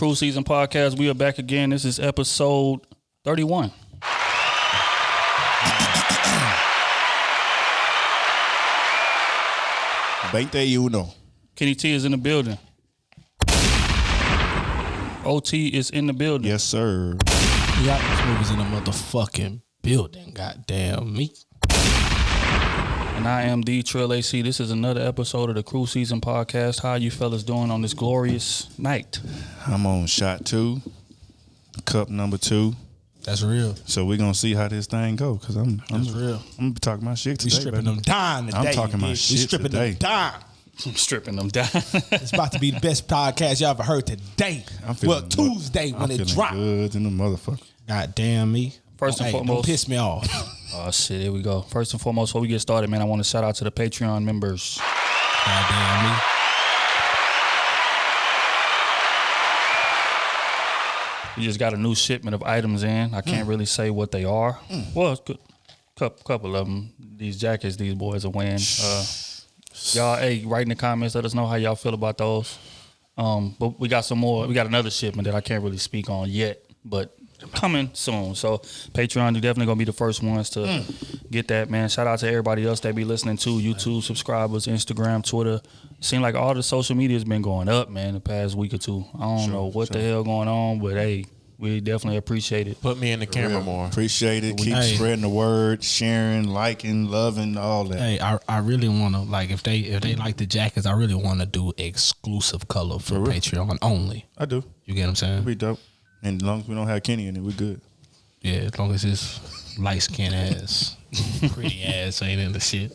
Krew Season Podcast. We are back again. This is episode 31. 21. Kenny T is in the building. OT is in the building. Yes, sir. Y'all movies in the motherfucking building. Goddamn me. And I am the Trill AC. This is another episode of the Krew Season Podcast. How you fellas doing on this glorious night? I'm on shot 2, cup number 2. That's real. So we're gonna see how this thing go. Cause I'm real. I'm gonna be talking my shit today. We stripping baby. them down today. I'm talking my shit We stripping today. them down. I'm stripping them down. It's about to be the best podcast y'all ever heard today. Tuesday when it drop. Good in the motherfucker. God damn me. First and foremost, don't piss me off. Oh shit, here we go. First and foremost, before we get started, man, I want to shout out to the Patreon members. God damn me. We just got a new shipment of items in. I can't really say what they are. Well, it's good. Couple of them. These jackets, these boys are wearing. Y'all, hey, write in the comments. Let us know how y'all feel about those. But we got some more. We got another shipment that I can't really speak on yet, but coming soon. So Patreon, you're definitely gonna be the first ones to get that, man. Shout out to everybody else that be listening to YouTube subscribers, Instagram, Twitter. Seem like all the social media has been going up, man, the past week or two. I don't know what the hell going on, but hey, we definitely appreciate it. Put me in the camera more. Appreciate it. Keep spreading the word, sharing, liking, loving, all that. Hey, I really want to, like, if they like the jackets, I really want to do exclusive color for Patreon only. I do. You get what I'm saying? It'll be dope. And as long as we don't have Kenny in it, we're good. Yeah, as long as his light skin ass, pretty ass ain't in the shit.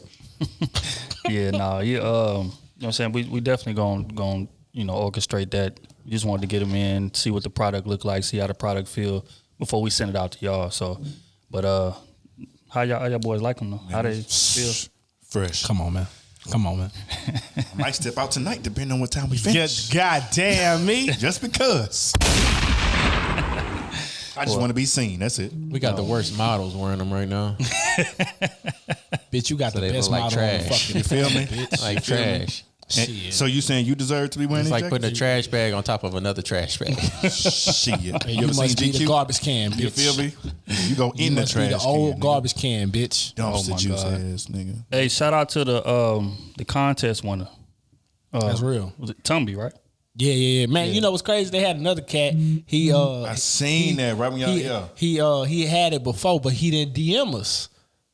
Yeah, nah, you know what I'm saying? We definitely going orchestrate that. We just wanted to get them in, see what the product look like, see how the product feel before we send it out to y'all. So, but how y'all boys like them though? How they feel? Fresh. Come on, man. I might step out tonight depending on what time we finish. God damn me. Just because. I just want to be seen. That's it. We got the worst models wearing them right now. Bitch, you got So the they best look like model on trash. fucking You feel me? bitch. Like trash. Shit. So you saying you deserve to be wearing It's these like putting a jackets? trash bag on top of another trash bag. Shit. Hey, you ever must seen be the GQ? garbage can, bitch. You feel me? You go in You the must be trash the old can, garbage can, bitch. Dumpster my juice God. ass nigga. Hey, shout out to the contest winner. That's real. Was it Tumby, right? Yeah. Man, you know what's crazy? They had another cat. I seen that right when y'all he had it before, but he didn't DM us.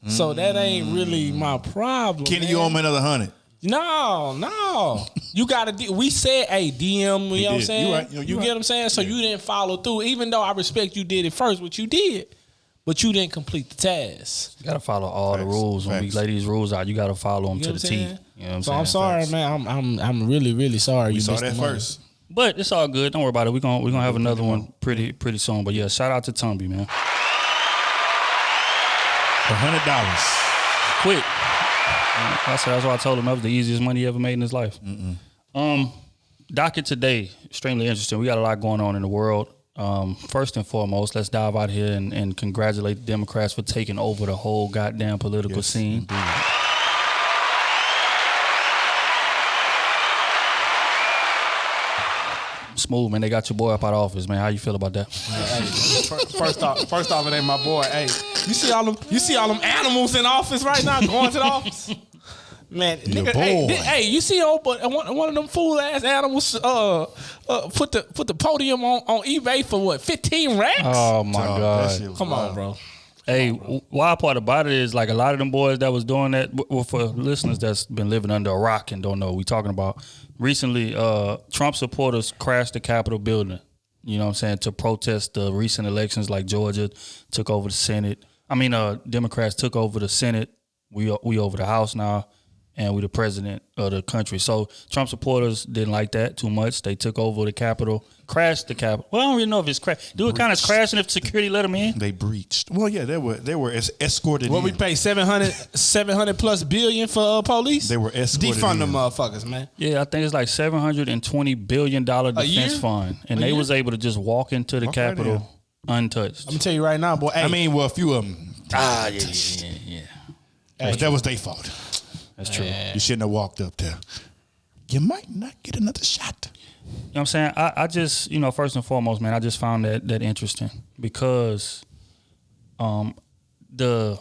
So that ain't really my problem. Kenny, man. you owe me another 100. No. You gotta. We said, hey, DM. You know what I'm did. saying? You right. You You right. get what I'm saying? So you didn't follow through, even though I respect you did it first, what you did, but you didn't complete the task. You gotta follow all the Facts. rules. When we Facts. lay these rules out, you gotta follow them You to know the what I'm T. saying? You know what I'm So saying? I'm sorry, Facts. man. I'm really, really sorry. We you saw missed that the money. first. But it's all good. Don't worry about it. We're gonna have another one pretty soon. But yeah, shout out to Tumby, man. $100. Quick. That's why I told him that was the easiest money he ever made in his life. Docket today, extremely interesting. We got a lot going on in the world. First and foremost, let's dive out here and congratulate the Democrats for taking over the whole goddamn political scene. Indeed. Smooth, man. They got your boy up out of office, man. How you feel about that? First off, it ain't my boy. Hey, you see all them animals in office right now going to the office? Man, Your nigga, boy. hey, you see one of them fool ass animals put the podium on eBay for what, 15 racks? Oh my Dog, that God. shit was Come on, wild. bro. Hey, wild part about it is like a lot of them boys that was doing that. Well, for listeners that's been living under a rock and don't know what we talking about. Recently, Trump supporters crashed the Capitol building. You know what I'm saying, to protest the recent elections. Like Georgia took over the Senate. Democrats took over the Senate. We over the House now, and we the president of the country. So Trump supporters didn't like that too much. They took over the Capitol, crashed the Capitol. Well, I don't really know if it's crashed. Do it kind of crashing if security let them in? They breached. Well, yeah, they were escorted What in. we pay 700 plus billion for police? They were escorted defund in. them motherfuckers, man. Yeah, I think it's like $720 billion defense year? fund. And they was able to just walk into the Walk right Capitol untouched. I'm gonna tell you right now, boy. Hey, a few of them. Yeah. But that was their fault. That's true. You shouldn't have walked up there. you might not get another shot. You know what I'm saying? I just, first and foremost, man, I just found that interesting because the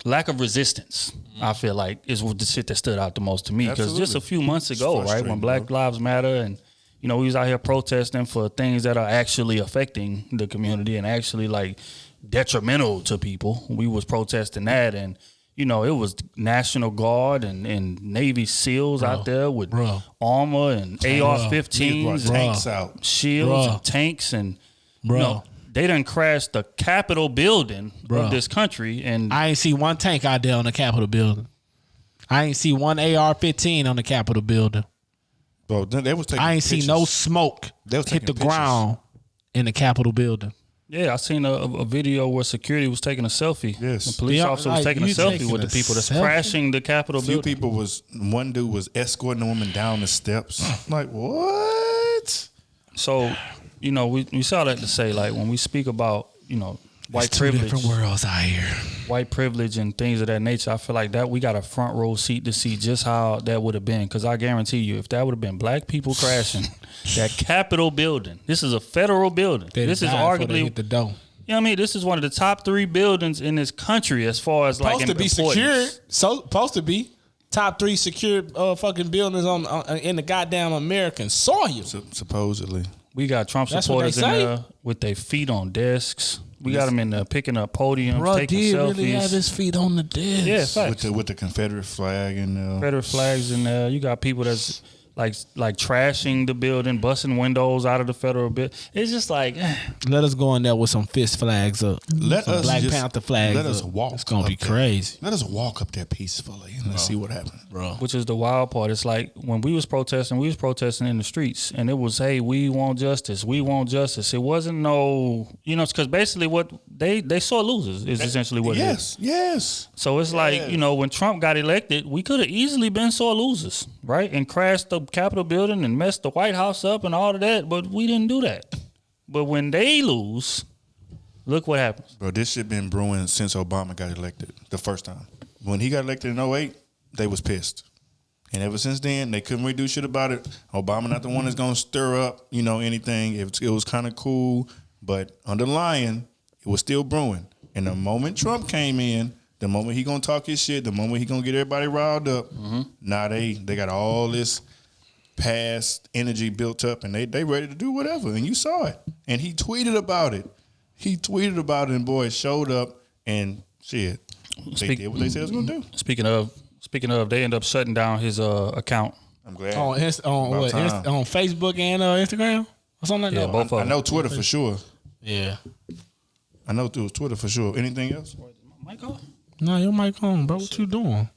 lack of resistance, I feel like, is the shit that stood out the most to me. Because just a few months ago, right, when Black Lives Matter and, we was out here protesting for things that are actually affecting the community and actually, like, detrimental to people. We was protesting that, and, it was National Guard and Navy SEALs out there with armor and AR-15s, tanks out, shields and tanks, and, they done crashed the Capitol building of this country. And I ain't see one tank out there on the Capitol building. I ain't see one AR-15 on the Capitol building. Bro, they was taking I ain't pictures. see no smoke hit the ground in the Capitol building. Yeah, I seen a video where security was taking a selfie. Yes. The police officer was taking a selfie with the people that's crashing the Capitol building. One dude was escorting a woman down the steps. Like, what? So, we saw that to say, like, when we speak about, white privilege. Two different worlds out here. White privilege and things of that nature, I feel like that we got a front row seat to see just how that would have been. Because I guarantee you, if that would have been black people crashing that Capitol building, this is a federal building. This is arguably hit the door. You know what I mean? This is one of the top 3 buildings in this country as far as like supposed to be secured. Supposed to be top 3 secured fucking buildings in the goddamn American soil. Supposedly. We got Trump supporters in there with their feet on desks. We got them in there picking up podiums, taking selfies. Really have his feet on the desk. Yeah, facts. With the Confederate flag and Confederate flags in there. You got people that's like trashing the building, busting windows out of the federal building. It's just like, let us go in there with some fist flags up. Let us Black Panther flags. Let us walk. It's gonna be crazy. Let us walk up there peacefully and let's see what happens, bro. Which is the wild part. It's like when we was protesting in the streets, and it was, hey, we want justice. We want justice. It wasn't no, because basically what they saw losers is essentially what it is. Yes. So it's like, when Trump got elected, we could have easily been sore losers, right? And crashed the Capitol building and messed the White House up and all of that, but we didn't do that. But when they lose, look what happens. Bro, this shit been brewing since Obama got elected the first time. When he got elected in 2008, they was pissed. And ever since then, they couldn't really do shit about it. Obama not the one that's going to stir up, anything. It was kind of cool, but underlying, it was still brewing. And the moment Trump came in, the moment he going to talk his shit, the moment he going to get everybody riled up, now they got all this past energy built up, and they ready to do whatever. And you saw it. And he tweeted about it. And boy, it showed up, and shit, they did what they said it was going to do. Speaking of, they end up shutting down his account. I'm glad. On Facebook and Instagram or something like that? Both of them. I know Twitter for sure. Yeah. I know it was Twitter for sure. Anything else? Mic on? No, your mic on, bro. What you doing?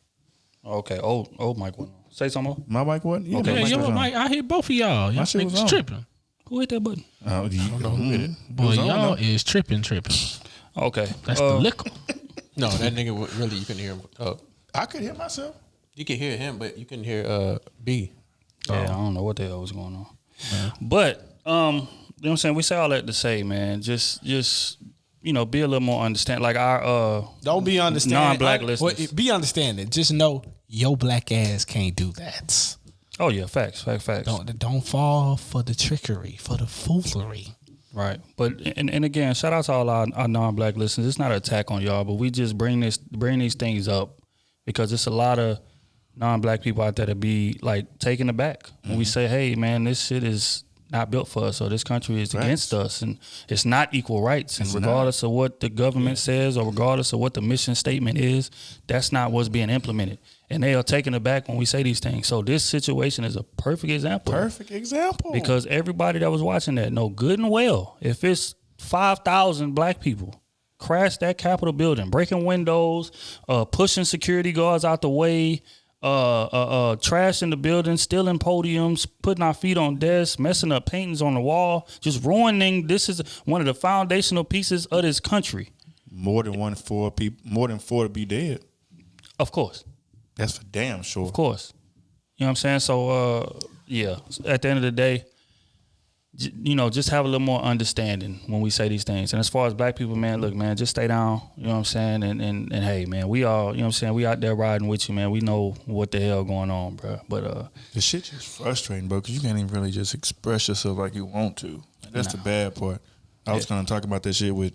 Okay, old mic went on. Say something more. My mic wasn't? Okay, my mic your was on. mic, I hit both of y'all. Y'all shit was niggas on. tripping. Who hit that button? I don't know who hit it. Boy, y'all is tripping. Okay. That's the liquor. No, that nigga really, you can hear him. I could hear myself. You can hear him, but you can hear B. Yeah, I don't know what the hell was going on. But, you know what I'm saying? We say all that to say, man, just be a little more understanding. Like our Don't be understanding. non-black listeners. Be understanding. Just know your black ass can't do that. Oh yeah, facts. Don't fall for the trickery, for the foolery. Right. But and again, shout out to all our non-black listeners. It's not an attack on y'all, but we just bring these things up because it's a lot of non-black people out there to be like taken aback when we say, hey man, this shit is not built for us, or this country is against us, and it's not equal rights. And regardless of what the government says, or regardless of what the mission statement is, that's not what's being implemented. And they are taken aback when we say these things. So this situation is a perfect example. Because everybody that was watching that know good and well, if it's 5,000 black people crashed that Capitol building, breaking windows, pushing security guards out the way, trashing the building, stealing podiums, putting our feet on desks, messing up paintings on the wall, just ruining. This is one of the foundational pieces of this country. More than four to be dead. Of course. That's for damn sure. Of course. You know what I'm saying? So, yeah, at the end of the day, just have a little more understanding when we say these things. And as far as black people, man, look, man, just stay down. You know what I'm saying? And hey, man, we all, you know what I'm saying? We out there riding with you, man. We know what the hell going on, bro. But the shit just frustrating, bro, because you can't even really just express yourself like you want to. That's the bad part. I was gonna talk about that shit with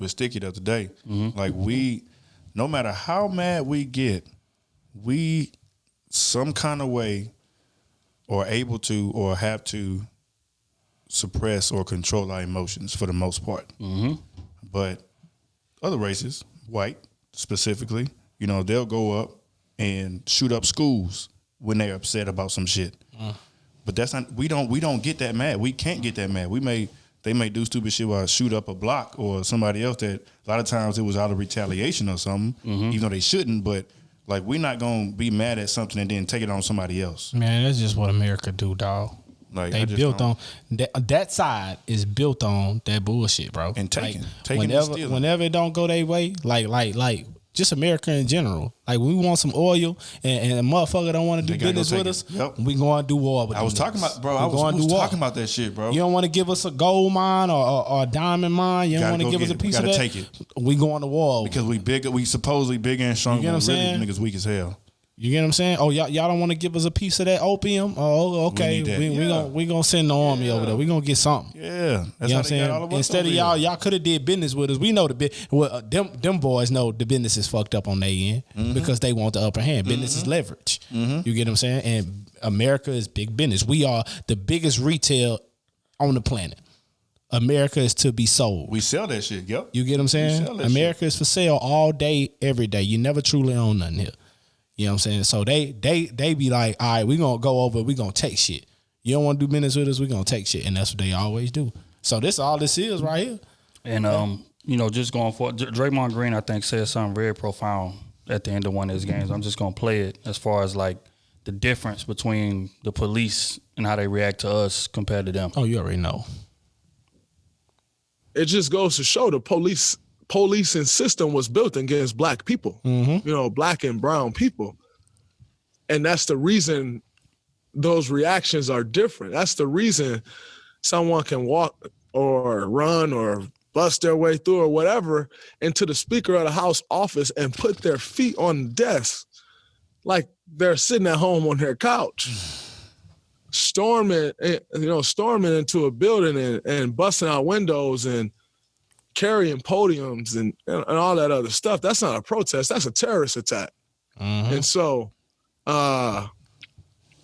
Sticky the other day. Like no matter how mad we get, we some kind of way are able to or have to suppress or control our emotions for the most part. But other races, white specifically, they'll go up and shoot up schools when they're upset about some shit. But that's not. We don't get that mad. We can't get that mad. They may do stupid shit while shoot up a block or somebody else that a lot of times it was out of retaliation or something, even though they shouldn't. But like, we're not gonna be mad at something and then take it on somebody else. Man, that's just what America do, dog. Like, they built on that side is built on that bullshit, bro. And taking whenever it don't go their way, like just America in general. Like, when we want some oil and a motherfucker don't want to do business with us, we going to do war with them. I was talking about, bro. I was talking about that shit, bro. You don't want to give us a gold mine or a diamond mine. You don't want to give us a piece of that. Take it. We going to war because we bigger. We supposedly bigger and stronger. You get what I'm saying? Niggas weak as hell. You get what I'm saying? Oh, y'all don't want to give us a piece of that opium? Oh, okay. We gonna send the army over there. We gonna get something. Yeah, that's you know what I'm saying. Instead of y'all could have did business with us. We know them boys know the business is fucked up on their end because they want the upper hand. Business is leverage. You get what I'm saying? And America is big business. We are the biggest retail on the planet. America is to be sold. We sell that shit. Yep. You get what I'm saying? America is for sale all day, every day. You never truly own nothing here. You know what I'm saying? So they be like, all right, we gonna go over, we gonna take shit. You don't want to do business with us, we gonna take shit. And that's what they always do. So this all this is right here. And just going for Draymond Green, I think said something very profound at the end of one of his games. I'm just gonna play it as far as like the difference between the police and how they react to us compared to them. Oh, you already know. It just goes to show the policing system was built against black people, black and brown people. And that's the reason those reactions are different. That's the reason someone can walk or run or bust their way through or whatever into the Speaker of the House office and put their feet on the desk like they're sitting at home on their couch, storming into a building and busting out windows and carrying podiums and all that other stuff. That's not a protest. That's a terrorist attack. And so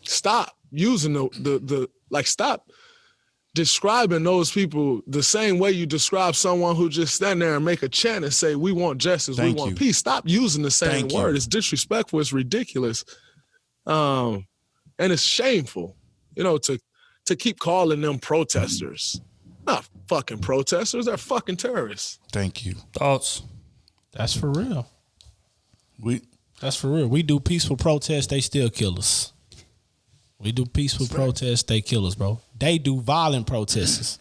stop using stop describing those people the same way you describe someone who just stand there and make a chant and say, we want justice, we want peace. Stop using the same word. It's disrespectful. It's ridiculous. And it's shameful, to keep calling them protesters. Not fucking protesters. They're fucking terrorists. Thank you. Thoughts? That's for real. That's for real. We do peaceful protests, they still kill us. We do peaceful protests, they kill us, bro. They do violent protests.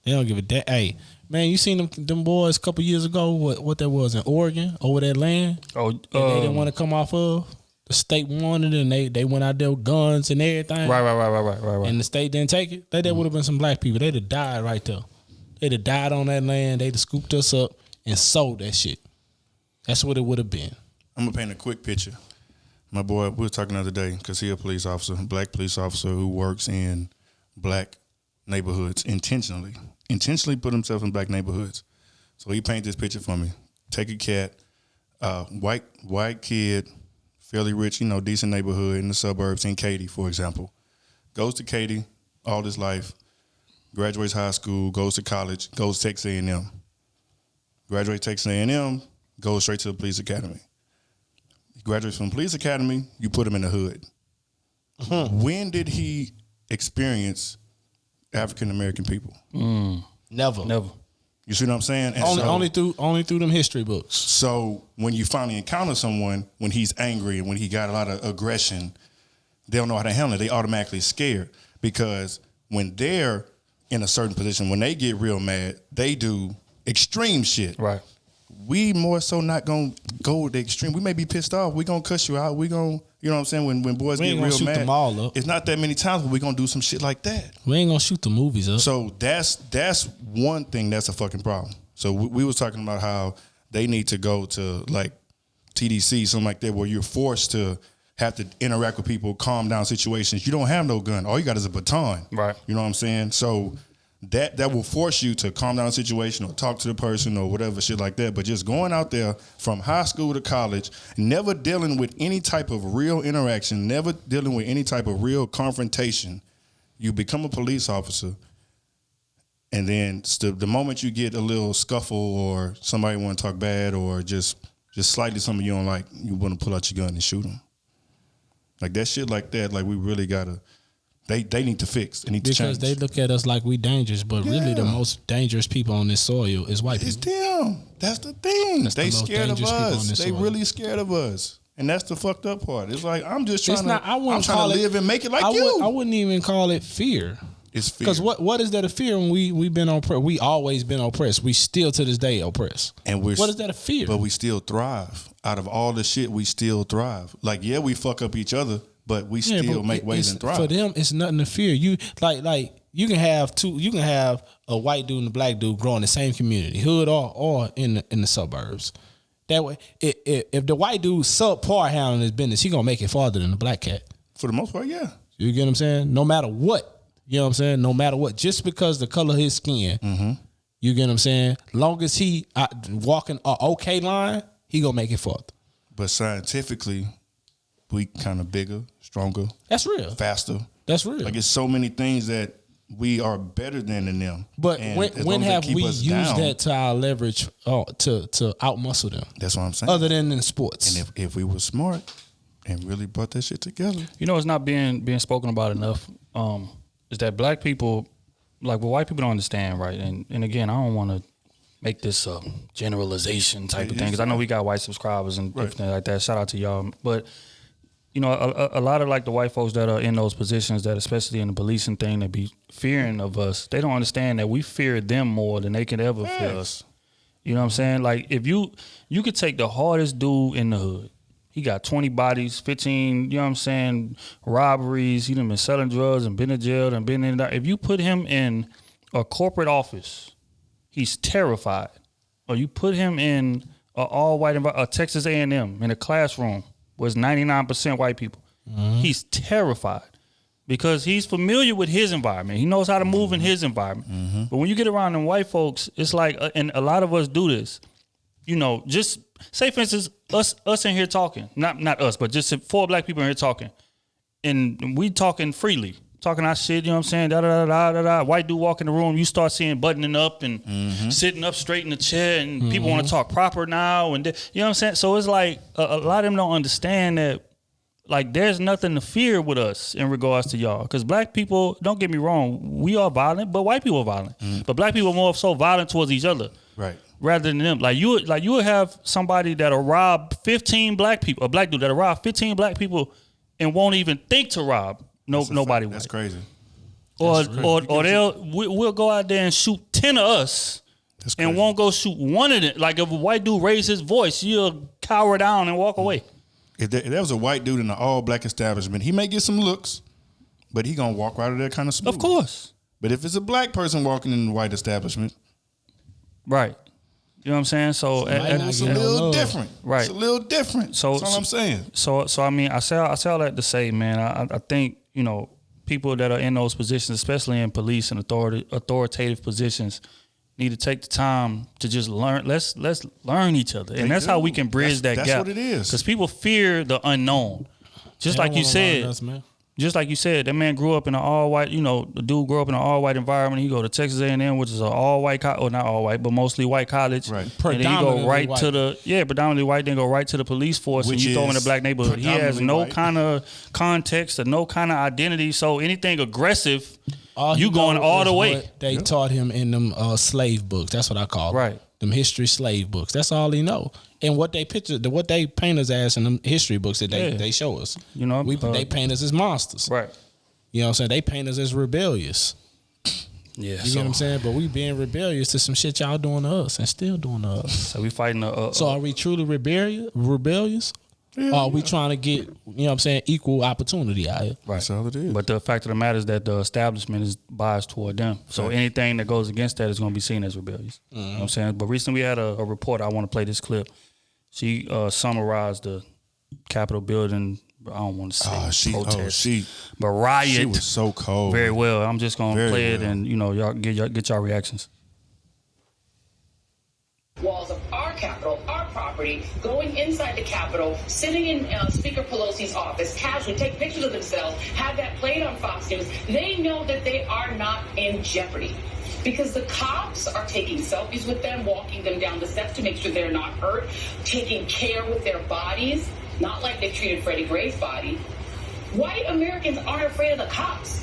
They don't give a damn. Hey, man, you seen them boys a couple years ago, what that was in Oregon, over that land? Oh, they didn't want to come off of? The state wanted it, and they went out there with guns and everything. Right. And the state didn't take it. There would have been some black people. They'd have died right there. They'd have died on that land. They'd have scooped us up and sold that shit. That's what it would have been. I'm going to paint a quick picture. My boy, we were talking the other day because he a police officer, black police officer who works in black neighborhoods intentionally put himself in black neighborhoods. So he painted this picture for me. Take a cat, white kid, fairly rich, decent neighborhood in the suburbs in Katy, for example. Goes to Katy all his life, graduates high school, goes to college, goes to Texas A&M. Graduates Texas A&M, goes straight to the police academy. He graduates from the police academy, you put him in the hood. When did he experience African-American people? Never. You see what I'm saying? And only through them history books. So when you finally encounter someone, when he's angry and when he got a lot of aggression, they don't know how to handle it. They automatically scared because when they're in a certain position, when they get real mad, they do extreme shit. Right. we more so not gonna go the extreme. We may be pissed off. We gonna cuss you out. We gonna, you know what I'm saying? When boys We get ain't gonna real shoot mad, them all up. it's not that many times where we gonna do some shit like that. We ain't gonna shoot the movies up. So that's one thing that's a fucking problem. So we was talking about how they need to go to like TDC, something like that, where you're forced to have to interact with people, calm down situations. You don't have no gun. All you got is a baton. Right. You know what I'm saying? So that will force you to calm down a situation or talk to the person or whatever shit like that. But just going out there from high school to college, never dealing with any type of real interaction, never dealing with any type of real confrontation, you become a police officer. And then the moment you get a little scuffle or somebody want to talk bad or just slightly something you don't like, you want to pull out your gun and shoot them. Like that shit like that, like we really gotta, they need to fix. They need to change. Because they look at us like we dangerous, but really the most dangerous people on this soil is white It's people. them. That's the thing. That's the They most scared of dangerous people on us. this They soil. really scared of us. And that's the fucked up part. It's like, I'm just trying I wouldn't to call live and make it like I you. I wouldn't even call it fear. It's fear. Because what is that a fear when we've been oppressed? We always been oppressed. We still to this day oppressed. And what is that a fear? But we still thrive. Out of all the shit, we still thrive. Like, yeah, we fuck up each other, but we still make ways and thrive. For them, it's nothing to fear. You like you can have two. You can have a white dude and a black dude grow in the same community, hood or in the suburbs. That way, if the white dude subpar handling his business, he gonna make it farther than the black cat. For the most part, yeah. You get what I'm saying? No matter what. You know what I'm saying? No matter what. Just because the color of his skin, you get what I'm saying? Long as he walking an okay line, he gonna make it farther. But scientifically, we kind of bigger, stronger, That's real. faster. That's real. Like it's so many things that we are better than them. But And as when long as they have keep we us used down, that to our leverage to outmuscle them? That's what I'm saying. Other than in sports. And if we were smart and really brought that shit together, You know, it's not being spoken about enough. Is that black people, like what white people don't understand, right? And again, I don't want to make this a generalization type of thing because I know we got white subscribers and everything like that. Shout out to y'all, but you know, a lot of like the white folks that are in those positions, that especially in the policing thing, that be fearing of us, they don't understand that we fear them more than they could ever fear us. You know what I'm saying? Like if you could take the hardest dude in the hood. He got 20 bodies, 15, you know what I'm saying, robberies. He done been selling drugs and been in jail and been in there. If you put him in a corporate office, he's terrified. Or you put him in an all-white environment, a Texas A&M, in a classroom where it's 99% white people. He's terrified because he's familiar with his environment. He knows how to move in his environment. But when you get around them white folks, it's like, and a lot of us do this, you know, just say, for instance, us in here talking, not us, but just 4 black people in here talking, and we talking freely, talking our shit, you know what I'm saying, da-da-da-da-da-da. White dude walk in the room, you start seeing buttoning up and sitting up straight in the chair, and people want to talk proper now, and you know what I'm saying? So it's like, a lot of them don't understand that, like, there's nothing to fear with us in regards to y'all. Because black people, don't get me wrong, we are violent, but white people are violent. But black people are more so violent towards each other. right? Rather than them. Like you would have somebody that'll rob 15 black people, a black dude that'll rob 15 black people and won't even think to rob nobody. That's crazy. Or we'll go out there and shoot 10 of us and won't go shoot one of them. Like if a white dude raise his voice, you'll cower down and walk away. If there was a white dude in an all-black establishment, he may get some looks, but he gonna walk out of there kind of smooth. Of course. But if it's a black person walking in the white establishment, Right. You know what I'm saying? So it's a little different. Right. It's a little different. So that's all I'm saying. So I mean, I say all that to say, man, I think, you know, people that are in those positions, especially in police and authoritative positions, need to take the time to just learn. Let's learn each other, and that's how we can bridge that gap. That's what it is. Because people fear the unknown. Just like you said. Just like you said, that man grew up in an all-white, you know, the dude grew up in an all-white environment. He go to Texas A&M, which is an all-white, or not all-white, but mostly white college. Right. And then he go right white. Predominantly white, then go right to the police force, Which and you throw in a black neighborhood. He has no kind of context or no kind of identity, so anything aggressive, you going all the way. They taught him in them slave books. That's what I call them. Right. Them history slave books. That's all he know. And what they what they paint us as in them history books that they show us. You know, they paint us as monsters. Right. You know what I'm saying? They paint us as rebellious. Yeah, You get what I'm saying? But we being rebellious to some shit y'all doing to us and still doing to us. So we fighting. So are we truly rebellious? Or are we trying to get, you know what I'm saying, equal opportunity out here? Right. That's all it is. But the fact of the matter is that the establishment is biased toward them. So anything that goes against that is going to be seen as rebellious. You know what I'm saying? But recently we had a reporter. I want to play this clip. She summarized the Capitol building. I don't want to say protest, but riot. She was so cold. Very well. I'm just going to play it and, y'all get y'all reactions. Walls of our Capitol, our property, going inside the Capitol, sitting in Speaker Pelosi's office, casually take pictures of themselves, have that played on Fox News. They know that they are not in jeopardy because the cops are taking selfies with them, walking them down the steps to make sure they're not hurt, taking care with their bodies, not like they treated Freddie Gray's body. White Americans aren't afraid of the cops.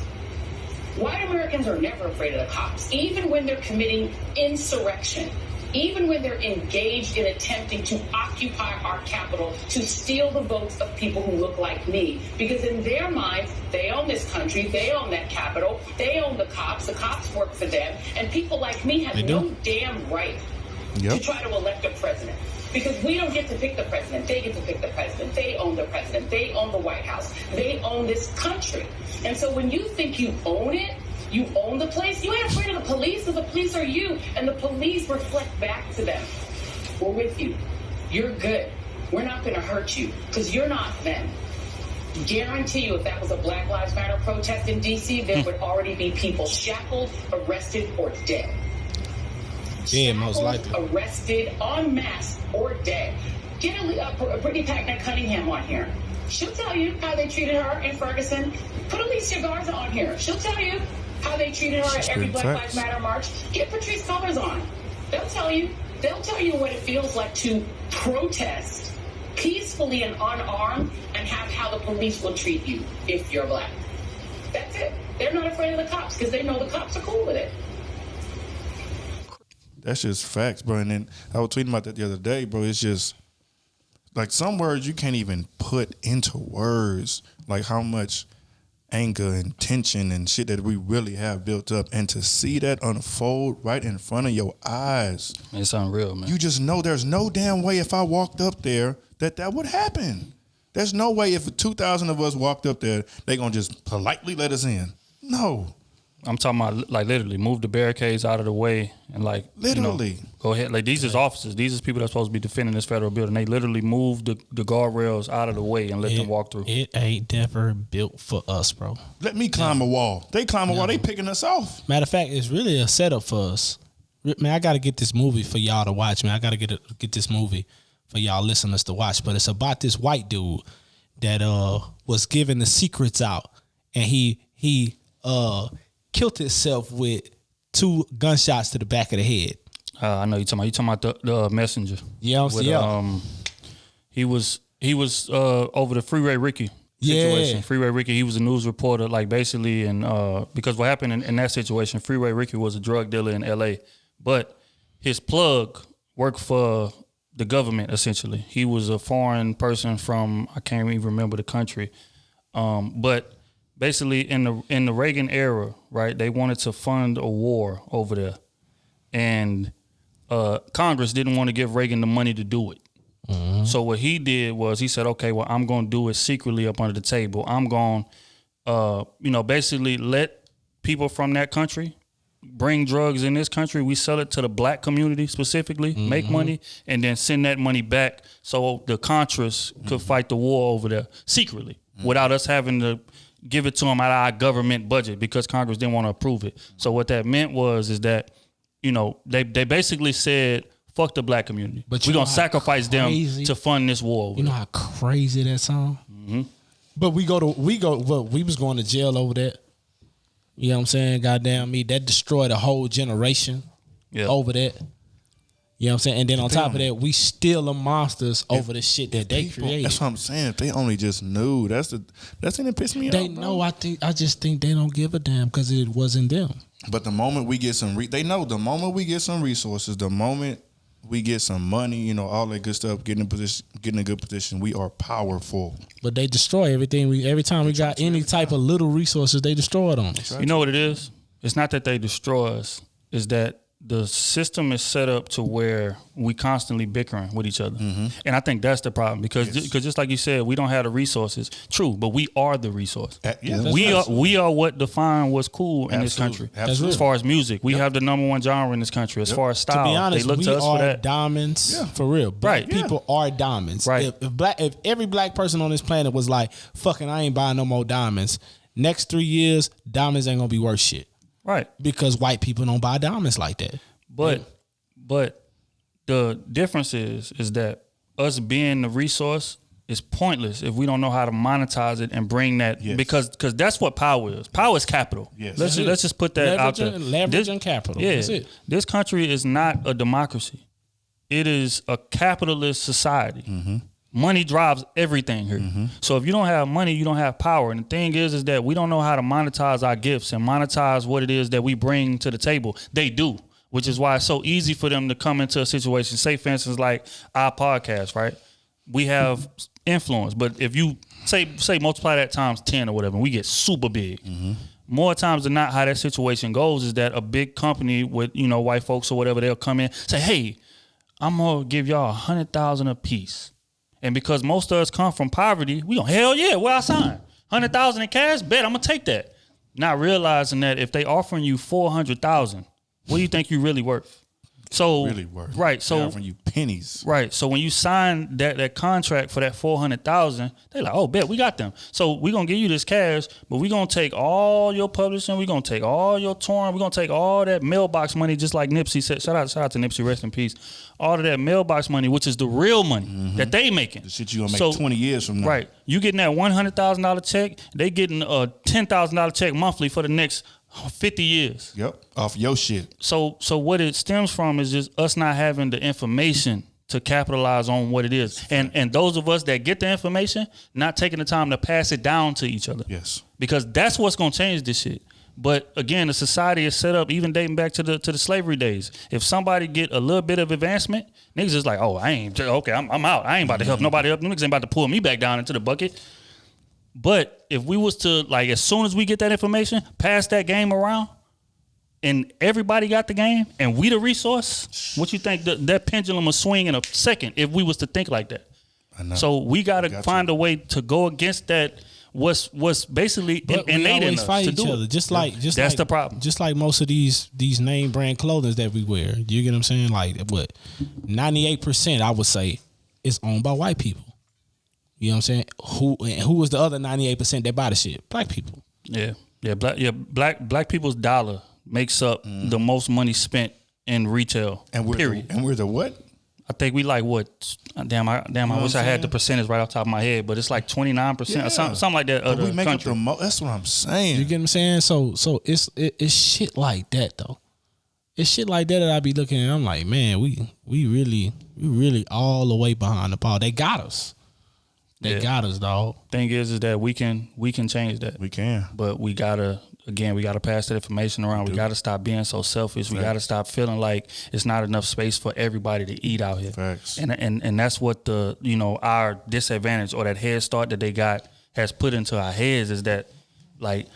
White Americans are never afraid of the cops, even when they're committing insurrection. Even when they're engaged in attempting to occupy our Capitol, to steal the votes of people who look like me. Because in their minds, they own this country, they own that Capitol, they own the cops work for them, and people like me have no damn right to try to elect a president. Because we don't get to pick the president, they get to pick the president. They own the president, they own the White House, they own this country. And so when you think you own it, you own the place, you ain't afraid of the police, because the police are you, and the police reflect back to them. We're with you. You're good. We're not going to hurt you, because you're not them. Guarantee you, if that was a Black Lives Matter protest in D.C., there would already be people shackled, arrested, or dead. Yeah, most likely. Arrested, en masse, or dead. Get a Brittany Packnett Cunningham on here. She'll tell you how they treated her in Ferguson. Put Alicia Garza on here. She'll tell you how they treated her at every Black Lives Matter march. Get Patrice Cullors on. They'll tell you. They'll tell you what it feels like to protest peacefully and unarmed and have how the police will treat you if you're black. That's it. They're not afraid of the cops because they know the cops are cool with it. That's just facts, bro. And then I was tweeting about that the other day, bro. It's just like some words you can't even put into words, like how much anger and tension and shit that we really have built up, and to see that unfold right in front of your eyes, it's unreal, man. You just know there's no damn way if I walked up there that would happen. There's no way if 2,000 of us walked up there, they gonna just politely let us in. No. I'm talking about like literally move the barricades out of the way and like literally go ahead. Like these is officers. These is people that's supposed to be defending this federal building. They literally moved the guardrails out of the way and let them walk through. It ain't never built for us, bro. Let me climb a wall. They climb a wall. They picking us off. Matter of fact, it's really a setup for us. Man, I got to get this movie for y'all to watch, man. I got to get this movie for y'all listeners to watch. But it's about this white dude that was giving the secrets out, and he killed himself with 2 gunshots to the back of the head. I know you're talking about the messenger. Yeah, he was over the Freeway Ricky situation. Yeah. Freeway Ricky, he was a news reporter, like basically, and because what happened in that situation, Freeway Ricky was a drug dealer in L.A., but his plug worked for the government essentially. He was a foreign person from, I can't even remember the country, but basically in the Reagan era, right, they wanted to fund a war over there, and Congress didn't want to give Reagan the money to do it. Mm-hmm. So what he did was he said, okay, well, I'm going to do it secretly up under the table. I'm going basically let people from that country bring drugs in this country. We sell it to the black community specifically, make money, and then send that money back so the Contras could fight the war over there secretly without us having to give it to them out of our government budget because Congress didn't want to approve it. So what that meant is that, they basically said, fuck the black community. But we're going to sacrifice them to fund this war. You know how crazy that sound? Mm-hmm. But we was going to jail over that. You know what I'm saying? Goddamn me. That destroyed a whole generation over that. You know what I'm saying? And then on top of that, we still the monsters over the shit that they created. That's what I'm saying. If they only just knew, that's the thing that pissed me off. They know. I just think they don't give a damn because it wasn't them. But the moment we get they know the moment we get some resources, the moment we get some money, all that good stuff, get in a good position, we are powerful. But they destroy everything. Every time we got any type of little resources, they destroy it on us. You know what it is? It's not that they destroy us. It's that the system is set up to where we constantly bickering with each other. And I think that's the problem because just like you said, we don't have the resources. True, but we are the resource. We are what define what's cool in this country. As far as music, we have the #1 genre in this country. As far as style, to be honest, they look to us for that. Diamonds for real. Black people are diamonds. Right. If every black person on this planet was like, fucking, I ain't buying no more diamonds. Next 3 years, diamonds ain't gonna be worth shit. Right. Because white people don't buy diamonds like that. But the difference is that us being the resource is pointless if we don't know how to monetize it and bring that because that's what power is. Power is capital. Yes. Let's just put that out there. Leverage and capital. Yeah. That's it. This country is not a democracy. It is a capitalist society. Money drives everything here. So if you don't have money, you don't have power. And the thing is that we don't know how to monetize our gifts and monetize what it is that we bring to the table. They do, which is why it's so easy for them to come into a situation. Say, for instance, like our podcast, right? We have influence, but if you say multiply that times 10 or whatever, and we get super big. More times than not, how that situation goes is that a big company with, white folks or whatever, they'll come in, say, hey, I'm gonna give y'all $100,000 a piece. And because most of us come from poverty, we go, hell yeah, where I sign? $100,000 in cash? Bet I'm gonna take that. Not realizing that if they offering you $400,000, what do you think you really worth? So really worth. Right. So they're offering you pennies. Right. So when you sign that contract for that $400,000, they like, oh, bet we got them. So we're gonna give you this cash, but we're gonna take all your publishing, we're gonna take all your touring, we're gonna take all that mailbox money, just like Nipsey said. Shout out to Nipsey, rest in peace. All of that mailbox money, which is the real money that they making. The shit you gonna make 20 years from now. Right. You getting that $100,000 check, they getting a $10,000 check monthly for the next 50 years. Yep. Off your shit. So what it stems from is just us not having the information to capitalize on what it is. And those of us that get the information, not taking the time to pass it down to each other. Yes. Because that's what's gonna change this shit. But again, the society is set up, even dating back to the slavery days. If somebody get a little bit of advancement, niggas is like, oh, I'm out. I ain't about to help nobody up. Niggas ain't about to pull me back down into the bucket. But if we was to, like, as soon as we get that information, pass that game around, and everybody got the game, and we the resource, what you think that pendulum will swing in a second if we was to think like that? I know. So we gotta find a way to go against that. What's basically innate in us fight to each do other. it. That's the problem. Just like most of these name brand clothing that we wear. You get what I'm saying? Like what? 98%, I would say, is owned by white people. You know what I'm saying? Who was the other 98% that buy the shit? Black people. Yeah. Black people's dollar makes up the most money spent in retail. And we're the what? I think we like what? Damn, I wish I had the percentage right off the top of my head, but it's like 29% or something like that. We make up the most. That's what I'm saying. You get what I'm saying? So it's shit like that though. It's shit like that I be looking at. I'm like, man, we really all the way behind the ball. They got us. They got us, dog. Thing is that we can change that. We can, but we gotta pass that information around. We gotta stop being so selfish. We gotta stop feeling like it's not enough space for everybody to eat out here. Facts. And that's what the our disadvantage or that head start that they got has put into our heads is that like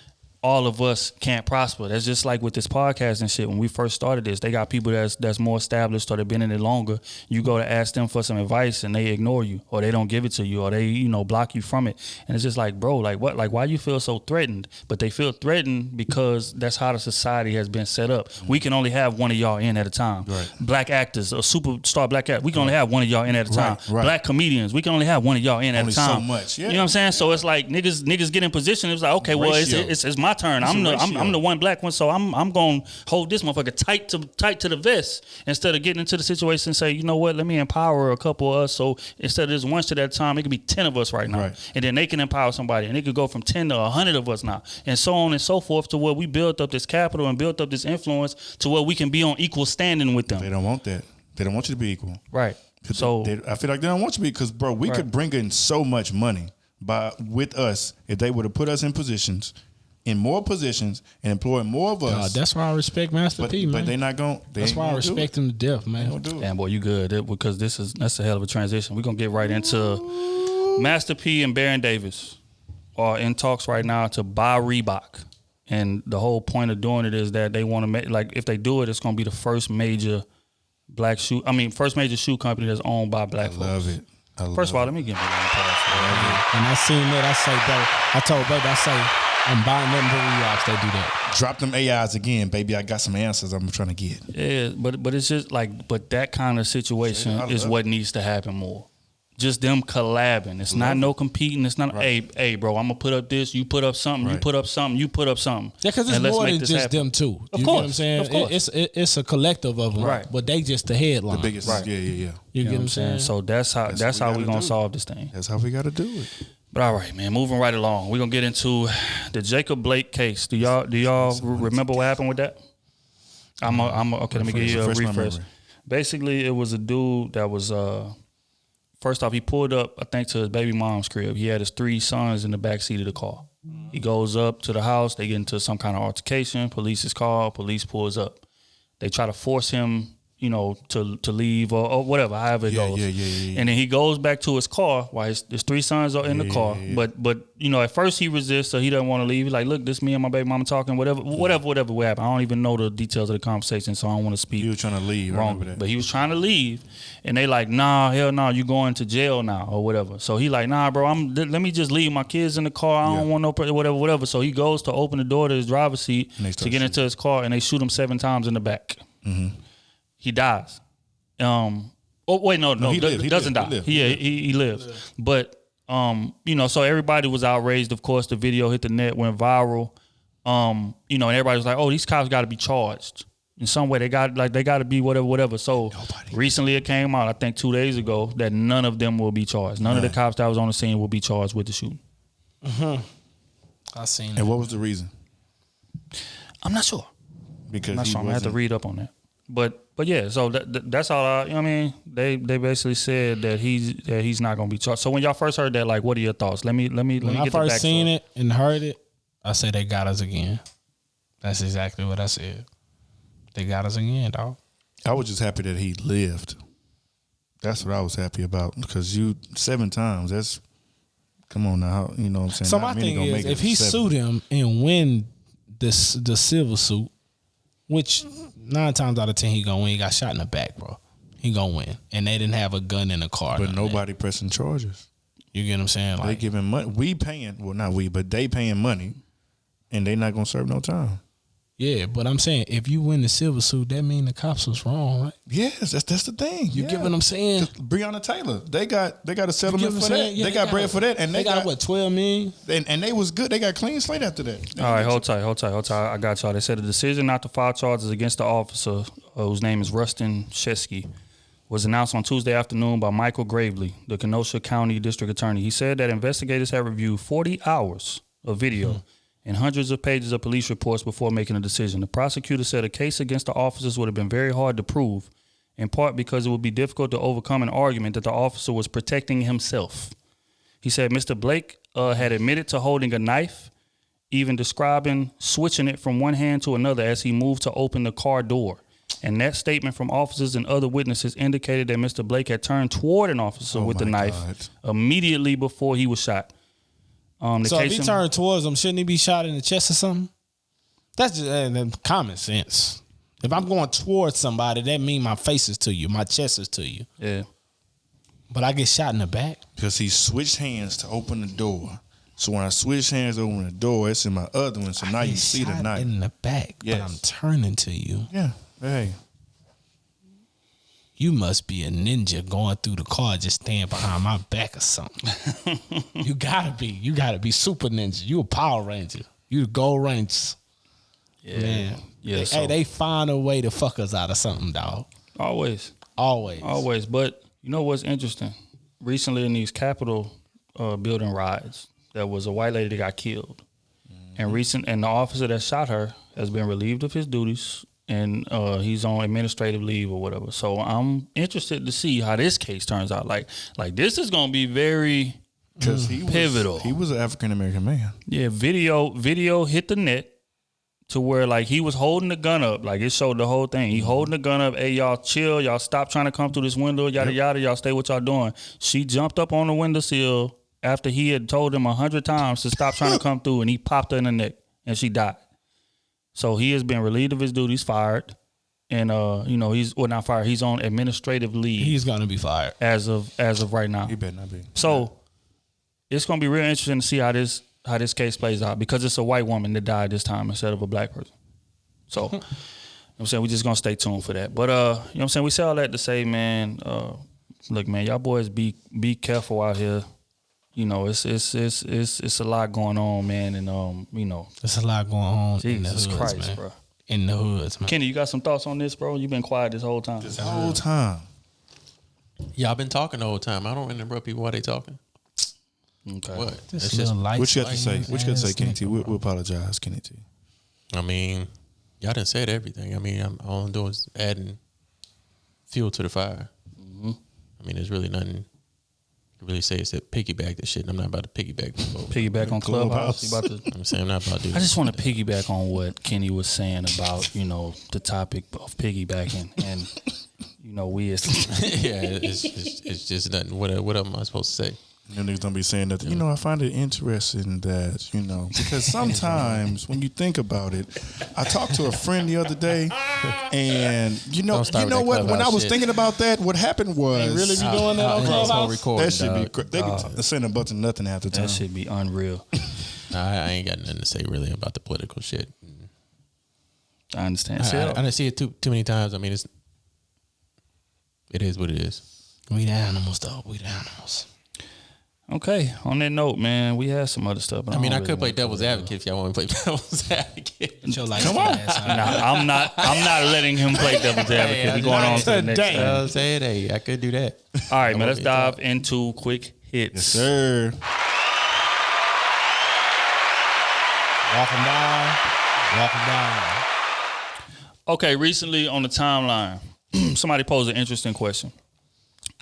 all of us can't prosper. That's just like with this podcast and shit. When we first started this, they got people that's more established or they've been in it longer. You go to ask them for some advice and they ignore you or they don't give it to you or they, block you from it. And it's just like, bro, like what? Like why you feel so threatened? But they feel threatened because that's how the society has been set up. We can only have one of y'all in at a time. Right. Black actors, a superstar black actor, we can only have one of y'all in at a time. Right. Black comedians, we can only have one of y'all in at a time. So much. Yeah. You know what I'm saying? So it's like niggas get in position. It's like, okay, well, it's my turn. I'm the one black one, so I'm gonna hold this motherfucker tight to the vest instead of getting into the situation and say, you know what, let me empower a couple of us. So instead of this one shit at a time, it could be 10 of us right now, and then they can empower somebody, and it could go from 10 to 100 of us now, and so on and so forth to where we built up this capital and built up this influence to where we can be on equal standing with them. They don't want that. They don't want you to be equal, right? So I feel like they don't want you to be because, bro, we could bring in so much money with us if they would have put us in more positions and employ more of us. That's why I respect Master P, man. But they're not going. That's why I respect him to death, man. Damn, boy, you good because that's a hell of a transition. We're gonna get right into Master P and Baron Davis are in talks right now to buy Reebok. And the whole point of doing it is that they want to make, like, if they do it, it's going to be the first major first major shoe company that's owned by black folks. Love it. First of all, let me give you one pass. And I seen that. I say, bro, I told baby, I say, I'm buying them Reeboks. They do that. Drop them AIs again, baby. I got some answers I'm trying to get. Yeah, but it's just like, but that kind of situation is what needs to happen more. Just them collabing. It's not no competing. It's not, hey, bro, I'm gonna put up this. You put up something. You put up something. You put up something. Yeah, because it's more than just them two. You know what I'm saying? Of course. It's a collective of them. Right. But they just the headline. The biggest, yeah. You get what I'm saying? So that's how we're gonna solve this thing. That's how we got to do it. But all right, man, moving right along. We're gonna get into the Jacob Blake case. Do y'all remember what happened with that? Okay, let me give you a refresh. Basically, it was a dude that was first off, he pulled up, I think, to his baby mom's crib. He had his 3 sons in the back seat of the car. He goes up to the house. They get into some kind of altercation. Police is called. Police pulls up. They try to force him, to leave or whatever, however it goes. Yeah. And then he goes back to his car while his 3 sons are in the car. But at first he resists, so he doesn't want to leave. He's like, look, this me and my baby mama talking, whatever happened. I don't even know the details of the conversation, so I don't want to speak. He was trying to leave. Wrong, but he was trying to leave, and they like, nah, hell no, you going to jail now or whatever. So he like, nah, bro, let me just leave my kids in the car. I don't want no whatever. So he goes to open the door to his driver's seat to get into his car, and they shoot him 7 times in the back. Mm-hmm. He dies. He doesn't die. He lives. But so everybody was outraged. Of course, the video hit the net, went viral. And everybody was like, "Oh, these cops got to be charged in some way. They got to be whatever." So recently, it came out, I think 2 days ago, that none of them will be charged. None of the cops that was on the scene will be charged with the shooting. I seen. And what was the reason? I'm not sure. Because I'm gonna have to read up on that. But yeah, so that's all. They basically said that he's not gonna be charged. So when y'all first heard that, like, what are your thoughts? Let me get the backstory. When I first seen it and heard it, I said they got us again. That's exactly what I said. They got us again, dog. I was just happy that he lived. That's what I was happy about, because 7 times. That's, come on now, you know what I'm saying. So my thing is, if he sued him and win the civil suit, which 9 times out of 10 he gonna win. He got shot in the back, bro. He gonna win, and they didn't have a gun in the car. But nobody pressing charges. You get what I'm saying? They giving money. We paying. Well, not we, but they paying money, and they not gonna serve no time. Yeah, but I'm saying, if you win the civil suit, that mean the cops was wrong, right? Yes, that's the thing. You get what I'm saying? Breonna Taylor, they got a settlement for that. Yeah, they got bread for that, and they got what, 12 million? And they was good. They got clean slate after that. All right, hold tight. I got y'all. They said the decision not to file charges against the officer, whose name is Rustin Shesky, was announced on Tuesday afternoon by Michael Gravely, the Kenosha County District Attorney. He said that investigators have reviewed 40 hours of video and hundreds of pages of police reports before making a decision. The prosecutor said a case against the officers would have been very hard to prove, in part because it would be difficult to overcome an argument that the officer was protecting himself. He said Mr. Blake had admitted to holding a knife, even describing switching it from one hand to another as he moved to open the car door. And that statement from officers and other witnesses indicated that Mr. Blake had turned toward an officer with the knife immediately before he was shot. So if he turned towards him, shouldn't he be shot in the chest or something? That's just common sense. If I'm going towards somebody, that means my face is to you, my chest is to you. Yeah. But I get shot in the back. Because he switched hands to open the door. So when I switch hands to open the door, it's in my other one. So now you see the knife. In the back, yes. But I'm turning to you. Yeah. Hey. You must be a ninja going through the car, just staying behind my back or something. You gotta be super ninja. You a Power Ranger. You the Gold Rangers. Yeah. Man. Yeah. They find a way to fuck us out of something, dog. Always. But you know what's interesting? Recently in these Capitol building riots, there was a white lady that got killed. Mm-hmm. And the officer that shot her has been relieved of his duties, and he's on administrative leave or whatever. So I'm interested to see how this case turns out. Like this is going to be very pivotal. He was an African American man. Yeah, video hit the net to where like he was holding the gun up. Like it showed the whole thing. He holding the gun up. Hey, y'all chill. Y'all stop trying to come through this window. Yada yada. Y'all stay what y'all doing. She jumped up on the windowsill after he had told him 100 times to stop trying to come through, and he popped her in the neck and she died. So he has been relieved of his duties, fired, and he's not fired. He's on administrative leave. He's gonna be fired as of right now. He better not be. So it's gonna be real interesting to see how this case plays out because it's a white woman that died this time instead of a black person. So, you know what I'm saying, we're just gonna stay tuned for that. But you know what I'm saying, we say all that to say, man, look, man, y'all boys be careful out here. You know, it's a lot going on, man, and there's a lot going on. Jesus in the hoods, Christ, man. bro. In the hoods, man. Kenny, you got some thoughts on this, bro? You've been quiet this whole time. This whole time. Yeah, I've been talking the whole time. I don't interrupt people while they talking. Okay. What? This It's just, light What you got to say? skinned What you got to say, ass Kenny T? nigga, We apologize, Kenny T. I mean, y'all done said everything. I mean, all I'm doing is adding fuel to the fire. Mm-hmm. I mean, there's really nothing to really say except piggyback this shit. And I'm not about to piggyback people. Piggyback on Clubhouse. You about to? I'm saying I'm not about to do I just want to piggyback on what Kenny was saying about, the topic of piggybacking and, we as yeah, it's just nothing. What am I supposed to say? You niggas don't be saying that. I find it interesting that, because sometimes when you think about it, I talked to a friend the other day, and you know what? When I was thinking about that, what happened was They really be doing that on Clubhouse? that should be. They be saying a bunch of nothing half the time. that should be unreal. Nah, I ain't got nothing to say really about the political shit. I understand. I didn't see it too many times. I mean, it is what it is. We the animals, though. We the animals. Okay. On that note, man, we had some other stuff. But I mean, don't I really could play want to devil's cover that. advocate if y'all want to play devil's advocate. Come on. Nah, I'm not letting him play devil's advocate. We're going on to the next Today. You know what thing. I'm saying? Hey, I could do that. All right, man. Let's dive into quick hits. Yes, sir. Walking down. Okay, recently on the timeline, somebody posed an interesting question.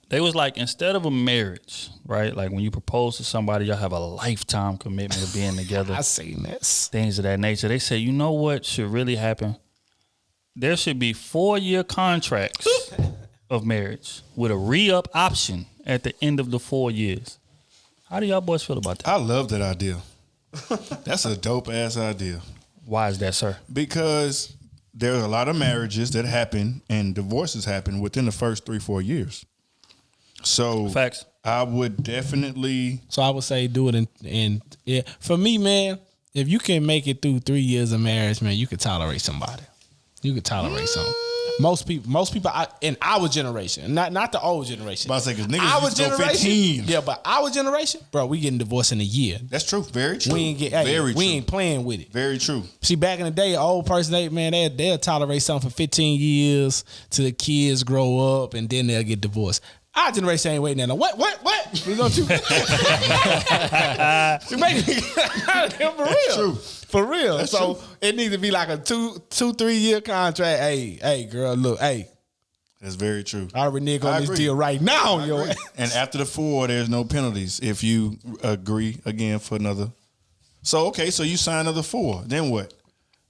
They was like, instead of a marriage, right? Like when you propose to somebody, y'all have a lifetime commitment of being together. I seen this. Things of that nature. They say, you know what should really happen? There should be 4-year contracts of marriage with a re-up option at the end of the 4 years. How do y'all boys feel about that? I love that idea. That's a dope ass idea. Why is that, sir? Because there's a lot of marriages that happen and divorces happen within the first 3-4 years. So Facts. I would definitely. So I would say do it in yeah. For me, man, if you can make it through 3 years of marriage, man, you could tolerate somebody. You could tolerate something. Most people in our generation, not the old generation. About to say, 'cause niggas our used to go generation, 15. yeah, but our generation, bro, we getting divorced in a year. That's true. Very true. We ain't Very ain't playing with it. Very true. See, back in the day, an old person, they'll tolerate something for 15 years till the kids grow up and then they'll get divorced. Our generation ain't waiting there. What? We gonna do? You make me for real. True. For real. That's so true. it needs to be like a 2-3 year contract. Hey, girl, look, That's very true. I renege on I this agree. deal right now, I yo. agree. And after the 4, there's no penalties if you agree again for another. So okay, so you sign another 4. Then what?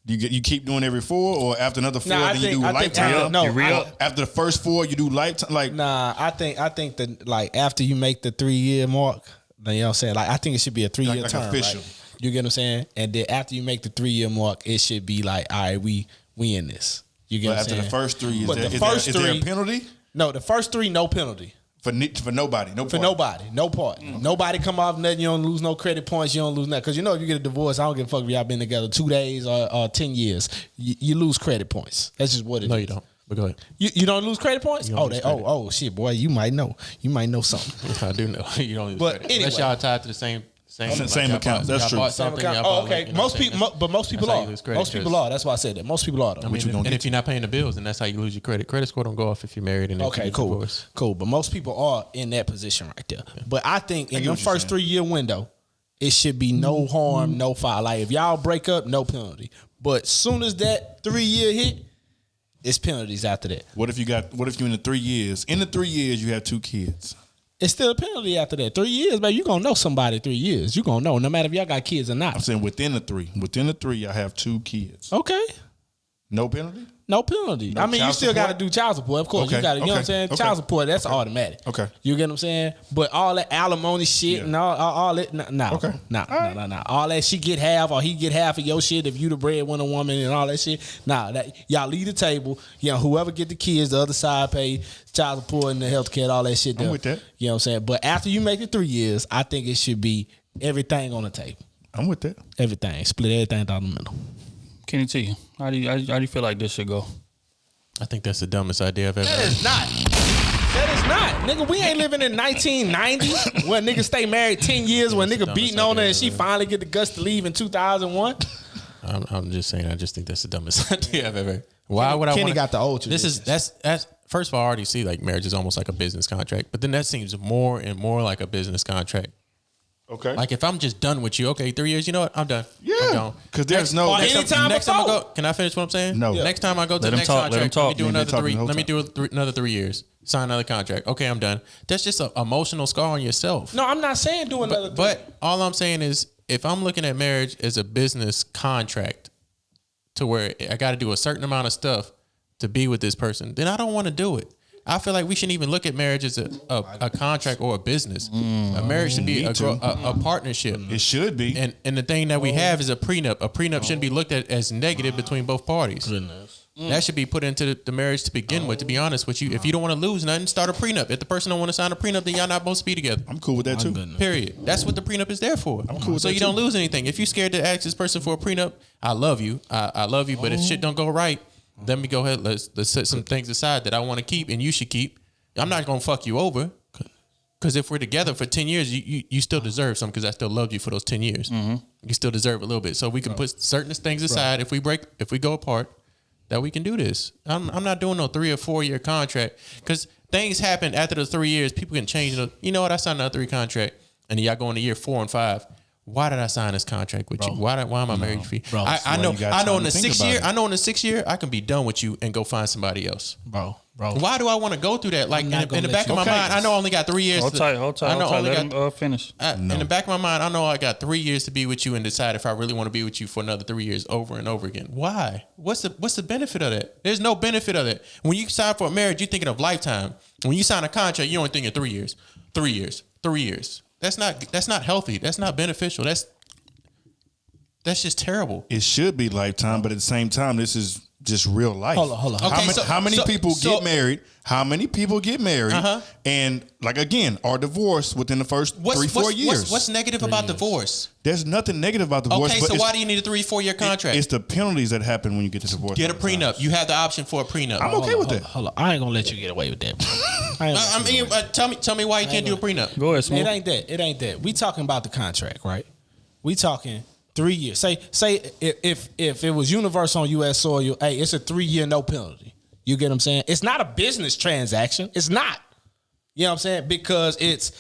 You keep doing every 4, or after another 4, Nah, then you do lifetime? no, You re-up? After the first 4, you do lifetime. Like Nah, I think that like after you make the 3 year mark, you know what I'm saying? Like I think it should be a 3 year like term. official. Right? You get what I'm saying? And then after you make the 3 year mark, it should be like, all right, we in this. You get but what I'm after saying? the first 3, But the is first there a three- penalty No, the first 3, no penalty. for nobody? No For part. nobody, no part. Nobody come off nothing. You don't lose no credit points. You don't lose nothing. Because if you get a divorce, I don't give a fuck if y'all been together 2 days or 10 years. You lose credit points. That's just what it is. No, you don't. But go ahead. You don't lose credit points? You don't lose credit. Oh shit, boy, you might know. You might know something. I do know. You don't lose But credit. anyway. Unless y'all tied to the same Same account. That's true. Oh, okay. Most people, but most people are. Most people are. That's why I said that. Most people are. Though. I mean, and if you're not paying the bills, then that's how you lose your credit. Credit score don't go off if you're married and if Okay, you cool, divorce. cool. But most people are in that position right there. But I think in get the what you're first saying. 3 year window, it should be no harm, no foul. Like if y'all break up, no penalty. But soon as that 3 year hit, it's penalties after that. What if you in the 3 years? In the 3 years, you have 2 kids. It's still a penalty after that. 3 years, baby. You gonna know somebody 3 years. You gonna know, no matter if y'all got kids or I'm not. saying within the 3. Within the 3, I have 2 kids. Okay. No penalty? No penalty. No I mean, you child still got to support? do child support. Of course, Okay, you got to. You know what I'm okay, saying? okay. Child support. That's automatic. Okay. You get what I'm saying? But all that alimony shit and all that. No. Okay. No. All that she get half or he get half of your shit if you the breadwinner woman and all that shit. Nah, that y'all leave the table. You know, whoever get the kids, the other side pay child support and the healthcare, all that shit. I'm with that. You know what I'm saying? But after you make it 3 years, I think it should be everything on the table. I'm with that. Everything. Split everything down the middle. Kenny T, how do you feel like this should go? I think that's the dumbest idea I've ever That heard. is not. That is not. Nigga, we ain't living in 1990 where niggas stay married 10 years when nigga beating on her and she finally get the guts to leave in 2001. I'm just saying. I just think that's the dumbest idea I've ever heard. Why would I? Kenny wanna, got the old This is that's first of all, I already see like marriage is almost like a business contract, but then that seems more and more like a business contract. Okay. Like if I'm just done with you, okay, 3 years, you know what? I'm done. I'm Yeah. gone. Because there's no. Or there's anytime Next time I before. go, can I finish what I'm saying? No. Next time I go to Let the him next talk, let him contract, talk. let me do Man, they another talking three. the whole Let me time. do another 3 years. Sign another contract. Okay, I'm done. That's just an emotional scar on yourself. No, I'm not saying do another. But all I'm saying is, if I'm looking at marriage as a business contract, to where I got to do a certain amount of stuff to be with this person, then I don't want to do it. I feel like we shouldn't even look at marriage as a contract or a business. A marriage should be a partnership. It should be. And the thing that we have is a prenup. A prenup shouldn't be looked at as negative between both parties. Goodness. That should be put into the marriage to begin with, to be honest with you. If you don't want to lose nothing, start a prenup. If the person don't want to sign a prenup, then y'all not supposed to be together. I'm cool with that too. Period. That's what the prenup is there for. I'm cool with so that you too. don't lose anything. If you're scared to ask this person for a prenup, I love you. I love you. But if shit don't go right, let me go ahead. Let's set some things aside that I want to keep and you should keep. I'm not gonna fuck you over. Because if we're together for 10 years, you still deserve something because I still loved you for those 10 years. You still deserve a little bit. So we can put certain things aside. If we go apart, that we can do this. I'm not doing no 3 or 4 year contract because things happen after the 3 years. People can change. You know what? I signed another 3 contract and then y'all go into year 4 and 5. Why did I sign this contract with you? Why am I married for you? Bro, I know. you got I know. time In the to think 6th about year, it. I know in the 6th year, I can be done with you and go find somebody else. Bro. Why do I want to go through that? Like in not the gonna back let of my you- mind, I know I only got 3 years. Hold tight. I know I only Let got him finish. in the back of my mind, I know I got 3 years to be with you and decide if I really want to be with you for another 3 years over and over again. Why? What's the benefit of that? There's no benefit of that. When you sign for a marriage, you're thinking of lifetime. When you sign a contract, you're only thinking 3 years. 3 years. 3 years. That's not healthy. That's not beneficial. That's just terrible. It should be lifetime, but at the same time, this is just real life. Hold on. Okay, How many people get married? How many people get married? And like again, are divorced within the first 3-4 years? What's negative about divorce? There's nothing negative about divorce. Okay, but so it's- why do you need a 3-4 year contract? It's the penalties that happen when you get to divorce. Get a prenup. You have the option for a prenup. I'm okay with that. Hold on. I ain't gonna let you get away with that, bro. I mean, tell me why you can't do a prenup. Go ahead, It Smooth. ain't that. We talking about the contract, right? We talking 3 years. Say if it was universal on U.S. soil, hey, it's a 3 year no penalty. You get what I'm saying? It's not a business transaction. It's not. You know what I'm saying? Because it's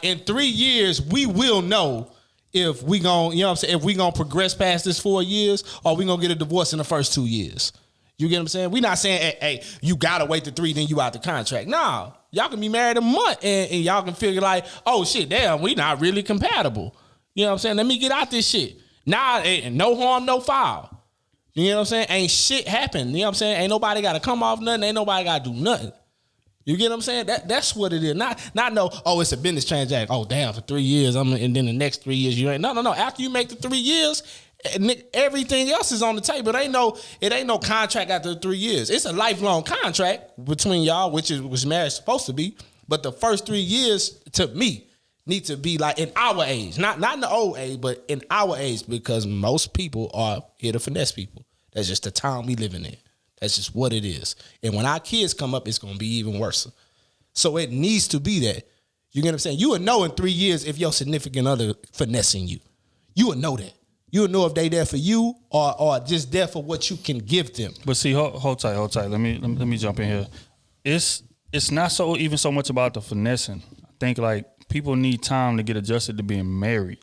in 3 years we will know if we gon' you know what I'm saying, if we gonna progress past this 4 years or we gonna get a divorce in the first 2 years. You get what I'm saying? We not saying, hey, you gotta wait to 3, then you out the contract. Nah, y'all can be married a month and y'all can figure like, oh shit, damn, we not really compatible. You know what I'm saying? Let me get out this shit. Nah, no harm, no foul. You know what I'm saying? Ain't shit happen. You know what I'm saying? Ain't nobody gotta come off nothing. Ain't nobody gotta do nothing. You get what I'm saying? That's what it is. Not no, oh, it's a business transaction. Oh, damn, for 3 years, and then the next 3 years you ain't. No. After you make the 3 years, everything else is on the table. It ain't no contract after 3 years. It's a lifelong contract between y'all, which marriage supposed to be. But the first 3 years, to me, need to be like in our age, not in the old age, but in our age, because most people are here to finesse people. That's just the time we living in. That's just what it is. And when our kids come up, it's gonna be even worse. So it needs to be that. You get what I'm saying? You will know in 3 years if your significant other finessing you. You will know that. You will know if they there for you or just there for what you can give them. But see, hold tight. Let me jump in here. It's not so much about the finessing. I think like people need time to get adjusted to being married.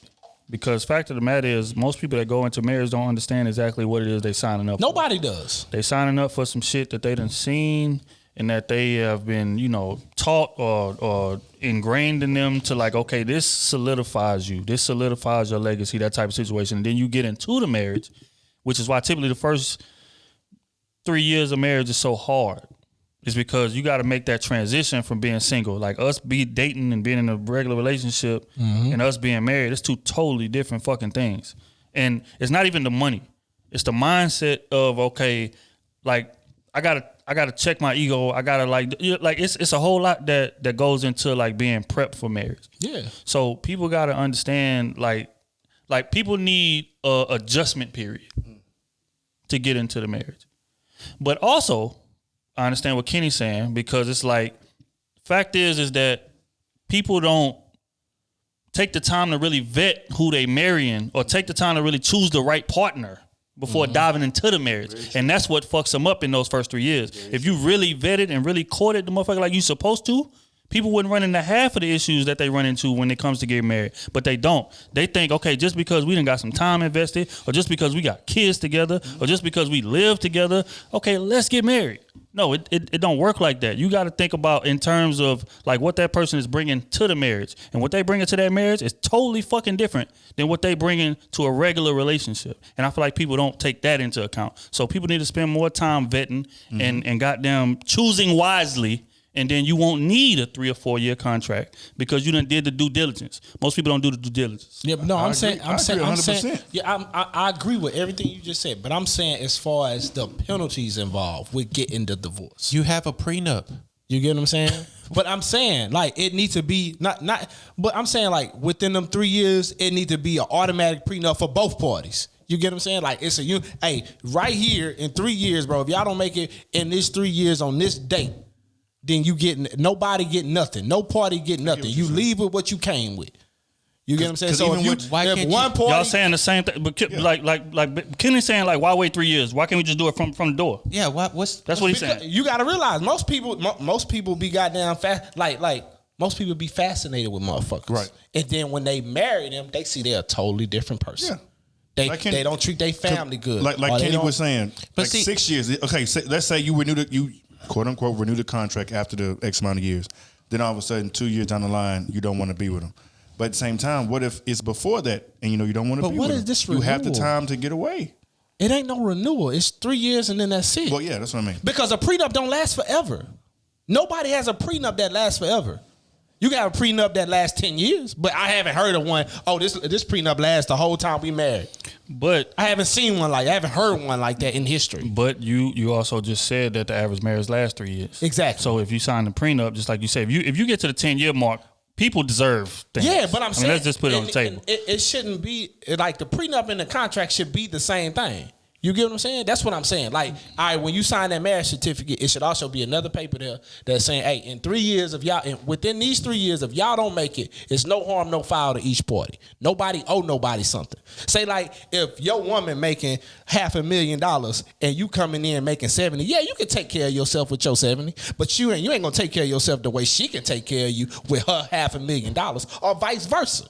Because fact of the matter is, most people that go into marriage don't understand exactly what it is they signing up for. Nobody does. They signing up for some shit that they done seen and that they have been, taught or ingrained in them to like, okay, this solidifies you. This solidifies your legacy, that type of situation. And then you get into the marriage, which is why typically the first 3 years of marriage is so hard is because you got to make that transition from being single. Like us be dating and being in a regular relationship and us being married, it's two totally different fucking things. And it's not even the money. It's the mindset of, okay, like I gotta check my ego. I gotta like it's a whole lot that goes into like being prepped for marriage. Yeah. So people gotta understand like people need a adjustment period to get into the marriage. But also, I understand what Kenny's saying, because it's like, fact is that people don't take the time to really vet who they marrying or take the time to really choose the right partner before diving into the marriage. And that's what fucks them up in those first 3 years. If you really vetted and really courted the motherfucker like you supposed to, people wouldn't run into half of the issues that they run into when it comes to getting married. But they don't. They think, okay, just because we done got some time invested, or just because we got kids together, or just because we live together, okay, let's get married. No, it don't work like that. You got to think about in terms of like what that person is bringing to the marriage. And what they bringing to that marriage is totally fucking different than what they bringing to a regular relationship. And I feel like people don't take that into account. So people need to spend more time vetting and goddamn choosing wisely. And then you won't need a 3 or 4 year contract because you done did the due diligence. Most people don't do the due diligence. Yeah, but no, I'm saying, Yeah, I agree with everything you just said. But I'm saying, as far as the penalties involved with getting the divorce, You have a prenup. you get what I'm saying? But I'm saying, like, it needs to be not. But I'm saying, like, within them 3 years, it needs to be an automatic prenup for both parties. You get what I'm saying? Like, it's hey, right here in 3 years, bro. If y'all don't make it in this 3 years on this date, then you nobody get nothing. No party get nothing. You leave with what you came with. You get what I'm saying? So if one party, y'all saying the same thing, but like Kenny's saying, like, why wait 3 years? Why can't we just do it from the door? Yeah, That's what he's saying. You got to realize most people be goddamn fast. Like most people be fascinated with motherfuckers, right? And then when they marry them, they see they're a totally different person. Yeah. They don't treat their family good. Like Kenny was saying, but like 6 years. Okay, let's say you quote unquote renew the contract after the X amount of years. Then all of a sudden, 2 years down the line, you don't want to be with them. But at the same time, what if it's before that and you don't want to be with them? But what is this renewal? You have the time to get away. It ain't no renewal. It's 3 years and then that's it. Well, yeah, that's what I mean. Because a prenup don't last forever. Nobody has a prenup that lasts forever. You got a prenup that lasts 10 years, but I haven't heard of one. Oh, this prenup lasts the whole time we married. But I haven't seen one I haven't heard one like that in history. But you also just said that the average marriage lasts 3 years. Exactly. So if you sign the prenup, just like you said, if you get to the 10-year mark, people deserve things. Yeah, but I'm saying, let's just put it on the table. It shouldn't be like the prenup and the contract should be the same thing. You get what I'm saying? That's what I'm saying. Like, all right, when you sign that marriage certificate, it should also be another paper there that's saying, hey, in 3 years of y'all, within these 3 years, if y'all don't make it, it's no harm, no foul to each party. Nobody owe nobody something. Say, like, if your woman making $500,000 and you coming in making 70, yeah, you can take care of yourself with your 70, but you ain't gonna take care of yourself the way she can take care of you with her $500,000 or vice versa.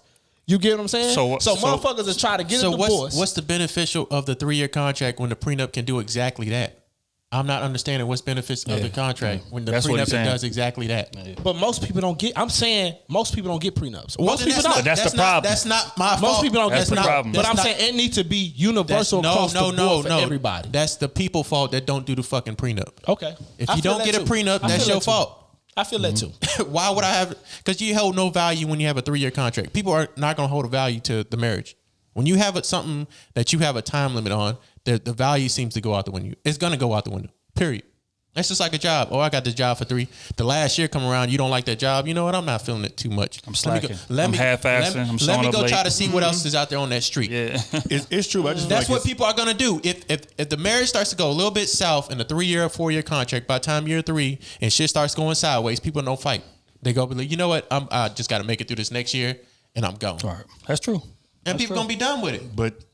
You get what I'm saying? So motherfuckers are trying to get a divorce. What's the beneficial of the 3 year contract when the prenup can do exactly that? I'm not understanding what's benefits of the contract when the prenup does exactly that. Yeah. But most people don't get. I'm saying most people don't get prenups. Most people don't. That's the problem. That's not my fault. Most people don't get the problem. But I'm saying it needs to be universal across the board for everybody. That's the people fault that don't do the fucking prenup. Okay. If you don't get a prenup, that's your fault. I feel that too. Why would I have? Because you hold no value when you have a 3 year contract. People are not going to hold a value to the marriage. When you have something that you have a time limit on, the value seems to go out the window. It's going to go out the window. Period. That's just like a job. Oh, I got this job for 3. The last year come around, you don't like that job. You know what? I'm not feeling it too much. I'm slacking. I'm half-assing. I'm Let me go late. try to see what else is out there on that street. Yeah, it's true. That's what people are gonna do. If the marriage starts to go a little bit south in a 3 year or 4 year contract, by the time year 3 and shit starts going sideways, people don't fight. They go be like, you know what? I just got to make it through this next year, and I'm gone. All right. That's true. And people gonna be done with it. But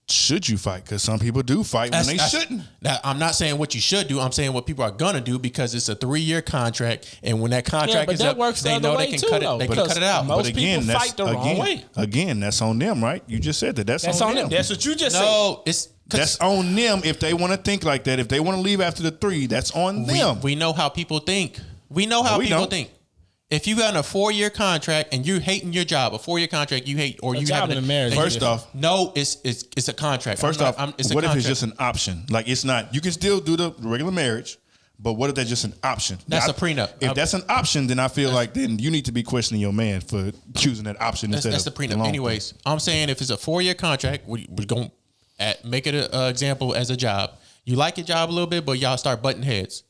should you fight? Because some people do fight when they shouldn't. Now, I'm not saying what you should do. I'm saying what people are gonna do because it's a 3 year contract, and when that contract is up, they know they can cut it. They can cut it out. Most people fight the wrong way. Again, that's on them, right? You just said that. That's on them. That's what you just said. No, that's on them if they want to think like that. If they want to leave after the 3, that's on them. We know how people think. We know how people think. If you got a 4-year contract and you're hating your job, a 4-year contract you hate, or you job having and a marriage. First off, no, it's a contract. First I'm off, not- it's a what if it's contract. just an option? Like it's not. You can still do the regular marriage, but what if that's just an option? That's a prenup. If that's an option, then I feel like then you need to be questioning your man for choosing that option That's instead the of prenup. long Anyways, I'm saying if it's a 4-year contract, we're going to make it an example as a job. You like your job a little bit, but y'all start butting heads.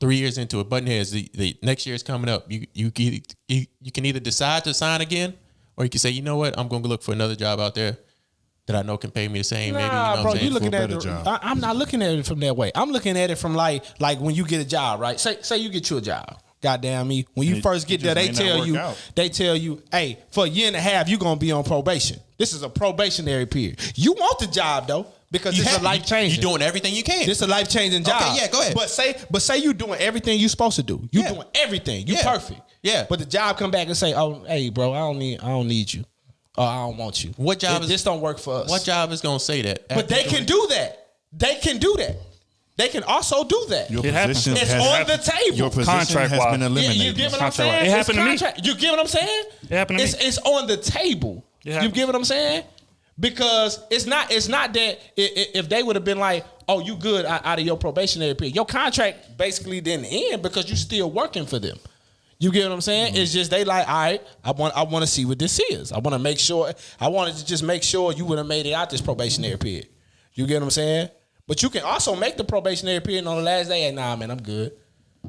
3 years into it, button heads. The next year is coming up. You can either decide to sign again, or you can say, you know what, I'm going to look for another job out there that I know can pay me the same. Maybe, you know Nah, what bro, I'm saying? you looking For a at better it. job. I'm not looking at it from that way. I'm looking at it from like when you get a job, right? Say you get you a job. Goddamn me. When you It- first get it there, just may not work out. they tell you, hey, for a year and a half, you're gonna be on probation. This is a probationary period. You want the job though, because You this is have- a life changing. You're doing everything you can. This is a life changing job. Okay, yeah, go ahead. But say you doing everything you supposed to do. You Yeah. doing everything. You Yeah. perfect. Yeah. But the job come back and say, oh, hey, bro, I don't need you, or I don't want you. What job is this? Don't work for us. What job is going to say that? But they can do that. They can do that. They can also do that. Your It happens. position It's has on the table. Your position Contract has wise. been You eliminated. get what I'm Contract saying? right. It It's happened to me. contract. You get what I'm saying? It happened to me. It's on the table. It You happened. get what I'm saying? Because it's not that if they would have been like, oh, you good out of your probationary period, your contract basically didn't end because you still working for them. You get what I'm saying? It's just they like, all right, I want to see what this is. I want to make sure. I wanted to just make sure you would have made it out this probationary period. You get what I'm saying? But you can also make the probationary period on the last day. Hey, nah, man, I'm good.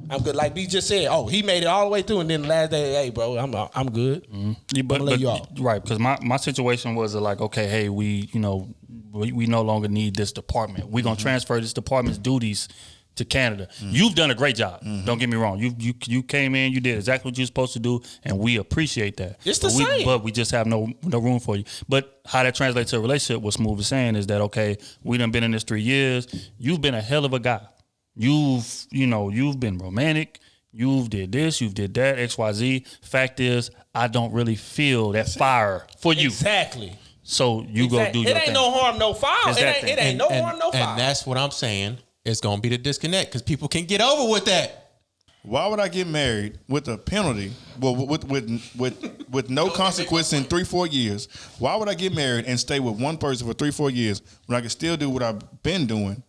I'm good. Like B just said, oh, he made it all the way through, and then the last day, hey, bro, I'm good. Yeah, I'ma lay you off. right, because my situation was like, okay, hey, we no longer need this department. We're gonna transfer this department's duties to Canada. You've done a great job. Don't get me wrong. You came in, you did exactly what you're supposed to do, and we appreciate that. It's the but same. but we just have no room for you. But how that translates to a relationship, what Smooth is saying is that, okay, we done been in this 3 years. You've been a hell of a guy. You've been romantic. You've did this, you've did that, XYZ. Fact is, I don't really feel that fire for you. Exactly. So you go do your It ain't thing. no harm, no foul. It's It that ain't, thing. it ain't no harm, no foul. And that's what I'm saying. It's going to be the disconnect because people can get over with that. Why would I get married with a penalty? Well, with no consequence in 3-4 years. Why would I get married and stay with one person for 3-4 years when I can still do what I've been doing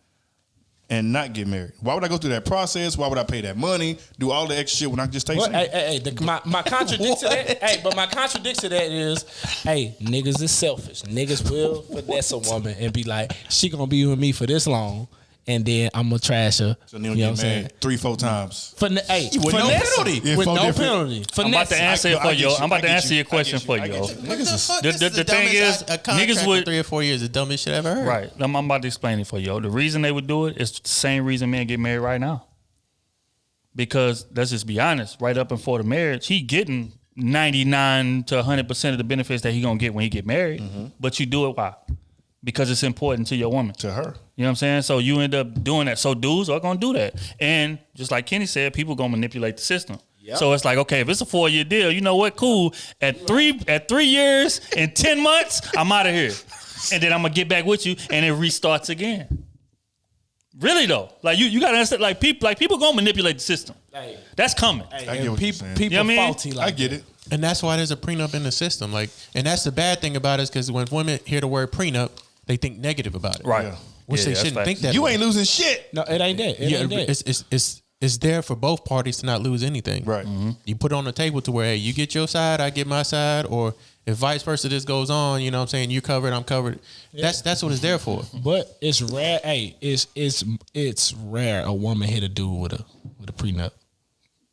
and not get married? Why would I go through that process? Why would I pay that money? Do all the extra shit when I can just take Well, some? hey, my contradiction to that. Hey, but my contradiction to that is, hey, niggas is selfish. Niggas will finesse a woman and be like, she gonna be with me for this long, and then I'm gonna trash her. So you they'll know what I'm get saying? married 3-4 times. With no penalty. Yeah, With four no different- penalty. I'm about to answer it I for get you. you. I'm about to I get answer you. your question I for get you. you. What Niggas the is- fuck? the- This the is the thing dumbest- is, a contract niggas for would- 3 or 4 years is the dumbest shit I ever heard. Right. I'm about to explain it for you. The reason they would do it is the same reason men get married right now. Because let's just be honest, right up before the marriage, he getting 99 to 100% of the benefits that he gonna get when he get married. But you do it why? Because it's important to your woman. To her. You know what I'm saying? So you end up doing that. So dudes are gonna do that. And just like Kenny said, people gonna manipulate the system. So it's like, okay, if it's a 4-year deal, you know what? Cool. At 3 years and 10 months, I'm out of here. And then I'm gonna get back with you and it restarts again. Really though. Like you gotta understand, like people gonna manipulate the system. Hey. That's coming. I get what you're saying. People You know what I mean? faulty like I get it. And that's why there's a prenup in the system. Like, and that's the bad thing about it is because when women hear the word prenup, they think negative about it. Right. Yeah. Which they that's shouldn't facts. think that. You way. ain't losing shit. No, it ain't that. It ain't that. It's there for both parties to not lose anything. Right. You put it on the table to where, hey, you get your side, I get my side, or if vice versa this goes on, you know what I'm saying, you covered, I'm covered. That's what it's there for. But it's rare. Hey, it's rare a woman hit a dude with a prenup.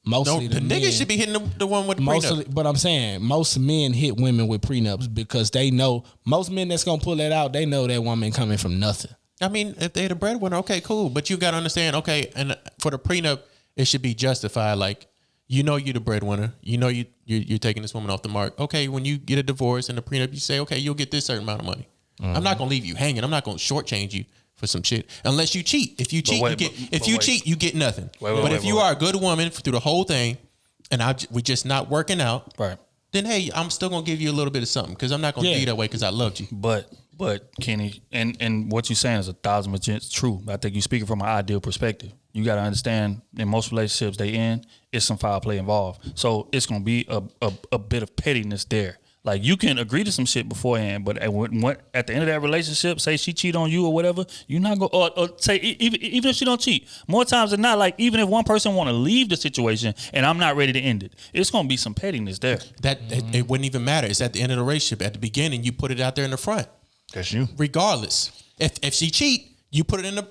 Mostly The men, niggas should be hitting the one with the Mostly, prenup. but I'm saying most men hit women with prenups because they know most men that's gonna pull that out. They know that woman coming from nothing. I mean, if they're the breadwinner, okay, cool. But you got to understand, okay, and for the prenup, it should be justified. Like, you know you're the breadwinner. You know you're taking this woman off the mark. Okay, when you get a divorce and the prenup, you say, okay, you'll get this certain amount of money. I'm not going to leave you hanging. I'm not going to shortchange you for some shit unless you cheat. If you cheat, you get nothing. But if you are a good woman through the whole thing and we're just not working out, Right. then, hey, I'm still going to give you a little bit of something because I'm not going to do you that way because I loved you. But Kenny, and what you're saying is 1,000% true. I think you're speaking from an ideal perspective. you got to understand in most relationships they end, it's some foul play involved. So it's gonna be a bit of pettiness there. Like you can agree to some shit beforehand, but at the end of that relationship, say she cheat on you or whatever, you're not going or say even if she don't cheat, more times than not, like even if one person want to leave the situation and I'm not ready to end it, it's gonna be some pettiness there. It wouldn't even matter. It's at the end of the relationship. At the beginning, you put it out there in the front. That's you. Regardless, if she cheat, you put it in the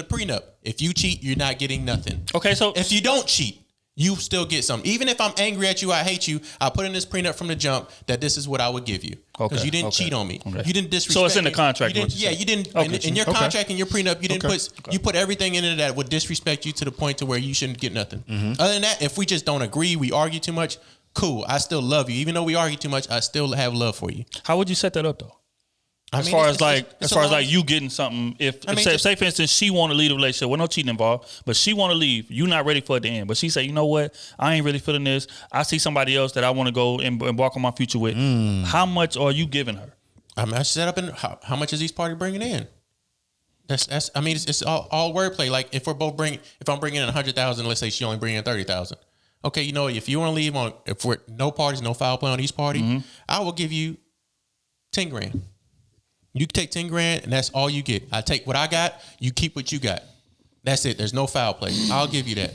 prenup. If you cheat, you're not getting nothing. Okay, so if you don't cheat, you still get something. Even if I'm angry at you, I hate you, I put in this prenup from the jump that this is what I would give you. Because you didn't cheat on me. Okay. You didn't disrespect me. So it's in the contract. You didn't in your contract and your prenup, you didn't you put everything in it that would disrespect you to the point to where you shouldn't get nothing. Other than that, if we just don't agree, we argue too much, cool. I still love you. Even though we argue too much, I still have love for you. How would you set that up though? As far as you getting something, say for instance she want to leave the relationship with no cheating involved, but she want to leave, you not ready for it to end, but she say, you know what, I ain't really feeling this. I see somebody else that I want to go and embark on my future with. How much are you giving her? I set up in how much is each party bringing in? That's I mean it's all wordplay. Like if I'm bringing in 100,000, let's say she only bringing in 30,000. Okay, you know if you want to leave if we're no parties, no foul play on each party, I will give you 10 grand. You take 10 grand and that's all you get. I take what I got, you keep what you got. That's it. There's no foul play. I'll give you that.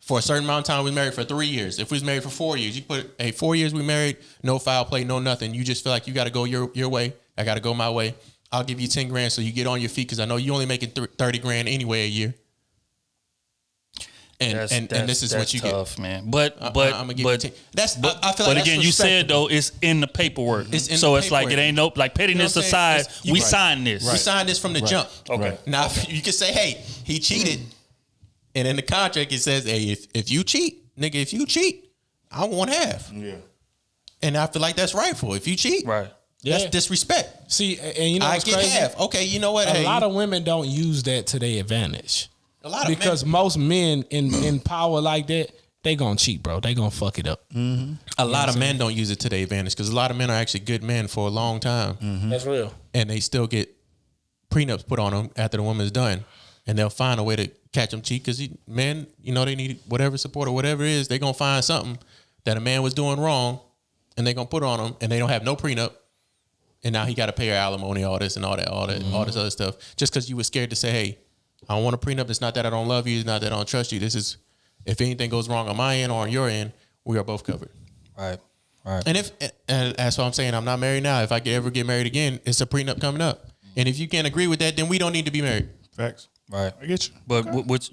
For a certain amount of time, we married for 3 years. If we was married for 4 years, you put, 4 years we married, no foul play, no nothing. You just feel like you got to go your way. I got to go my way. I'll give you 10 grand so you get on your feet because I know you only making 30 grand anyway a year. And this is what you tough, get, man. But I'm gonna give you 10. I feel like but again, you said though it's in the paperwork, it's like it ain't like pettiness aside. We signed this. We signed this from the jump. Okay. Now you can say, hey, he cheated, and in the contract it says, hey, if you cheat, nigga, if you cheat, I want half. Yeah. And I feel like that's rightful. If you cheat, right. That's disrespect. See, and you know I get crazy? half. Okay, you know what? A lot of women don't use that to their advantage. A lot of because most men in power like that, they gonna cheat, bro. They gonna fuck it up. A lot of men don't use it to their advantage because a lot of men are actually good men for a long time. That's real. And they still get prenups put on them after the woman's done. And they'll find a way to catch them cheat because men, you know, they need whatever support or whatever it is. They're going to find something that a man was doing wrong and they're going to put on him and they don't have no prenup. And now he got to pay her alimony, all this and all this other stuff. Just because you were scared to say, hey, I don't want a prenup. It's not that I don't love you. It's not that I don't trust you. This is, if anything goes wrong on my end or on your end, we are both covered. Right. And that's what I'm saying. I'm not married now. If I ever get married again, it's a prenup coming up. And if you can't agree with that, then we don't need to be married. Facts. Right. I get you. But which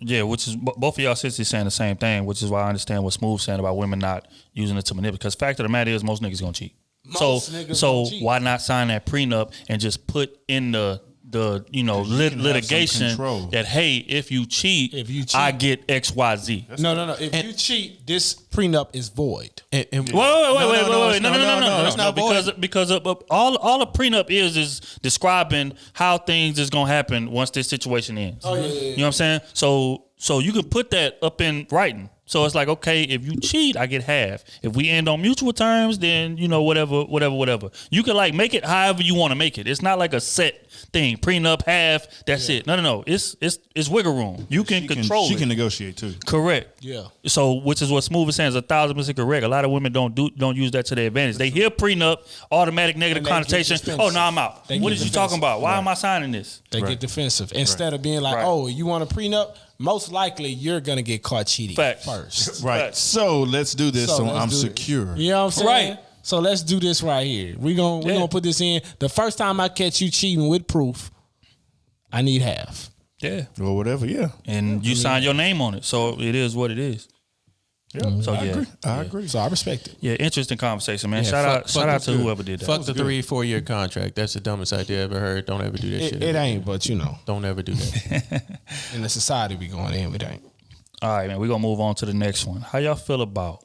is both of y'all sisters saying the same thing, which is why I understand what Smooth's saying about women not using it to manipulate. Because fact of the matter is most niggas gonna cheat. So why not sign that prenup and just put in the litigation that hey, if you cheat, I get XYZ. No. If you cheat, this prenup is void. Wait. No. It's not void because of all a prenup is describing how things is gonna happen once this situation ends. Oh yeah. You know what I'm saying? So you can put that up in writing. So it's like, okay, if you cheat, I get half. If we end on mutual terms, then whatever. You can like make it however you want to make it. It's not like a set thing. Prenup half. That's it. No. It's wiggle room. You can control. She can negotiate too. Correct. Yeah. So which is what Smooth is saying is 1,000% correct. A lot of women don't use that to their advantage. They hear prenup, automatic negative connotation. Oh no, I'm out. What is you talking about? Why am I signing this? They get defensive instead of being like, oh, you want a prenup? Most likely you're gonna get caught cheating first. Right. Facts. So let's do this so I'm secure. You know what I'm saying? Right. So let's do this right here. We're gonna put this in. The first time I catch you cheating with proof, I need half. Yeah. Or whatever, yeah. And you sign your name on it. So it is what it is. Yeah. So I agree. So I respect it. Yeah, interesting conversation, man. Shout out to whoever did that. Fuck the 3-4 year contract. That's the dumbest idea I ever heard. Don't ever do that shit. It ain't, but you know. Don't ever do that. In the society we going in, it ain't. All right, man. We're gonna move on to the next one. How y'all feel about,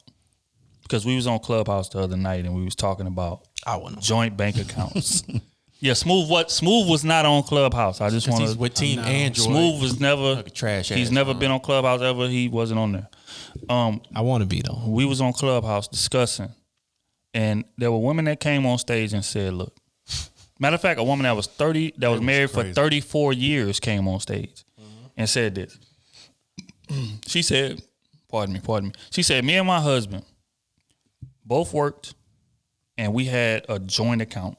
because we was on Clubhouse the other night and we was talking about joint bank accounts. Yeah, Smooth was not on Clubhouse. I just want to. He's with Team Android. Smooth was never trash. He's never been on Clubhouse ever. He wasn't on there. I want to be though. We was on Clubhouse discussing, and there were women that came on stage and said, "Look." Matter of fact, a woman that was 30, that was married for 34 years came on stage, and said this. She said, pardon me. She said, me and my husband both worked and we had a joint account,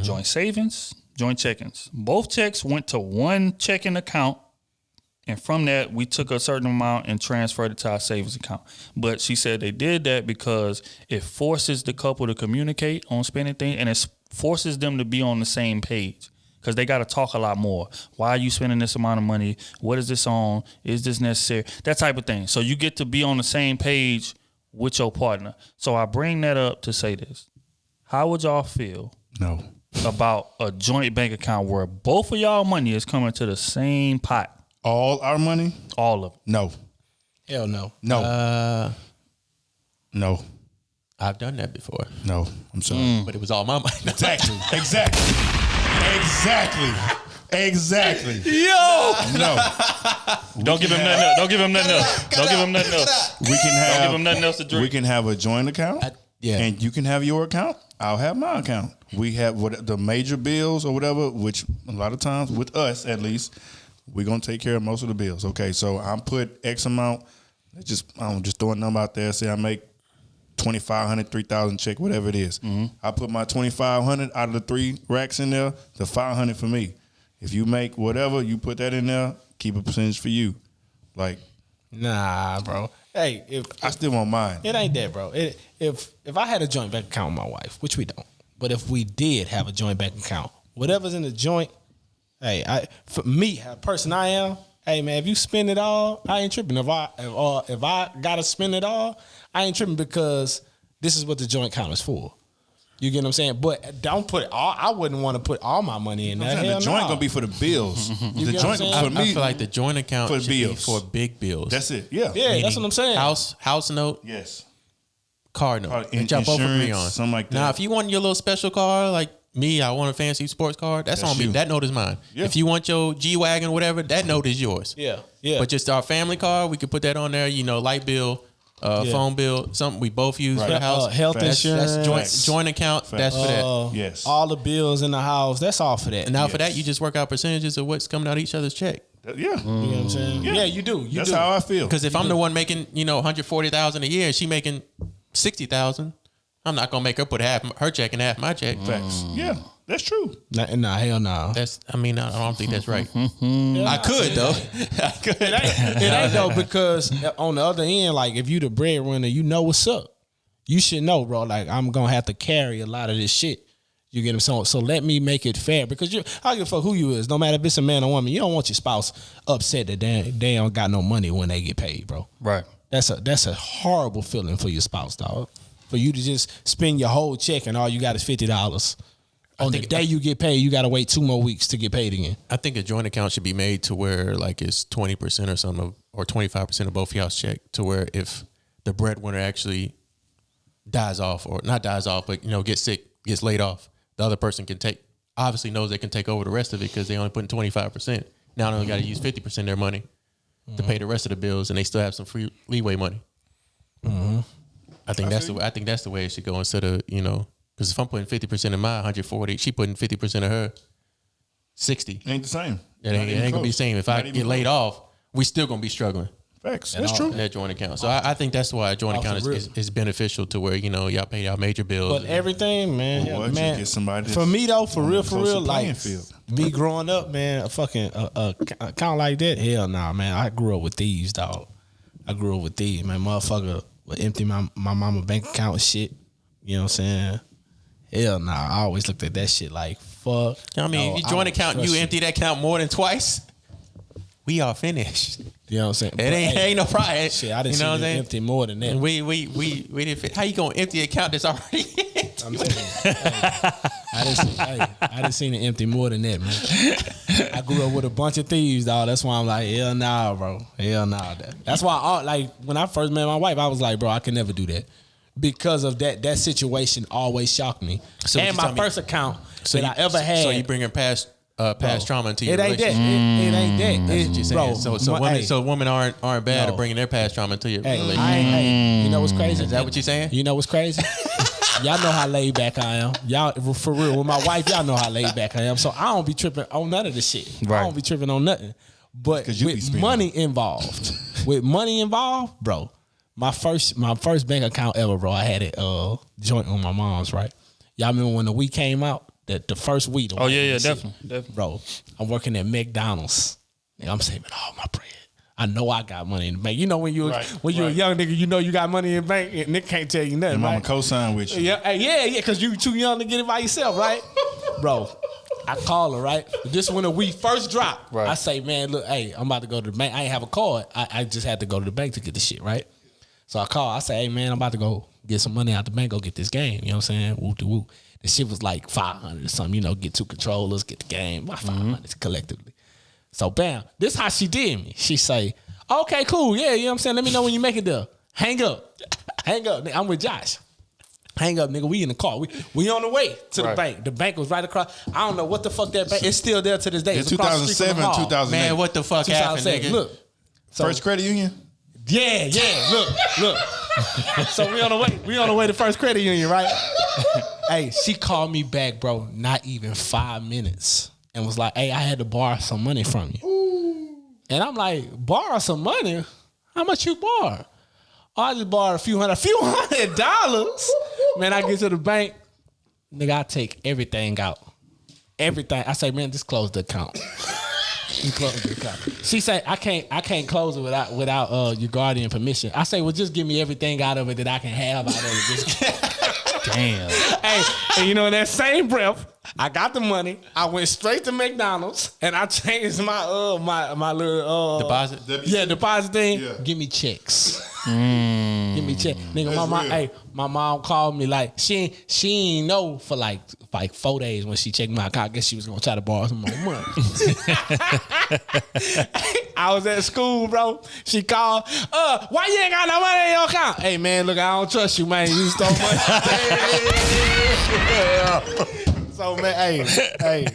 joint savings, joint checkings. Both checks went to one checking account. And from that, we took a certain amount and transferred it to our savings account. But she said they did that because it forces the couple to communicate on spending things, and it forces them to be on the same page because they got to talk a lot more. Why are you spending this amount of money? What is this on? Is this necessary? That type of thing. So you get to be on the same page with your partner. So I bring that up to say this. How would y'all feel about a joint bank account where both of y'all money is coming to the same pot? All our money? All of it. No. Hell no. No. No. I've done that before. No. I'm sorry. But it was all my money. Exactly. Yo. No. Don't give him nothing else. Don't give him nothing else. Don't give him nothing else. We can have. Don't give him nothing else to drink. We can have a joint account. Yeah. And you can have your account. I'll have my account. We have the major bills or whatever, which a lot of times with us at least, we're gonna take care of most of the bills. Okay, so I'm put X amount. I'm just throwing a number out there. Say I make 2,500, 3,000 check, whatever it is. I put my 2,500 out of the 3 racks in there. The 500 for me. If you make whatever, you put that in there. Keep a percentage for you. Like, Nah, bro. Hey, if I still want mine. it ain't that, bro. If I had a joint bank account with my wife, which we don't, but if we did have a joint bank account, whatever's in the joint, hey, for me, a person I am, hey man, if you spend it all, I ain't tripping. If I gotta spend it all, I ain't tripping because this is what the joint account is for. You get what I'm saying? But don't put all. I wouldn't want to put all my money in that. The joint gonna be for the bills. The get what joint I'm saying? for me. I feel like the joint account for should be bills. for big bills. That's it. Yeah. Yeah, that's what I'm saying. House note, Yes. car note. Car- That y'all both agree insurance, on. something like that. Now, if you want your little special car, like me, I want a fancy sports car. That's on me. you. That note is mine. Yeah. If you want your G-Wagon or whatever, that note is yours. Yeah, yeah. But just our family car, we could put that on there. You know, light bill, phone bill, something we both use for the house. Health Facts. insurance. That's joint account. That's for that. Yes. All the bills in the house. That's all for that. And now for that, you just work out percentages of what's coming out of each other's check. Yeah. You know what I'm saying? Yeah, you do. That's how I feel. Because if I'm the one making, $140,000 a year, and she making $60,000, I'm not gonna make her put half her check and half my check. Facts. Yeah. That's true. Nah, hell no. I don't think that's right. I could though. I could. It ain't though, because on the other end, like if you the breadwinner, you know what's up. You should know, bro. Like I'm gonna have to carry a lot of this shit. You get them so let me make it fair, because I don't give a fuck who you is. No matter if it's a man or woman, you don't want your spouse upset that they don't got no money when they get paid, bro. Right. That's a horrible feeling for your spouse, dog. For you to just spend your whole check and all you got is $50. On the day you get paid, you got to wait 2 more weeks to get paid again. I think a joint account should be made to where like it's 20% or something, or 25% of both y'all's check, to where if the breadwinner actually dies off, or not dies off, but gets sick, gets laid off, the other person obviously knows they can take over the rest of it because they only put in 25%. Now they only got to use 50% of their money to pay the rest of the bills, and they still have some free leeway money. I think that's the way it should go, instead of because if I'm putting 50% of my 140, she putting 50% of her 60. Ain't the same. It ain't gonna be the same. If I get laid off, we still gonna be struggling. Facts. That's true. In that joint account. So I think that's why a joint account is beneficial, to where y'all pay y'all major bills. But everything, man, Boy, man. just get somebody For me though, for real, closer like playing field. me growing up, man, a fucking account like that, hell nah, man. I grew up with thieves, dog. I grew up with thieves, man. Motherfucker would empty my mama bank account and shit. You know what I'm saying? Hell nah. I always looked at that shit like, fuck. I mean, if you joint account and you empty that account more than twice, we are finished. You know what I'm saying? It ain't no problem. Shit, I didn't you know what see I'm it saying? empty more than that. And we didn't fit. How you gonna empty an account that's already empty? I'm saying, I didn't see it empty more than that, man. I grew up with a bunch of thieves, dog. That's why I'm like, hell nah, bro. Hell nah. That's why, when I first met my wife, I was like, bro, I can never do that. Because of that situation always shocked me. So and my first account I ever had. So you bring her past trauma into your It ain't that. relationship. It ain't that. That's what you're saying. Bro, Women aren't bad No. at bringing their past trauma into your Hey, relationship. you know what's crazy? Is that what you're saying? You know what's crazy? Y'all know how laid back I am. Y'all, for real, with my wife, y'all know how laid back I am. So I don't be tripping on none of this shit. Right. I don't be tripping on nothing. But with money involved, bro. My first bank account ever, bro. I had it joint on my mom's, right? Y'all remember when the Wii came out? The first Wii. Oh yeah, definitely. Bro, I'm working at McDonald's. And I'm saving all my bread. I know I got money in the bank. You know when you're a young nigga, you know you got money in the bank, and Nick can't tell you nothing. Your mama right? co-sign with you. Yeah, because you too young to get it by yourself, right? Bro, I call her, right? This when the Wii first dropped. Right. I say, man, look, hey, I'm about to go to the bank. I ain't have a card. I just had to go to the bank to get the shit, right? So I call. I say, hey, man, I'm about to go get some money out the bank, go get this game. You know what I'm saying? Whoop-de-whoop. The shit was like $500 or something. You know, get 2 controllers, get the game. Why $500 collectively? So bam, this how she did me. She say, okay, cool, yeah, you know what I'm saying? Let me know when you make it there. Hang up. I'm with Josh. Hang up, nigga. We in the car. We on the way to the bank. The bank was right across. I don't know what the fuck that bank. It's still there to this day. It's 2007, 2008. Man, what the fuck happened, nigga? Look. So, First Credit Union? Yeah. Look. So we on the way. We on the way to First Credit Union, right? Hey, she called me back, bro, not even 5 minutes. And was like, hey, I had to borrow some money from you. Ooh. And I'm like, borrow some money? How much you borrow? Oh, I just borrowed a few hundred dollars. Man, I get to the bank. Nigga, I take everything out. Everything. I say, man, just close the account. She say, I can't close it without your guardian permission. I say, well, just give me everything out of it that I can have out of it. Damn. Hey, and you know, in that same breath, I got the money. I went straight to McDonald's and I changed my my little deposit. Deposit thing. Yeah. Give me checks. Give me check, nigga. My mom called me like she ain't know for like 4 days when she checked my account. I guess she was gonna try to borrow some more money. I was at school, bro. She called. Why you ain't got no money in your account? Hey man, look, I don't trust you, man. You stole money. So man, hey,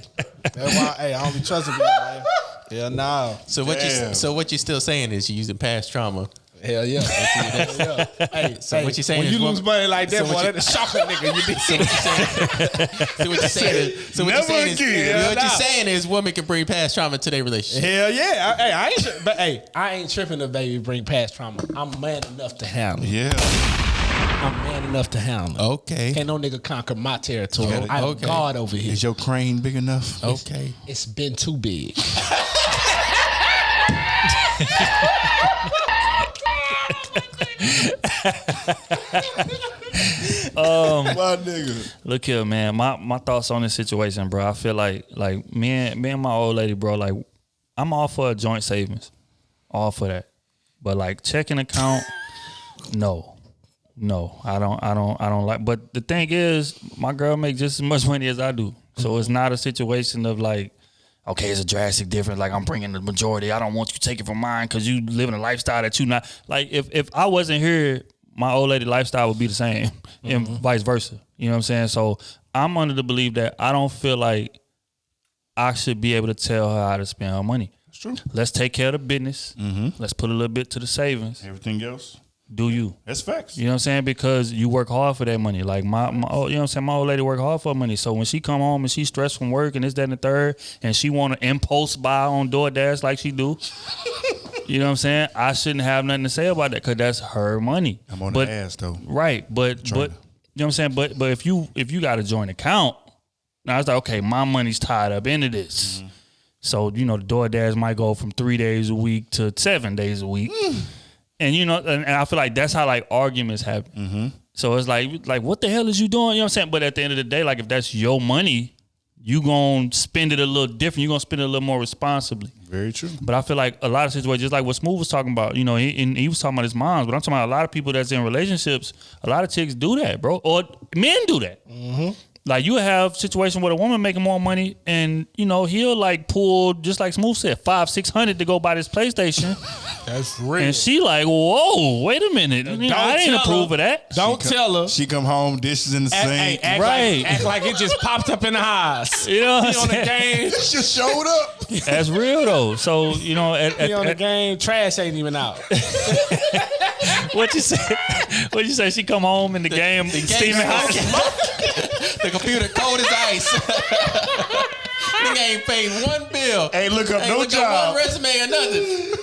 that's why. Hey, I don't be trusting people, man. Hell no. So what you still saying is you using past trauma. Hell yeah. Hey, so what you saying when is you lose money like that, boy, that's a shocker, nigga. You So what you're saying is women can bring past trauma to their relationship. Hell yeah. I ain't tripping if baby bring past trauma. I'm man enough to handle it. Yeah. I'm man enough to handle it. Okay. Can't no nigga conquer my territory. I'm God over here. Is your crane big enough? Okay. It's been too big. My nigga. Look here, man. My thoughts on this situation, bro. I feel like me and my old lady, bro. Like, I'm all for a joint savings, all for that. But like checking account, no, I don't like. But the thing is, my girl makes just as much money as I do, so it's not a situation of like, okay, it's a drastic difference. Like, I'm bringing the majority. I don't want you taking from mine because you living a lifestyle that you not. Like, if I wasn't here, my old lady lifestyle would be the same, and vice versa. You know what I'm saying? So I'm under the belief that I don't feel like I should be able to tell her how to spend her money. That's true. Let's take care of the business. Let's put a little bit to the savings. Everything else, do you? That's facts. You know what I'm saying? Because you work hard for that money. Like my you know what I'm saying? My old lady work hard for her money. So when she come home and she's stressed from work and this, that, and the third, and she want to impulse buy on DoorDash like she do, you know what I'm saying? I shouldn't have nothing to say about that because that's her money. I'm on the ass though. Right, but you know what I'm saying? But if you got a joint account, now it's like, okay, my money's tied up into this. So, you know, the DoorDash might go from 3 days a week to 7 days a week. And, you know, and I feel like that's how, like, arguments happen. So it's like, what the hell is you doing? You know what I'm saying? But at the end of the day, like, if that's your money, you going to spend it a little different. You're going to spend it a little more responsibly. Very true. But I feel like a lot of situations, just like what Smooth was talking about, you know, he was talking about his moms, but I'm talking about a lot of people that's in relationships, a lot of chicks do that, bro. Or men do that. Like, you have situations where a woman making more money and, you know, he'll like pull, just like Smooth said, $500-600 to go buy this PlayStation. That's real. And she like, whoa, wait a minute. You know, I didn't approve of that. Don't tell her. She come home, dishes in the sink. Act like it just popped up in the house. You know what I'm on the saying? game. Just showed up. That's real though. So, you know, He on the game, trash ain't even out. What you say? What you say? She come home in the game steaming hot. The computer cold as ice. Nigga ain't paid one bill. Ain't look up Ain't no look job. up one resume or nothing.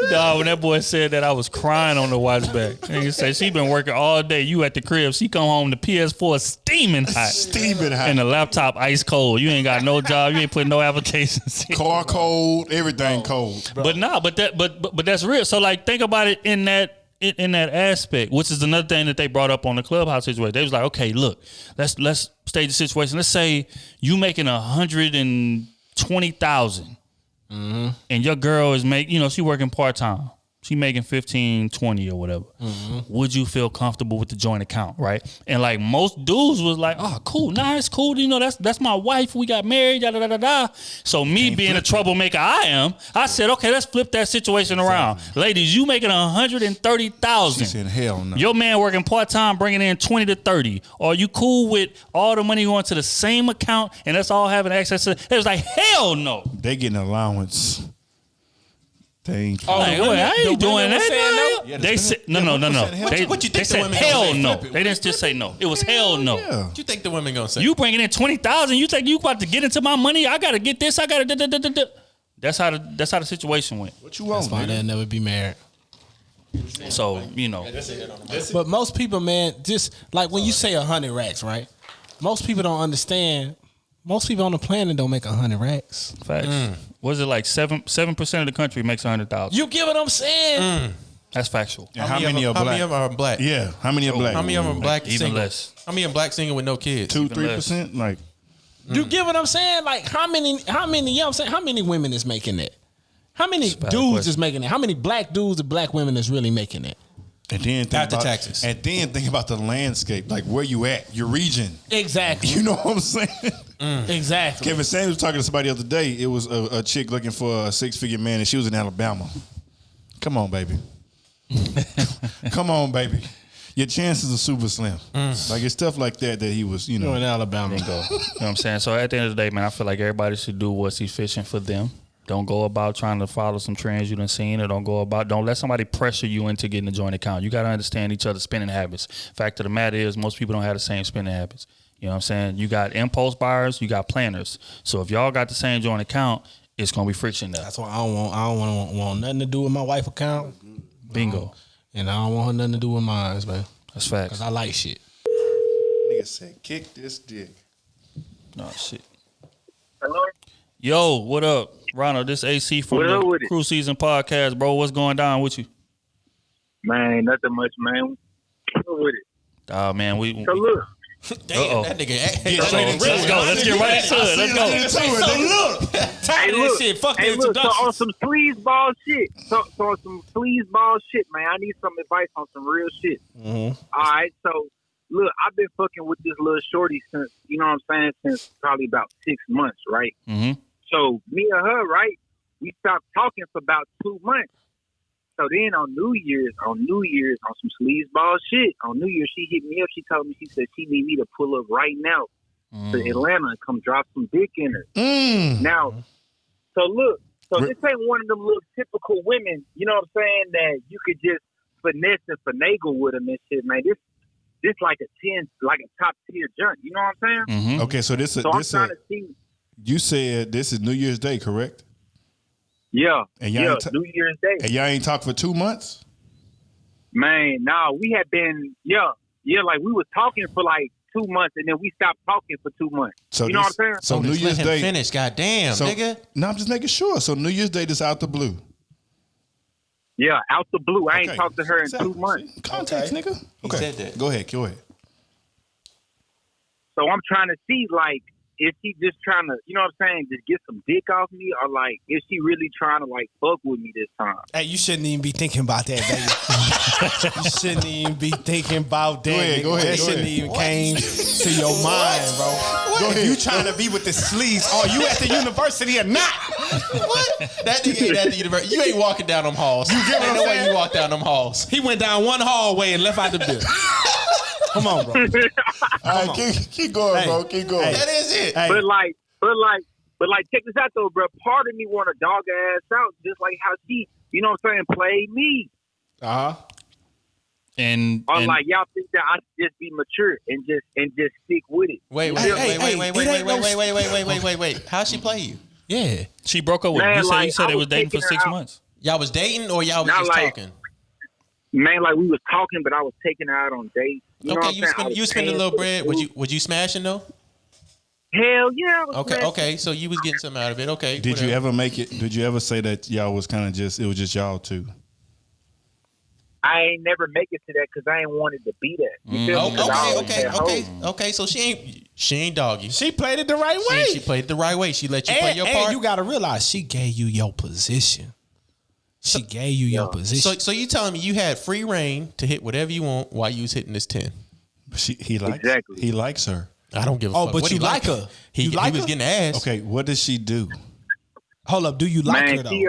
Dog, when that boy said that, I was crying on the watch back. Nigga said she been working all day. You at the crib. She come home, the PS4 steaming hot. Steaming hot. And the laptop ice cold. You ain't got no job. You ain't putting no applications in. Car cold, everything cold. But nah, but that's real. So like think about it in that aspect, which is another thing that they brought up on the Clubhouse situation. They was like, okay, look, let's stage the situation. Let's say you making 120,000. Mm-hmm. And your girl is she working part-time. She making 15, 20 or whatever. Mm-hmm. Would you feel comfortable with the joint account, right? And like most dudes was like, oh, cool, nah, it's cool. That's my wife. We got married, da da da da. So me being a troublemaker I said, okay, let's flip that situation around. Ladies, you making 130,000. She said, hell no. Your man working part-time, bringing in 20 to 30. Are you cool with all the money going to the same account and us all having access to it? Was like, hell no. They getting allowance. They ain't. Oh, like, I ain't doing that. No? Yeah, They said no. What you think They the said women hell gonna say? no. Flip it. They didn't just say no. It was hell no. Yeah. What you think the women gonna say? You bringing in 20,000. You think you about to get into my money? I gotta get this. I gotta. That's how the situation went. What you want? That's why they'll never be married. So But most people, man, just like when you say 100 racks, right? Most people don't understand. Most people on the planet don't make 100 racks. facts. Was it like 7% of the country makes 100,000? You get what I'm saying? That's factual. And how many are black? How many of them are black? Yeah, how many are black? How many of them are black? Even single? less. How many are black single with no kids? 2-3%? Like, You get what I'm saying? Like how many, you know what I'm saying? How many women is making that? How many bad dudes question. is making it? How many black dudes and black women is really making it? and then think After about taxes. And then think about the landscape, like where you at, your region. Exactly. You know what I'm saying? Exactly. Kevin Samuels was talking to somebody the other day. It was a chick looking for a 6-figure man, and she was in Alabama. Come on, baby. Come on, baby. Your chances are super slim. Like it's stuff like that he was, in Alabama. You know what I'm saying? So at the end of the day, man, I feel like everybody should do what's efficient for them. Don't go about trying to follow some trends you done seen, or don't let somebody pressure you into getting a joint account. You got to understand each other's spending habits. Fact of the matter is, most people don't have the same spending habits. You know what I'm saying? You got impulse buyers, you got planners. So if y'all got the same joint account, it's gonna be friction there. That's why I don't want nothing to do with my wife account. Bingo. And I don't want her nothing to do with mine, man. That's facts. Because I like shit. Nigga said, kick this dick. No shit. Hello? Yo, what up? Ronald, this AC from What up the with it? Crew Season Podcast, bro. What's going down with you? Man, nothing much, man. What with it? Man, we So look, Damn, that nigga. let's go. Let's get right into it. Let's go. Tired of this shit. Fuck the hey, look, so introduction. on some sleazeball shit. So on some sleazeball shit, man, I need some advice on some real shit. All right, so look, I've been fucking with this little shorty since, you know what I'm saying, since probably about 6 months, right? Mm-hmm. So me and her, right, we stopped talking for about 2 months. So then on New Year's, on some sleazeball shit, on New Year's, she hit me up. She told me, she said she need me to pull up right now to Atlanta and come drop some dick in her. Now, so look, so this ain't one of them little typical women, you know what I'm saying, that you could just finesse and finagle with them and shit, man. This like a 10, like a top tier junk, you know what I'm saying? Mm-hmm. Okay, so I'm trying to see. You said this is New Year's Day, correct? Yeah, And y'all ain't New Year's Day. And y'all ain't talked for 2 months? Man, nah, we had been, like we was talking for like 2 months and then we stopped talking for 2 months. So you know what I'm saying? So New Year's let him Day. finish. Goddamn, nigga. No, I'm just making sure. So New Year's Day is out the blue. Yeah, out the blue. I Okay. ain't talked to her in Exactly. 2 months. Context, nigga. Okay. said that. Go ahead. So I'm trying to see, like, is she just trying to, you know what I'm saying, just get some dick off me, or like, is she really trying to like fuck with me this time? Hey, you shouldn't even be thinking about that, baby. You shouldn't even be thinking about that. Go ahead. That shouldn't even came to your mind, bro. Go ahead. You trying to be with the sleeves? Are you at the university or not? What? That nigga ain't at the university. You ain't walking down them halls. You get what I'm no way saying? you walk down them halls. He went down one hallway and left out the building. Come on, bro. All right, keep going, Hey. bro. Keep going. Hey. That is it. Hey, But check this out though, bro. Part of me want to dog her ass out, just like how she, you know what I'm saying, played me. uh-huh. Or like y'all think that I should just be mature and just stick with it. Wait. How'd she play you? Yeah. She broke up with Man, you. like, You said I they was was dating for taking 6 her out. months. Y'all was dating or y'all was Not just like- talking? Man, like we was talking, but I was taking her out on dates. You know what I'm Okay, saying? you spend a little bread. Was you smashing though? Hell yeah. I was smashing. Okay. So you was getting something out of it. Okay. Did you whatever. ever make it? Did you ever say that y'all was kind of it was just y'all two? I ain't never make it to that because I ain't wanted to be that. You feel me? 'Cause I always had hoes. Okay. So she ain't dog you. She played it the right way. She played it the right way. She let you play your and part. you got to realize she gave you your position. She gave you your position. So you telling me you had free reign to hit whatever you want while you was hitting this 10? He likes Exactly. He likes her. I don't give a Oh, fuck. but What you he like her? He You like was her? getting ass. Okay, what does she do? Hold up. Do you like Man, her though? she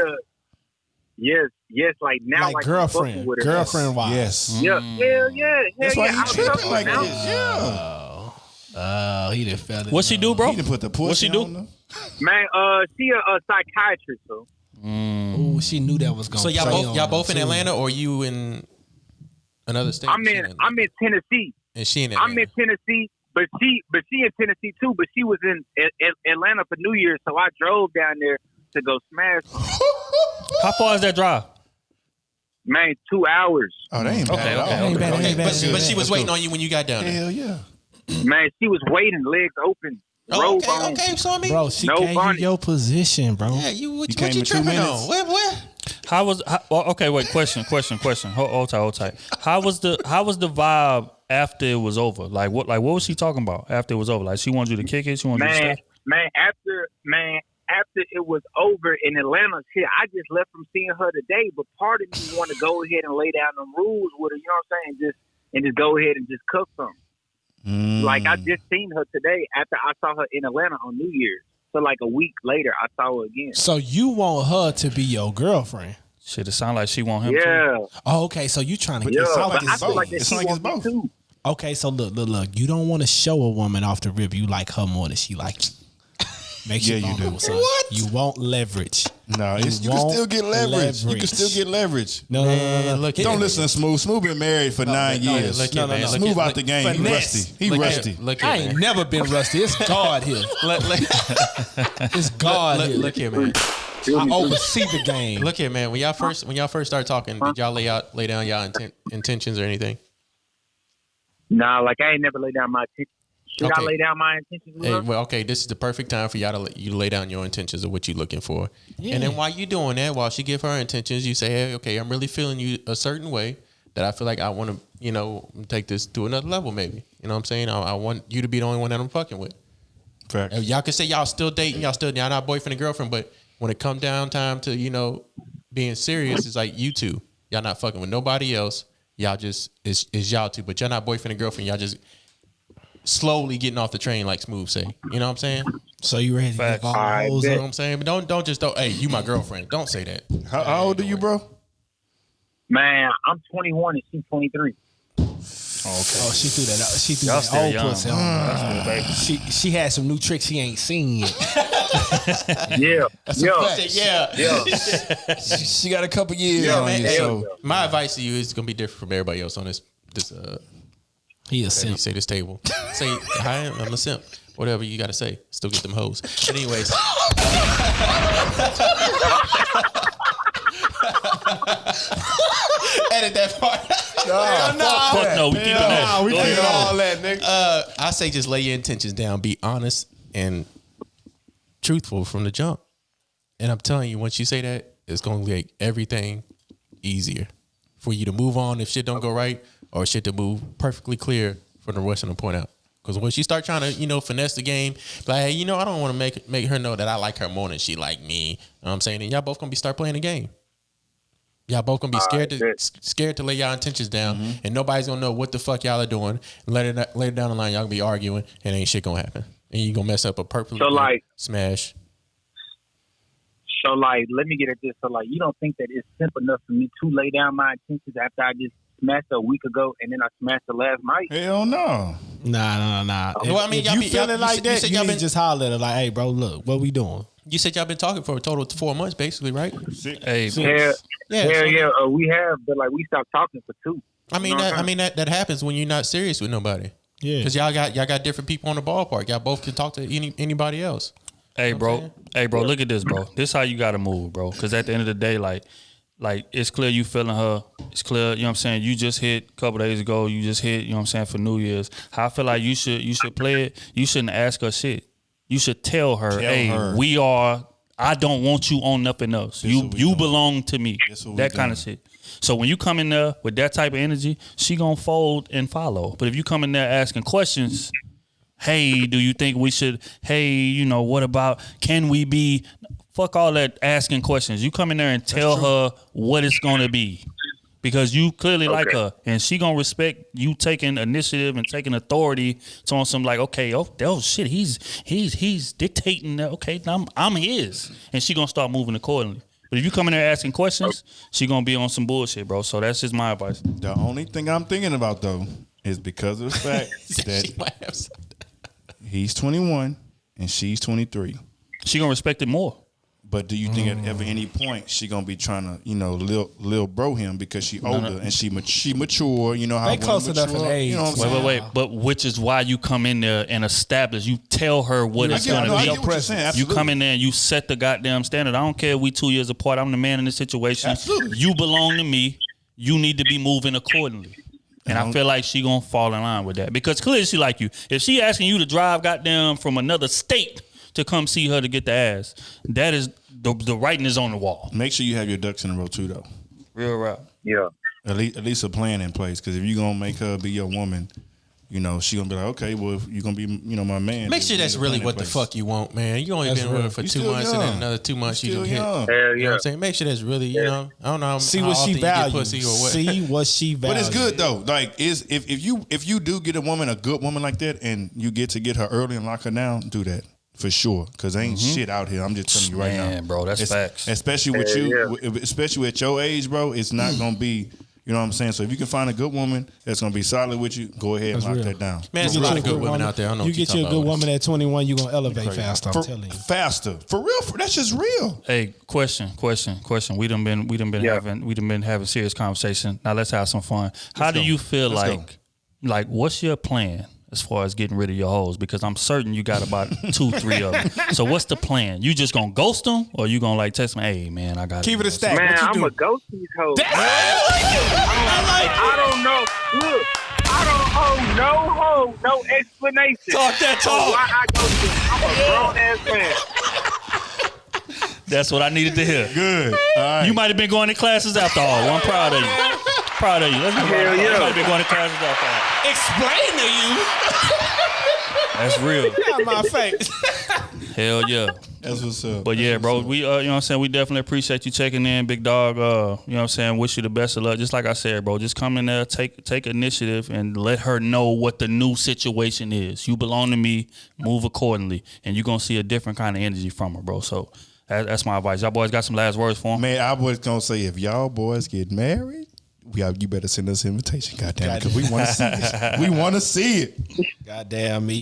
yes, like now, like like girlfriend, I'm fucking with her. girlfriend wise. Yes. Yeah, hell yeah. That's why yeah. he I'm tripping fucking like now. this. Yeah. Oh, he done fell in What she do, love. bro? He done put the pussy What she do? on her. Man, she a psychiatrist, so. Ooh, she knew that was going. So y'all both in Atlanta or you in another state? I'm in Tennessee. And she in I'm Atlanta. in Tennessee, but she in Tennessee too. But she was in Atlanta for New Year's, so I drove down there to go smash. How far is that drive? Man, 2 hours. Oh, they ain't bad Okay, at all. okay, Ain't bad, ain't bad. But she was waiting on you when you got down there. Hell yeah. Man, she was waiting, legs open, robe on. Okay. So I mean, Bro, she No gave bonnet. you your position, bro. yeah, what came you in 2 tripping minutes. on? What? Okay, wait. Question. Hold tight. How was the vibe after it was over? Like what was she talking about after it was over? Like she wanted you to kick it. She wanted you to stay. After it was over in Atlanta, shit, I just left from seeing her today. But part of me want to go ahead and lay down them rules with her. You know what I'm saying? Just go ahead and just cook something. Like I just seen her today after I saw her in Atlanta on New Year's. So like a week later, I saw her again. So you want her to be your girlfriend? Shit, it sound like she want him. Yeah, Oh, okay. So you trying to yeah. get But I something? feel like that It's she like it's wants me both. too. Okay, so look. You don't want to show a woman off the rip you like her more than she like you. Makes Yeah, you you do. vulnerable, son. What? You want leverage. No, you can want still get leverage. You can still get leverage. No. Look Don't listen to Smooth. Smooth been married for 9 years. look here, man. Smooth out the game. He Finesse. rusty. He Look rusty. here, look I here, ain't man. never been rusty. It's God here. It's God here. Look here, man. I oversee the game. Look here, man. When y'all first started talking, did y'all lay down y'all intentions or anything? Nah, like I ain't never lay down my intentions. Should I Okay. lay down my intentions with Hey, her? well, okay, this is the perfect time for y'all to lay down your intentions of what you're looking for. And then while you doing that, while she give her intentions, you say, hey, okay, I'm really feeling you a certain way that I feel like I want to, take this to another level maybe. You know what I'm saying? I want you to be the only one that I'm fucking with. Facts. Y'all can say y'all still dating, y'all not boyfriend and girlfriend, but when it come down time to, being serious, it's like you two. Y'all not fucking with nobody else. Y'all just, is y'all two, but y'all not boyfriend and girlfriend. Y'all just slowly getting off the train, like Smooth say. You know what I'm saying? So you ready to Facts. give all the hoes You know up? what I'm saying? But don't just, hey, you my girlfriend. Don't say that. How old are you, bro? Man, I'm 21 and she's 23. Oh, she threw that out. She threw Y'all that still old young. pussy on. She had some new tricks he ain't seen yet. Yeah, Yeah. She got a couple years Yeah, on man. you, Hey, so my advice to you is gonna be different from everybody else on this He a you simp. say this table. Say hi, I'm a simp. Whatever you gotta say. Still get them hoes. But anyways. Edit that part. Fuck no, we keeping that. we Go taking ahead. all that, nigga. I say just lay your intentions down. Be honest and truthful from the jump. And I'm telling you, once you say that, it's gonna make everything easier for you to move on if shit don't go right, or shit to move perfectly clear from the rushing to point out. Because once you start trying to, finesse the game, like, hey, I don't want to make her know that I like her more than she like me. You know what I'm saying? And y'all both gonna be start playing the game. Y'all both gonna be scared to lay y'all intentions down, and nobody's gonna know what the fuck y'all are doing. Later down the line, y'all gonna be arguing, and ain't shit gonna happen, and you gonna mess up a perfectly smash. So, let me get at this. So, you don't think that it's simple enough for me to lay down my intentions after I just smashed her a week ago and then I smashed her last night? Hell no. Nah. Well, I mean, if y'all you be- feeling y'all- you like said- you that, said you y'all need to been- just holler at her like, hey, bro, look, what we doing? You said y'all been talking for a total of 4 months, basically, right? Hey, Yeah, Yeah. we have, but we stopped talking for 2. I mean that happens when you're not serious with nobody. Yeah. Because y'all got different people on the ballpark. Y'all both can talk to anybody else. Hey, bro. Look at this, bro. This how you gotta move, bro. Because at the end of the day, like it's clear you feeling her. It's clear, you know what I'm saying. You just hit a couple days ago. You just hit, you know what I'm saying, for New Year's. How I feel like you should play it. You shouldn't ask her shit. You should tell her, I don't want you on nothing else. You belong to me. That kind of shit. So when you come in there with that type of energy, she gonna fold and follow. But if you come in there asking questions, hey, do you think we should? Hey, you know, what about? Can we be? Fuck all that asking questions. You come in there and tell her what it's gonna be, because you clearly like her, and she gonna respect you taking initiative and taking authority. So on some like, okay, oh shit, he's dictating. Okay, I'm his, and she gonna start moving accordingly. But if you come in there asking questions, she gonna be on some bullshit, bro. So that's just my advice. The only thing I'm thinking about though is because of the fact that he's 21 and she's 23. She gonna respect it more. But do you think at ever any point she gonna be trying to, you know, lil bro him because she older and she mature? You know how they close enough in age. You know what I'm saying? Wait. But which is why you come in there and establish. You tell her what it's gonna be. I get what you're saying, you come in there and you set the goddamn standard. I don't care if we 2 years apart. I'm the man in this situation. Absolutely. You belong to me. You need to be moving accordingly. And I feel like she gonna fall in line with that, because clearly she like you. If she asking you to drive goddamn from another state to come see her to get the ass, that is the writing is on the wall. Make sure you have your ducks in a row too, though. Real rap. Yeah. At least a plan in place, because if you're gonna make her be your woman, you know, she gonna be like, okay, well, if you're gonna be, you know, my man. Make sure that's really what the fuck you want, man. You only been with her for 2 months, and then another 2 months you done hit. Hell You know yeah. what I'm saying? Make sure that's really, you know, I don't know. See how what she often you get values. pussy or what. See what she values. But it's good though. Like, if you do get a good woman like that, and you get her early and lock her down, do that. For sure, because ain't shit out here. I'm just telling you right now. Man, bro, that's facts. Especially with especially at your age, bro, it's not gonna be. You know what I'm saying? So if you can find a good woman that's gonna be solid with you, go ahead and lock that down. Man, there's a lot of good women out there. I don't know. You get you a good woman at 21, you gonna elevate faster. I'm telling you. Faster, for real. That's just real. Hey, question. We done been having serious conversation. Now let's have some fun. How do you feel like what's your plan as far as getting rid of your hoes? Because I'm certain you got about 2-3 of them. So what's the plan? You just gonna ghost them, or you gonna like text me, hey man, I got Keep it a stack. Man, What you I'm do? a ghost these hoes. I I don't know. Look, I don't owe no hoe, no explanation. Talk that talk. Why I go to? I'm a grown ass man. That's what I needed to hear. Good. All right. You might have been going to classes after all. Well, I'm proud of you. Proud of you. Let's be Hell honest. yeah. You might have been going to classes after all. Explain to you. That's real. Not my face. Hell yeah. That's what's up. But yeah, bro, we you know what I'm saying, we definitely appreciate you checking in, big dog. You know what I'm saying, wish you the best of luck. Just like I said, bro, just come in there, take initiative, and let her know what the new situation is. You belong to me, move accordingly, and you're gonna see a different kind of energy from her, bro. So that's my advice. Y'all boys got some last words for him? Man, I was gonna say, if y'all boys get married, you better send us an invitation, goddamn, because we want to see it. We want to see it. Goddamn me.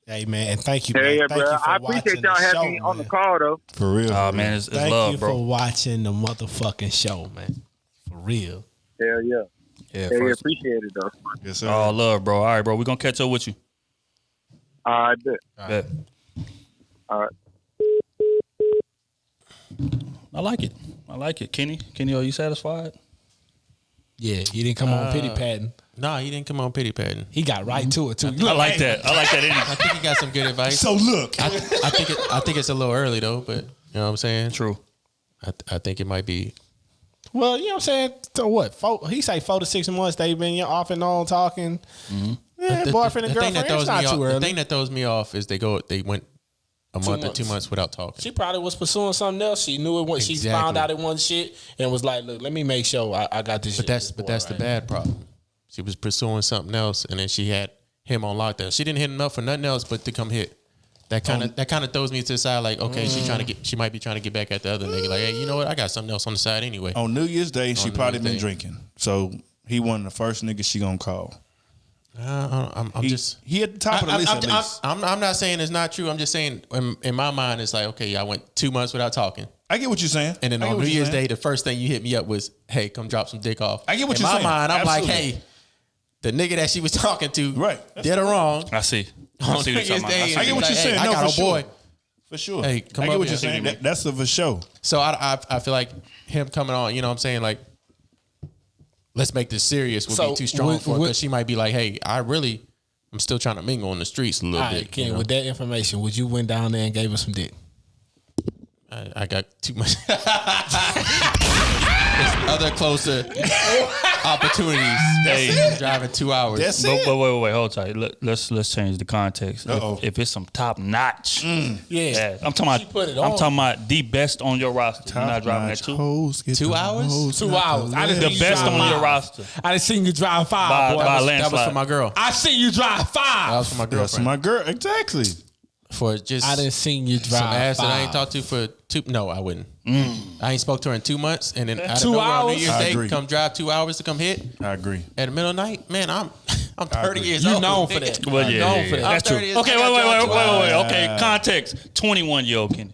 Hey man, and thank you. Hell Man. yeah, Thank bro. you for I watching appreciate the y'all show, having me on the man. call, though. For real. Oh man, it's Thank love, you bro. for watching the motherfucking show, man. For real. Hell yeah. Yeah, Hell yeah, first. appreciate it, though. Yes, sir. Oh, love, bro. All right, bro. We're gonna catch up with you. I bet. Bet. All right. I like it. Kenny, are you satisfied? Yeah, he didn't come on pity patting. Nah, he didn't come on pity patting. He got right to it too. I like that. I like that energy. I think he got some good advice. So look, I think it's a little early though, but you know what I'm saying? True. I think it might be. Well, you know what I'm saying? So what? He say 4 to 6 months they've been off and on talking. Mm-hmm. Yeah, boyfriend and girlfriend. It's not too early. The thing that throws me off is they went a month or 2 months without talking. She probably was pursuing something else. She knew it when she found out it wasn't shit and was like, look, let me make sure I got this shit. But that's the bad problem. She was pursuing something else, and then she had him on lockdown. She didn't hit him up for nothing else but to come hit. That kind of throws me to the side. Like, okay, she might be trying to get back at the other nigga. Like, hey, you know what? I got something else on the side anyway. on New Year's Day, she New probably Year's been Day. drinking. So he wasn't the first nigga she gonna call. He at the top of the list at least. I'm not saying it's not true. I'm just saying in my mind it's like, okay, I went 2 months without talking. I get what you're saying. And then on New Year's Day, the first thing you hit me up was, "Hey, come drop some dick off." I get what in you're saying. In my mind, I'm Absolutely. like, "Hey, the nigga that she was talking to, Right? did her wrong." I see. On New Year's Day, I get what you're saying. I No, got for a boy. sure. For sure. Hey, come I up get what here. you're saying. That's a for sure. So I feel like him coming on, you know what I'm saying? Like, let's make this serious would be too strong for her because she might be like, "Hey, I'm still trying to mingle on the streets a little All bit." right, Ken, you know? with that information, would you went down there and gave her some dick? I got too much. There's other closer opportunities. Hey, driving 2 hours. That's But it. wait, hold tight. Let's change the context. If it's some top notch, Yeah. I'm talking She put it about. I'm on. talking about the best on your roster. You're not driving that too. 2 hours? 2 hours. I done The seen you best drive on your five. roster. I done seen you drive By- 5, boy. by That was landslide. for my girl. I seen you drive That 5. was for my That's girlfriend. my girl. Exactly. For just I done seen you drive some ass 5. that I ain't talked to for 2. No, I wouldn't. I ain't spoke to her in 2 months, and then out of 2 nowhere on New hours? Year's I Day, agree. come drive 2 hours to come hit I agree. at the middle of the night. Man, I'm 30 agree. years You old. known for that. Well, yeah, known yeah, for yeah. that. That's I'm true. 30 years Okay, old. wait. Okay, context. 21-year-old Kenny.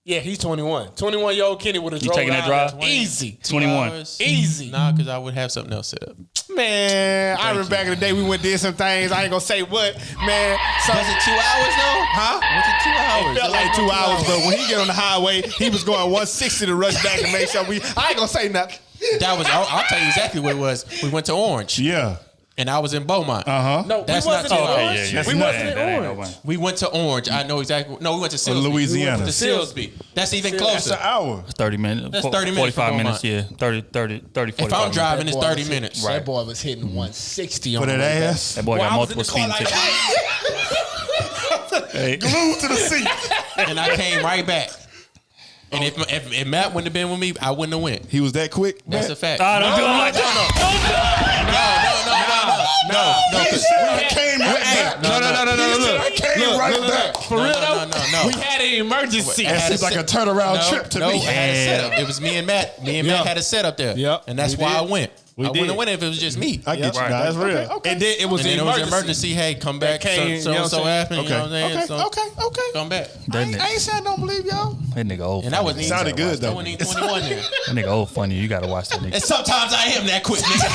Yeah, he's 21. 21-year-old Kenny would have You drove taking that down drive? there. Easy. 21. Easy. Nah, because I would have something else set up. Man, I remember back in the day we went did some things. I ain't gonna say what, man. Was it 2 hours though? Huh? Was it 2 hours? It felt like 2 hours, but when he get on the highway, he was going 160 to rush back and make sure I ain't gonna say nothing. That was. I'll tell you exactly what it was. We went to Orange, Yeah. and I was in Beaumont. No, That's we not wasn't 2 in hours. Orange. Yeah, We yeah. wasn't in That ain't no Orange. way. We went to Orange. I know exactly. No, we went to Silsby. Louisiana. We went to Silsby. That's even closer. That's an hour. 30 minutes. That's 30 minutes 45 from minutes, yeah. 30, 45 If I'm driving, it's That boy 30 was minutes. That boy was hitting 160 on For the that way back. ass. That boy Boy, got I was in multiple the car speeding like, tickets. Hey. Glued to the seat. And I came right back. And if Matt wouldn't have been with me, I wouldn't have went. He was that quick. That's a fact. Nah, don't do him like that. No. He said I came right back. No. Look, I came right back. For real though, No. we had an emergency. That seems like a turnaround trip to no, me. I had a setup. It was me and Matt. Me and Matt had a setup there. Yep. And that's We why did. I went. I wouldn't did. have went if it was just me. I get you. Right. Nah, that's real. Okay. And then it was And then an it was emergency. an emergency. Hey, come back. came, So you know what I'm saying? happened. You know what I'm saying? Okay. So Okay. come back. That nigga, saying I don't believe y'all. that nigga old And I funny. wasn't even Sounded good I though. wasn't even 21 then. That nigga old funny. You gotta watch that nigga. And sometimes I am that quick, nigga.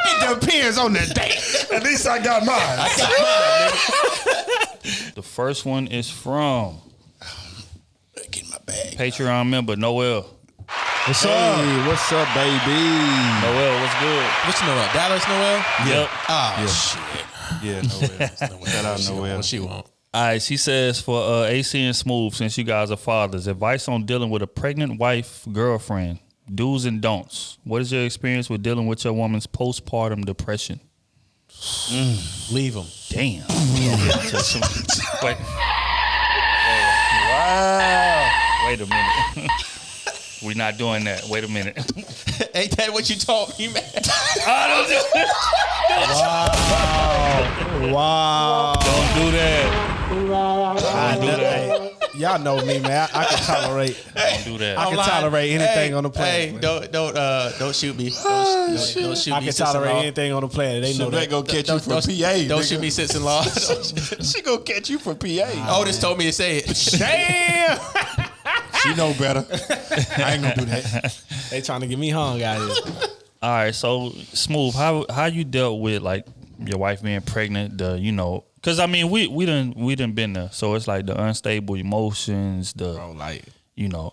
It depends on the day. At least I got mine. I got mine, nigga. The first one is from Get in my bag. Patreon member Noel. What's up? What's up, baby? Noel, what's good? What's Noel? Dallas Noel? Yep. Ah, shit. Yeah, Noel. Shout out Noel. Well, she won't. All right, she says for AC and Smooth, since you guys are fathers, advice on dealing with a pregnant wife, girlfriend, do's and don'ts. What is your experience with dealing with your woman's postpartum depression? Leave him. Damn. Wait. Wow. Wait a minute. We're not doing that. Wait a minute. Ain't that what you taught me, man? Wow. Don't do that. Y'all know me, man. I can tolerate. Don't do that. I can tolerate anything on the planet. Hey, man. don't shoot me. Don't shoot I me. can sis-in-law. tolerate anything on the planet. They know They that. gonna catch you for Don't PA. Don't nigga. shoot me, sis-in-law. She gonna catch you for PA. Otis told me to say it. Damn. She know better. I ain't gonna do that. They trying to get me hung out here. All right, so Smooth, how you dealt with like your wife being pregnant? Because I mean we done been there, so it's like the unstable emotions, Bro, like,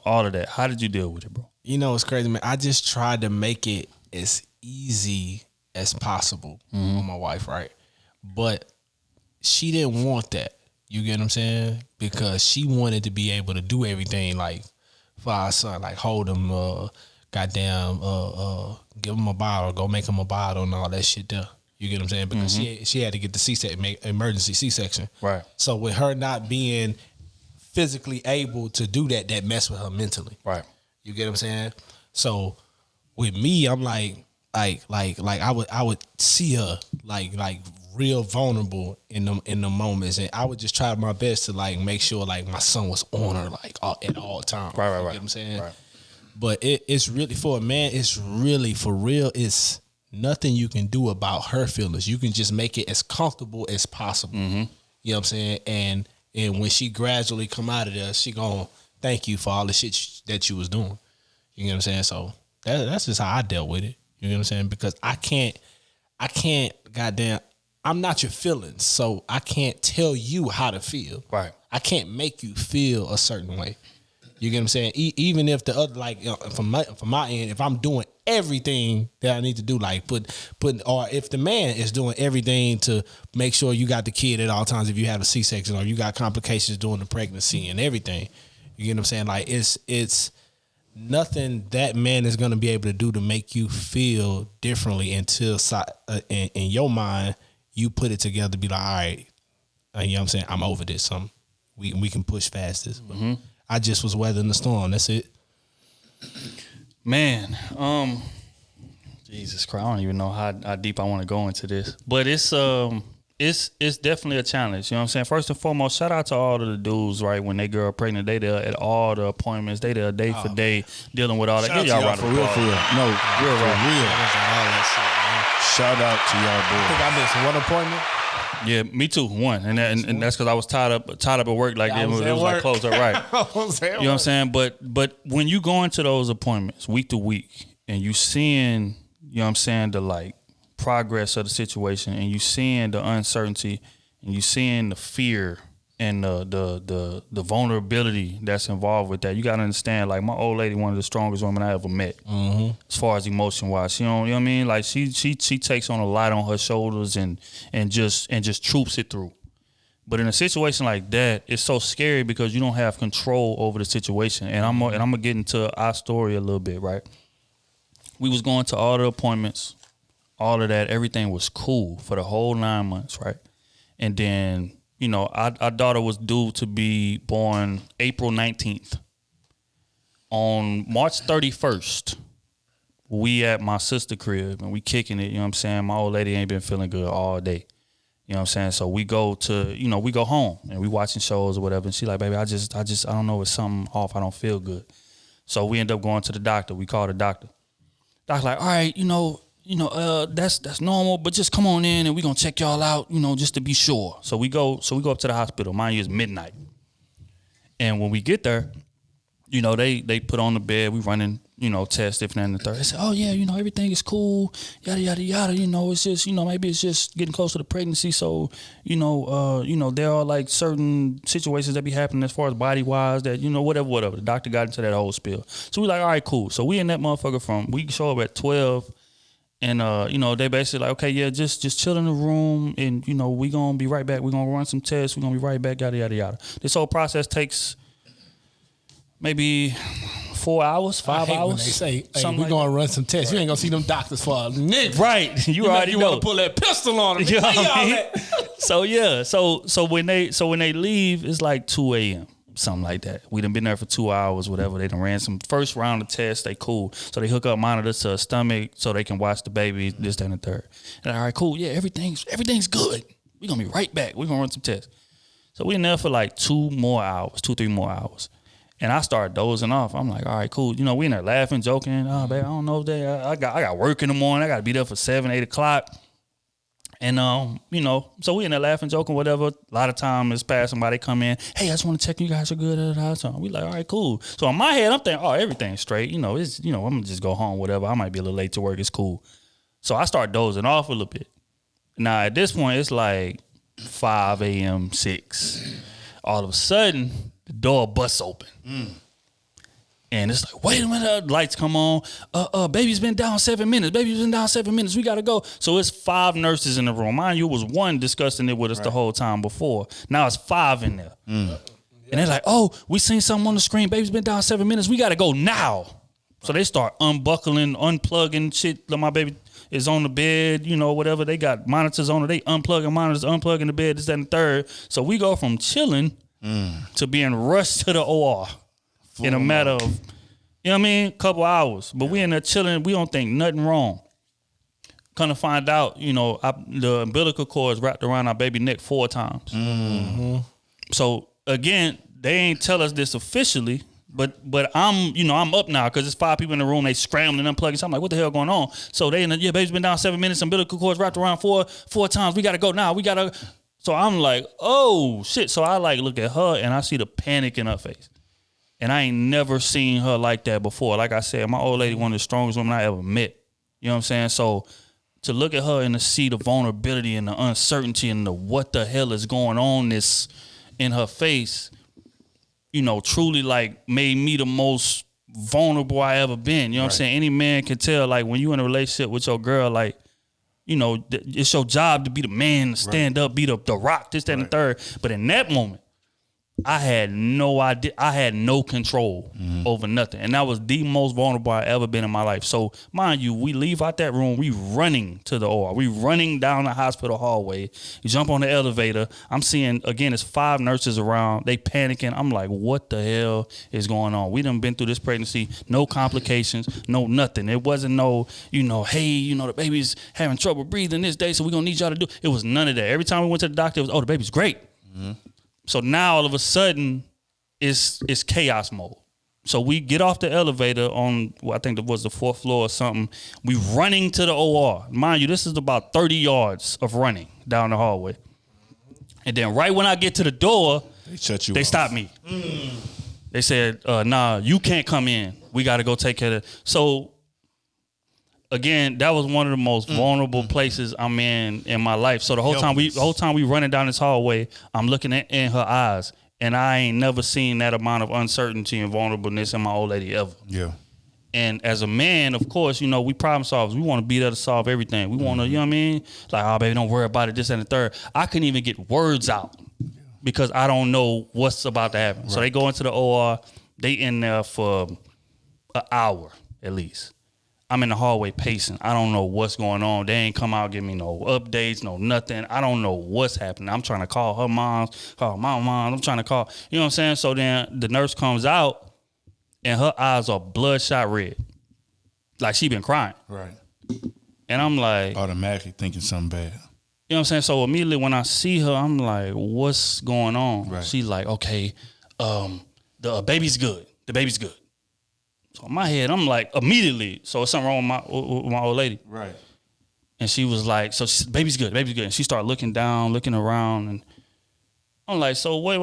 all of that. How did you deal with it, bro? it's crazy, man. I just tried to make it as easy as possible on my wife, right? But she didn't want that. You get what I'm saying? Because she wanted to be able to do everything like for our son, like hold him, goddamn, give him a bottle, go make him a bottle and all that shit there. You get what I'm saying? Because she had to get the C-section, make emergency C-section. Right. So with her not being physically able to do that, that messed with her mentally. Right. You get what I'm saying? So with me, I'm like I would see her like real vulnerable in the moments, and I would just try my best to like make sure like my son was on her like at all times. Right. You get what I'm saying? Right. But it's really for a man. It's really for real. It's nothing you can do about her feelings. You can just make it as comfortable as possible. You know what I'm saying? And And when she gradually come out of there, she gonna thank you for all the shit that you was doing. You know what I'm saying? So that's just how I dealt with it. You know what I'm saying? Because I can't, goddamn, I'm not your feelings, so I can't tell you how to feel. Right. I can't make you feel a certain way. You get what I'm saying? Even if the other, like, from my end, if I'm doing everything that I need to do, like or if the man is doing everything to make sure you got the kid at all times, if you have a C-section or you got complications during the pregnancy and everything, you get what I'm saying? Like, it's nothing that man is going to be able to do to make you feel differently until in your mind you put it together to be like, all right, you know what I'm saying? I'm over this. We can push past this. But I just was weathering the storm. That's it. Man, Jesus Christ, I don't even know how deep I want to go into this, but it's definitely a challenge. You know what I'm saying? First and foremost, shout out to all of the dudes, right? When they girl pregnant, they there at all the appointments. They there day for day dealing with all that. Give y'all for real. No, real. Shout out to y'all I boys. think I missed one appointment. Yeah, me too. One, and that's because I was tied up at work. Like I it was was at like work. closed up, right? I was at You know what I'm saying? But when you go into those appointments week to week and you seeing, you know what I'm saying, the like progress of the situation, and you seeing the uncertainty, and you seeing the fear and the vulnerability that's involved with that, you gotta understand, like, my old lady, one of the strongest women I ever met, as far as emotion wise. She don't, you know what I mean? Like she takes on a lot on her shoulders and just troops it through. But in a situation like that, it's so scary because you don't have control over the situation. And I'm gonna get into our story a little bit, right? We was going to all the appointments, all of that, everything was cool for the whole 9 months, right? And then, you know, our daughter was due to be born April 19th. On March 31st, we at my sister crib and we kicking it, you know what I'm saying? My old lady ain't been feeling good all day. You know what I'm saying? So we go home and we watching shows or whatever. And she like, baby, I don't know, it's something off. I don't feel good. So we end up going to the doctor. We call the doctor. Doctor like, all right, that's normal, but just come on in and we gonna check y'all out, just to be sure. So we go up to the hospital. Mind you, it's midnight. And when we get there, they put on the bed, we running, tests, if not in the third. They said, oh yeah, everything is cool, yada, yada, yada. It's just, maybe it's just getting close to the pregnancy. So, there are like certain situations that be happening as far as body wise that, whatever. The doctor got into that whole spiel. So we like, all right, cool. So we in that motherfucker we show up at 12 and, they basically like, okay, yeah, just chill in the room and, we gonna be right back. We gonna run some tests. We gonna be right back, yada, yada, yada. This whole process takes maybe 4 hours, 5 hours. When they say, hey, we like gonna run some tests. Right. You ain't gonna see them doctors for a nigga. Right. You already know. Want to pull that pistol on them. You know what I mean? So yeah. So when they leave, it's like 2 a.m. Something like that. We done been there for 2 hours, whatever. They done ran some first round of tests. They cool. So they hook up monitors to her stomach so they can watch the baby, this, that, and the third. And all right, cool. Yeah, everything's good. We gonna be right back. We gonna run some tests. So we in there for like 3 more hours. And I started dozing off. I'm like, all right, cool. We in there laughing, joking. Oh, baby, I don't know. I got work in the morning. I got to be there for 7, 8 o'clock. And, so we in there laughing, joking, whatever. A lot of time is passing by. They come in. Hey, I just want to check you guys are good. So we like, all right, cool. So in my head, I'm thinking, oh, everything's straight. I'm going to just go home, whatever. I might be a little late to work. It's cool. So I start dozing off a little bit. Now, at this point, it's like 5 a.m., 6. All of a sudden, the door busts open. And it's like, wait a minute, lights come on. Baby's been down 7 minutes. We got to go. So it's 5 nurses in the room. Mind you, it was 1 discussing it with us the whole time before. Now it's 5 in there. And they're like, oh, we seen something on the screen. Baby's been down 7 minutes. We got to go now. So they start unbuckling, unplugging shit. My baby is on the bed, whatever. They got monitors on it. They unplugging monitors, unplugging the bed, this, that, and the third. So we go from chilling to being rushed to the OR in a matter of, couple hours. But we in there chilling. We don't think nothing wrong. Come to find out, the umbilical cord is wrapped around our baby neck 4 times. Mm-hmm. So again, they ain't tell us this officially, but I'm up now because it's 5 people in the room. They scrambling, unplugging. So I'm like, what the hell going on? So they baby's been down 7 minutes. Umbilical cord's wrapped around four times. We got to go now. So I'm like, oh shit. So I like look at her and I see the panic in her face. And I ain't never seen her like that before. Like I said, my old lady, one of the strongest women I ever met. You know what I'm saying? So to look at her and to see the vulnerability and the uncertainty and the what the hell is going on this in her face, you know, truly like made me the most vulnerable I ever been. You know what I'm saying? Any man can tell, like, when you in a relationship with your girl, like, you know, it's your job to be the man, to stand up, be the rock, this, that, and the third. But in that moment, I had no idea. I had no control over nothing. And that was the most vulnerable I ever been in my life. So, mind you, we leave out that room. We running to the OR. We running down the hospital hallway. You jump on the elevator. I'm seeing, again, it's 5 nurses around. They panicking. I'm like, what the hell is going on? We done been through this pregnancy. No complications. No nothing. It wasn't no, you know, hey, you know, the baby's having trouble breathing this day, so we're going to need y'all to do. It was none of that. Every time we went to the doctor, it was, oh, the baby's great. So now all of a sudden, it's chaos mode. So we get off the elevator on, well, I think it was the 4th floor or something. We running to the OR. Mind you, this is about 30 yards of running down the hallway. And then right when I get to the door, they stop me. They said, nah, you can't come in. We got to go take care of it. So again, that was one of the most vulnerable places I'm in my life. So the whole time we running down this hallway, I'm looking in her eyes, and I ain't never seen that amount of uncertainty and vulnerableness in my old lady ever. Yeah. And as a man, of course, you know, we problem solvers. We want to be there to solve everything. We want to, you know what I mean? Like, oh, baby, don't worry about it, this and the third. I couldn't even get words out because I don't know what's about to happen. Right. So they go into the OR. They in there for an hour at least. I'm in the hallway pacing. I don't know what's going on. They ain't come out, give me no updates, no nothing. I don't know what's happening. I'm trying to call her mom, call my mom. I'm trying to call, you know what I'm saying? So then the nurse comes out and her eyes are bloodshot red. Like she been crying. Right. And I'm like, automatically thinking something bad. You know what I'm saying? So immediately when I see her, I'm like, what's going on? Right. She's like, okay, the baby's good. The baby's good. So in my head, I'm like, immediately, so it's something wrong with my old lady. Right. And she was like, so baby's good, baby's good. And she started looking down, looking around, and I'm like, so wait.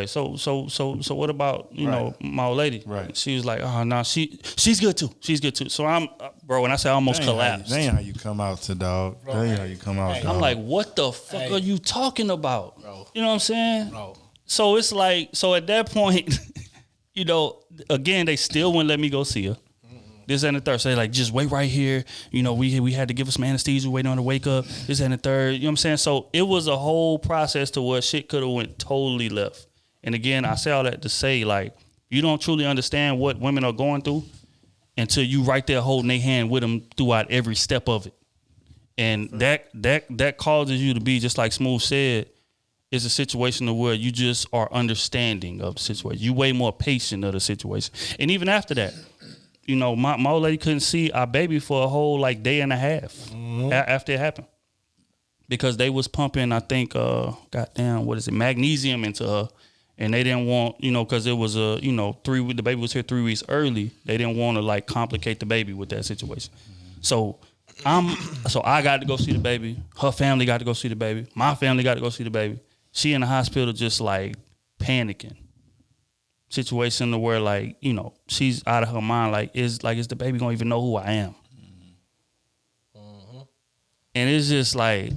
So what about, you know, my old lady? Right. She was like, oh no, she's good too. She's good too. So I'm, bro, when I say I almost collapsed. That ain't how you come out to dog. That ain't how you come out. I'm like, what the fuck are you talking about? Bro. You know what I'm saying? Bro. So it's like, so at that point, you know, again, they still wouldn't let me go see her. This and the third. So they like, just wait right here. You know, we had to give her some anesthesia, waiting on her to wake up. This and the third. You know what I'm saying? So it was a whole process to where shit could have went totally left. And again, I say all that to say, like, you don't truly understand what women are going through until you right there holding their hand with them throughout every step of it. And that causes you to be, just like Smooth said, is a situation where you just are understanding of the situation. You way more patient of the situation. And even after that, you know, my old lady couldn't see our baby for a whole like day and a half after it happened. Because they was pumping, I think, magnesium into her. And they didn't want, you know, because it was the baby was here 3 weeks early. They didn't want to like complicate the baby with that situation. So I got to go see the baby. Her family got to go see the baby. My family got to go see the baby. She in the hospital just like panicking. Situation where like, you know, she's out of her mind. Like, is the baby gonna even know who I am? And it's just like,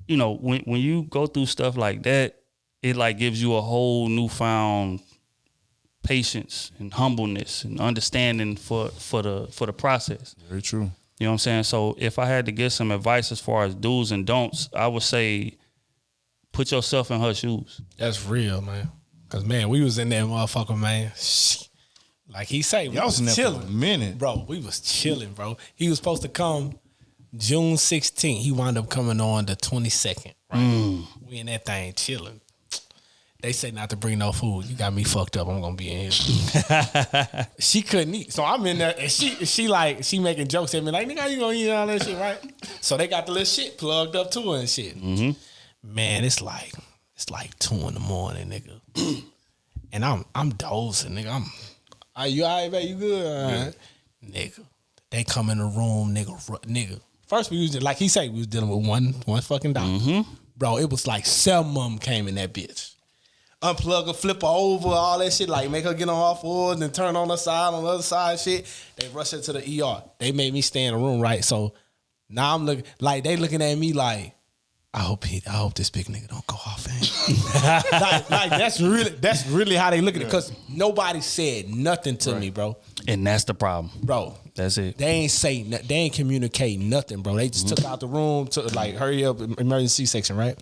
you know, when you go through stuff like that, it like gives you a whole newfound patience and humbleness and understanding for the process. Very true. You know what I'm saying? So if I had to give some advice as far as do's and don'ts, I would say put yourself in her shoes. That's real, man. Cause man, we was in that motherfucker, man. Like he say, we was chilling for a minute, bro. We was chilling, bro. He was supposed to come June 16th. He wound up coming on the 22nd. Right? We in that thing chilling. They say not to bring no food. You got me fucked up. I'm gonna be in here. She couldn't eat, so I'm in there, and she making jokes at me like, nigga, how you gonna eat all that shit, right? So they got the little shit plugged up to her and shit. Man, it's like 2 in the morning, nigga. And I'm dozing, nigga. Are you all right, man? You good? All right. Nigga. They come in the room, nigga. First we was like he said, we was dealing with one fucking doctor. Bro, it was like 7 of them came in that bitch. Unplug her, flip her over, all that shit, like make her get on all fours and turn on the side, on the other side, shit. They rushed her to the ER. They made me stay in the room, right? So now I'm looking, like they looking at me like, I hope this big nigga don't go off, man. like that's really how they look at it, because nobody said nothing to me, bro. And that's the problem, bro. That's it. They ain't say, they ain't communicate nothing, bro. They just took out the room to like hurry up, emergency section, right?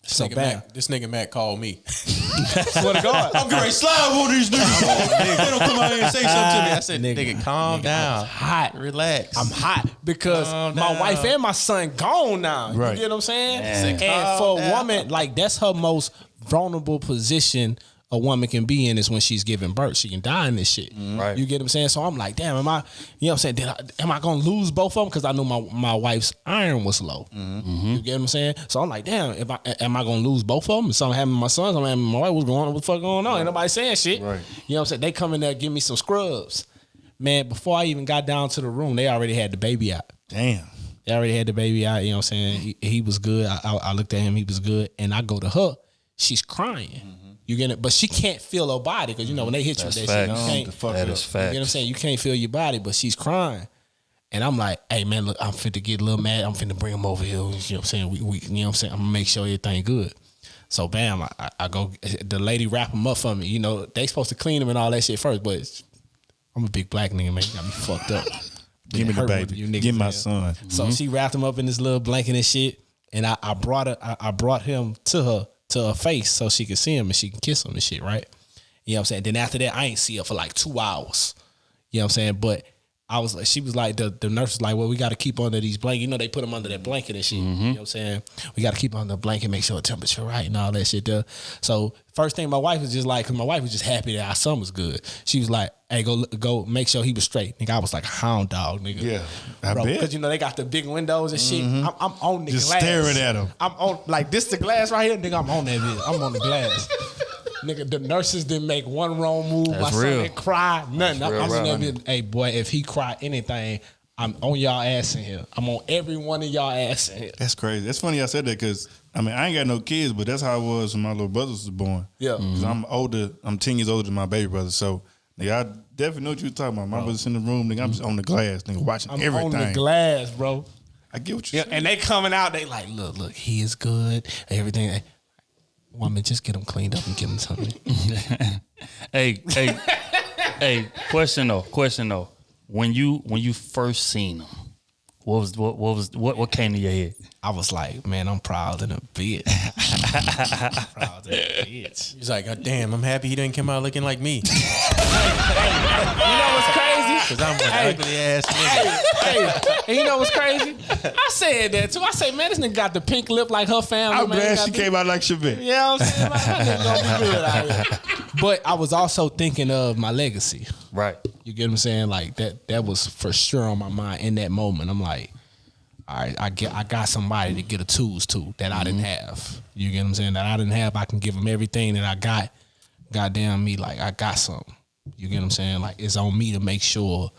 So bam. This nigga Matt called me. Swear to God. I'm going to slide on these niggas. They don't come out here and say something to me. I said, nigga, calm down. I'm hot. Relax. I'm hot because my wife and my son gone now. Right. You get what I'm saying? Man. And for a woman, like that's her most vulnerable position a woman can be in, is when she's giving birth. She can die in this shit. Right. You get what I'm saying? So I'm like, damn, am I, you know what I'm saying? Am I going to lose both of them? Because I knew my wife's iron was low. You get what I'm saying? So I'm like, damn, am I going to lose both of them? Something happened to my son, something happened to my wife. What's going on? What the fuck going on? Ain't nobody saying shit. Right. You know what I'm saying? They come in there, give me some scrubs. Man, before I even got down to the room, they already had the baby out. Damn. They already had the baby out, you know what I'm saying? He was good. I looked at him, he was good. And I go to her, she's crying. You get it? But she can't feel her body, because, you know, when they hit you with that shit, you can't. That is fact. You get what I'm saying? You can't feel your body, but she's crying. And I'm like, hey, man, look, I'm finna get a little mad. I'm finna bring him over here. You know what I'm saying? We you know what I'm saying? I'm gonna make sure everything good. So, bam, I go, the lady wrap him up for me. You know, they supposed to clean him and all that shit first, but I'm a big black nigga, man. You got me fucked up. Give me the baby. Give my son. So she wrapped him up in this little blanket and shit. And I brought him to her face so she could see him and she can kiss him and shit, right? You know what I'm saying? Then after that, I ain't see her for like 2 hours. You know what I'm saying? But she was like, the nurse was like, well, we got to keep under these blankets. You know, they put them under that blanket and shit. You know what I'm saying? We got to keep under the blanket, make sure the temperature right and all that shit there. So first thing my wife was just like, because my wife was just happy that our son was good. She was like, hey, go make sure he was straight. Nigga, I was like a hound dog, nigga. Yeah, I bet. Because, you know, they got the big windows and shit. I'm on the Just glass. staring at him. I'm on, like, this the glass right here, nigga, I'm on that bitch. I'm on the glass. Nigga, the nurses didn't make one wrong move. That's My son real. didn't cry, nothing. That's I'm real, in that bitch. Hey, boy, if he cry anything, I'm on y'all ass in here. I'm on every one of y'all ass in here. That's crazy. That's funny I said that, because I mean, I ain't got no kids, but that's how I was when my little brothers was born. Yeah. 'Cause I'm older. I'm 10 years older than my baby brother. So, nigga, I definitely know what you're talking about. My brother's in the room, nigga. I'm just on the glass, nigga, watching I'm everything. on the glass, bro. I get what you're saying. And they coming out, they like, look, he is good. Everything. Woman, just get him cleaned up and give him something. Hey, question though. When you first seen him, what came to your head? I was like, man, I'm proud of a bitch. Proud of a bitch. He's like, God damn, I'm happy he didn't come out looking like me. You know what's crazy? Because I'm an ugly ass nigga. And you know what's crazy? I said that too. I say, man, this nigga got the pink lip like her family. I'm man. glad she came out like Shabbat. You know what I'm saying? Like, that nigga gonna be good out here. But I was also thinking of my legacy. Right. You get what I'm saying? Like that was for sure on my mind in that moment. I'm like, all right, I got somebody to get a tools to that I didn't have. You get what I'm saying? That I didn't have. I can give them everything that I got. Goddamn me, like I got something. You get what I'm saying? Like it's on me to make sure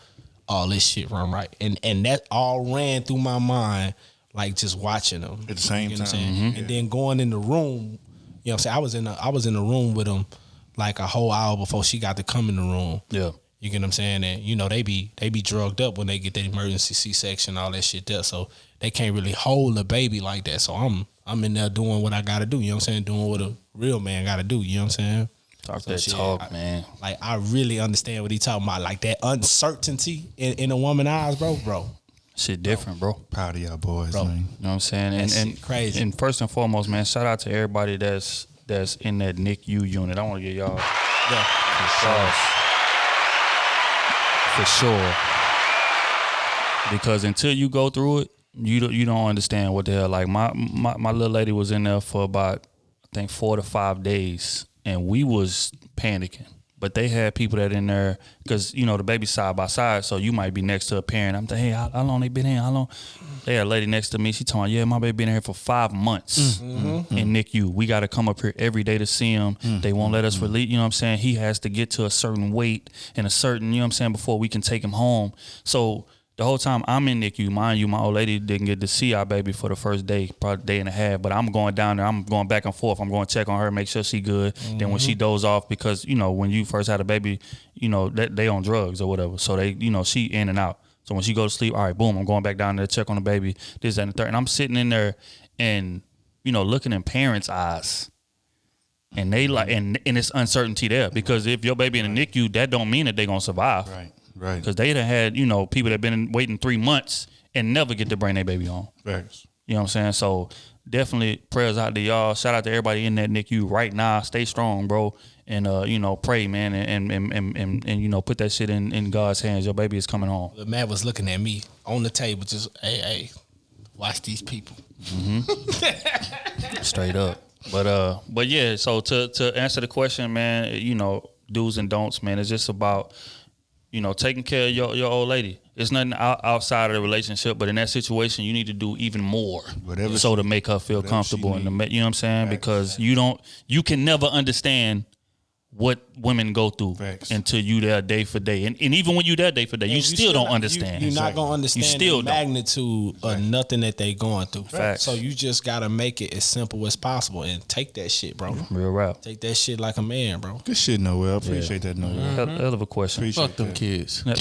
all this shit run right. And that all ran through my mind, like just watching them At the same you know time. What I'm saying? And then going in the room, you know what I'm saying? I was in the room with them like a whole hour before she got to come in the room. Yeah. You get what I'm saying? And you know, they be drugged up when they get that emergency C-section, all that shit there. So they can't really hold a baby like that. So I'm in there doing what I gotta do, you know what I'm saying? Doing what a real man gotta do, you know what I'm saying? Talk So that shit, talk, man. Like I really understand what he talking about. Like that uncertainty in a woman's eyes, bro. Shit different, bro. Proud of y'all boys, Bro. man. You know what I'm saying? That And shit crazy. And first and foremost, man, shout out to everybody that's in that NICU unit. I want to get y'all for sure. Because until you go through it, you don't understand what the hell. Like my little lady was in there for about I think 4 to 5 days, and we was panicking. But they had people that in there because you know the baby's side by side, so you might be next to a parent. I'm thinking, hey, how long they been in? How long? They had a lady next to me. She told me, yeah, my baby been in here for 5 months in NICU. We got to come up here every day to see him. They won't let us release. You know what I'm saying? He has to get to a certain weight and a certain, you know what I'm saying, before we can take him home. So the whole time I'm in NICU, mind you, my old lady didn't get to see our baby for the first day, probably day and a half. But I'm going down there. I'm going back and forth. I'm going to check on her, make sure she good. Then when she dozes off, because, you know, when you first had a baby, you know, they on drugs or whatever. So they, you know, she in and out. So when she go to sleep, all right, boom, I'm going back down there to check on the baby, this, that, and the third. And I'm sitting in there and, you know, looking in parents' eyes. And they like, and it's uncertainty there, because if your baby in the NICU, that don't mean that they gonna survive. Right. Because they done had, you know, people that been waiting 3 months and never get to bring their baby home. Facts. You know what I'm saying? So definitely prayers out to y'all. Shout out to everybody in that NICU right now. Stay strong, bro. And you know, pray, man, and you know, put that shit in God's hands. Your baby is coming home. The man was looking at me on the table, just hey, watch these people. Straight up. But yeah, so to answer the question, man, you know, do's and don'ts, man, it's just about, you know, taking care of your old lady. It's nothing outside of the relationship, but in that situation, you need to do even more to make her feel comfortable. And you know what I'm saying? Because you can never understand what women go through until you there day for day. And even when you there day for day, you still don't understand. You're not going to understand the magnitude of nothing that they going through. Facts. So you just got to make it as simple as possible and take that shit, bro. Real rap. Take that shit like a man, bro. Good shit, Noel. Appreciate that, Noel. Hell of a question. Fuck them kids. That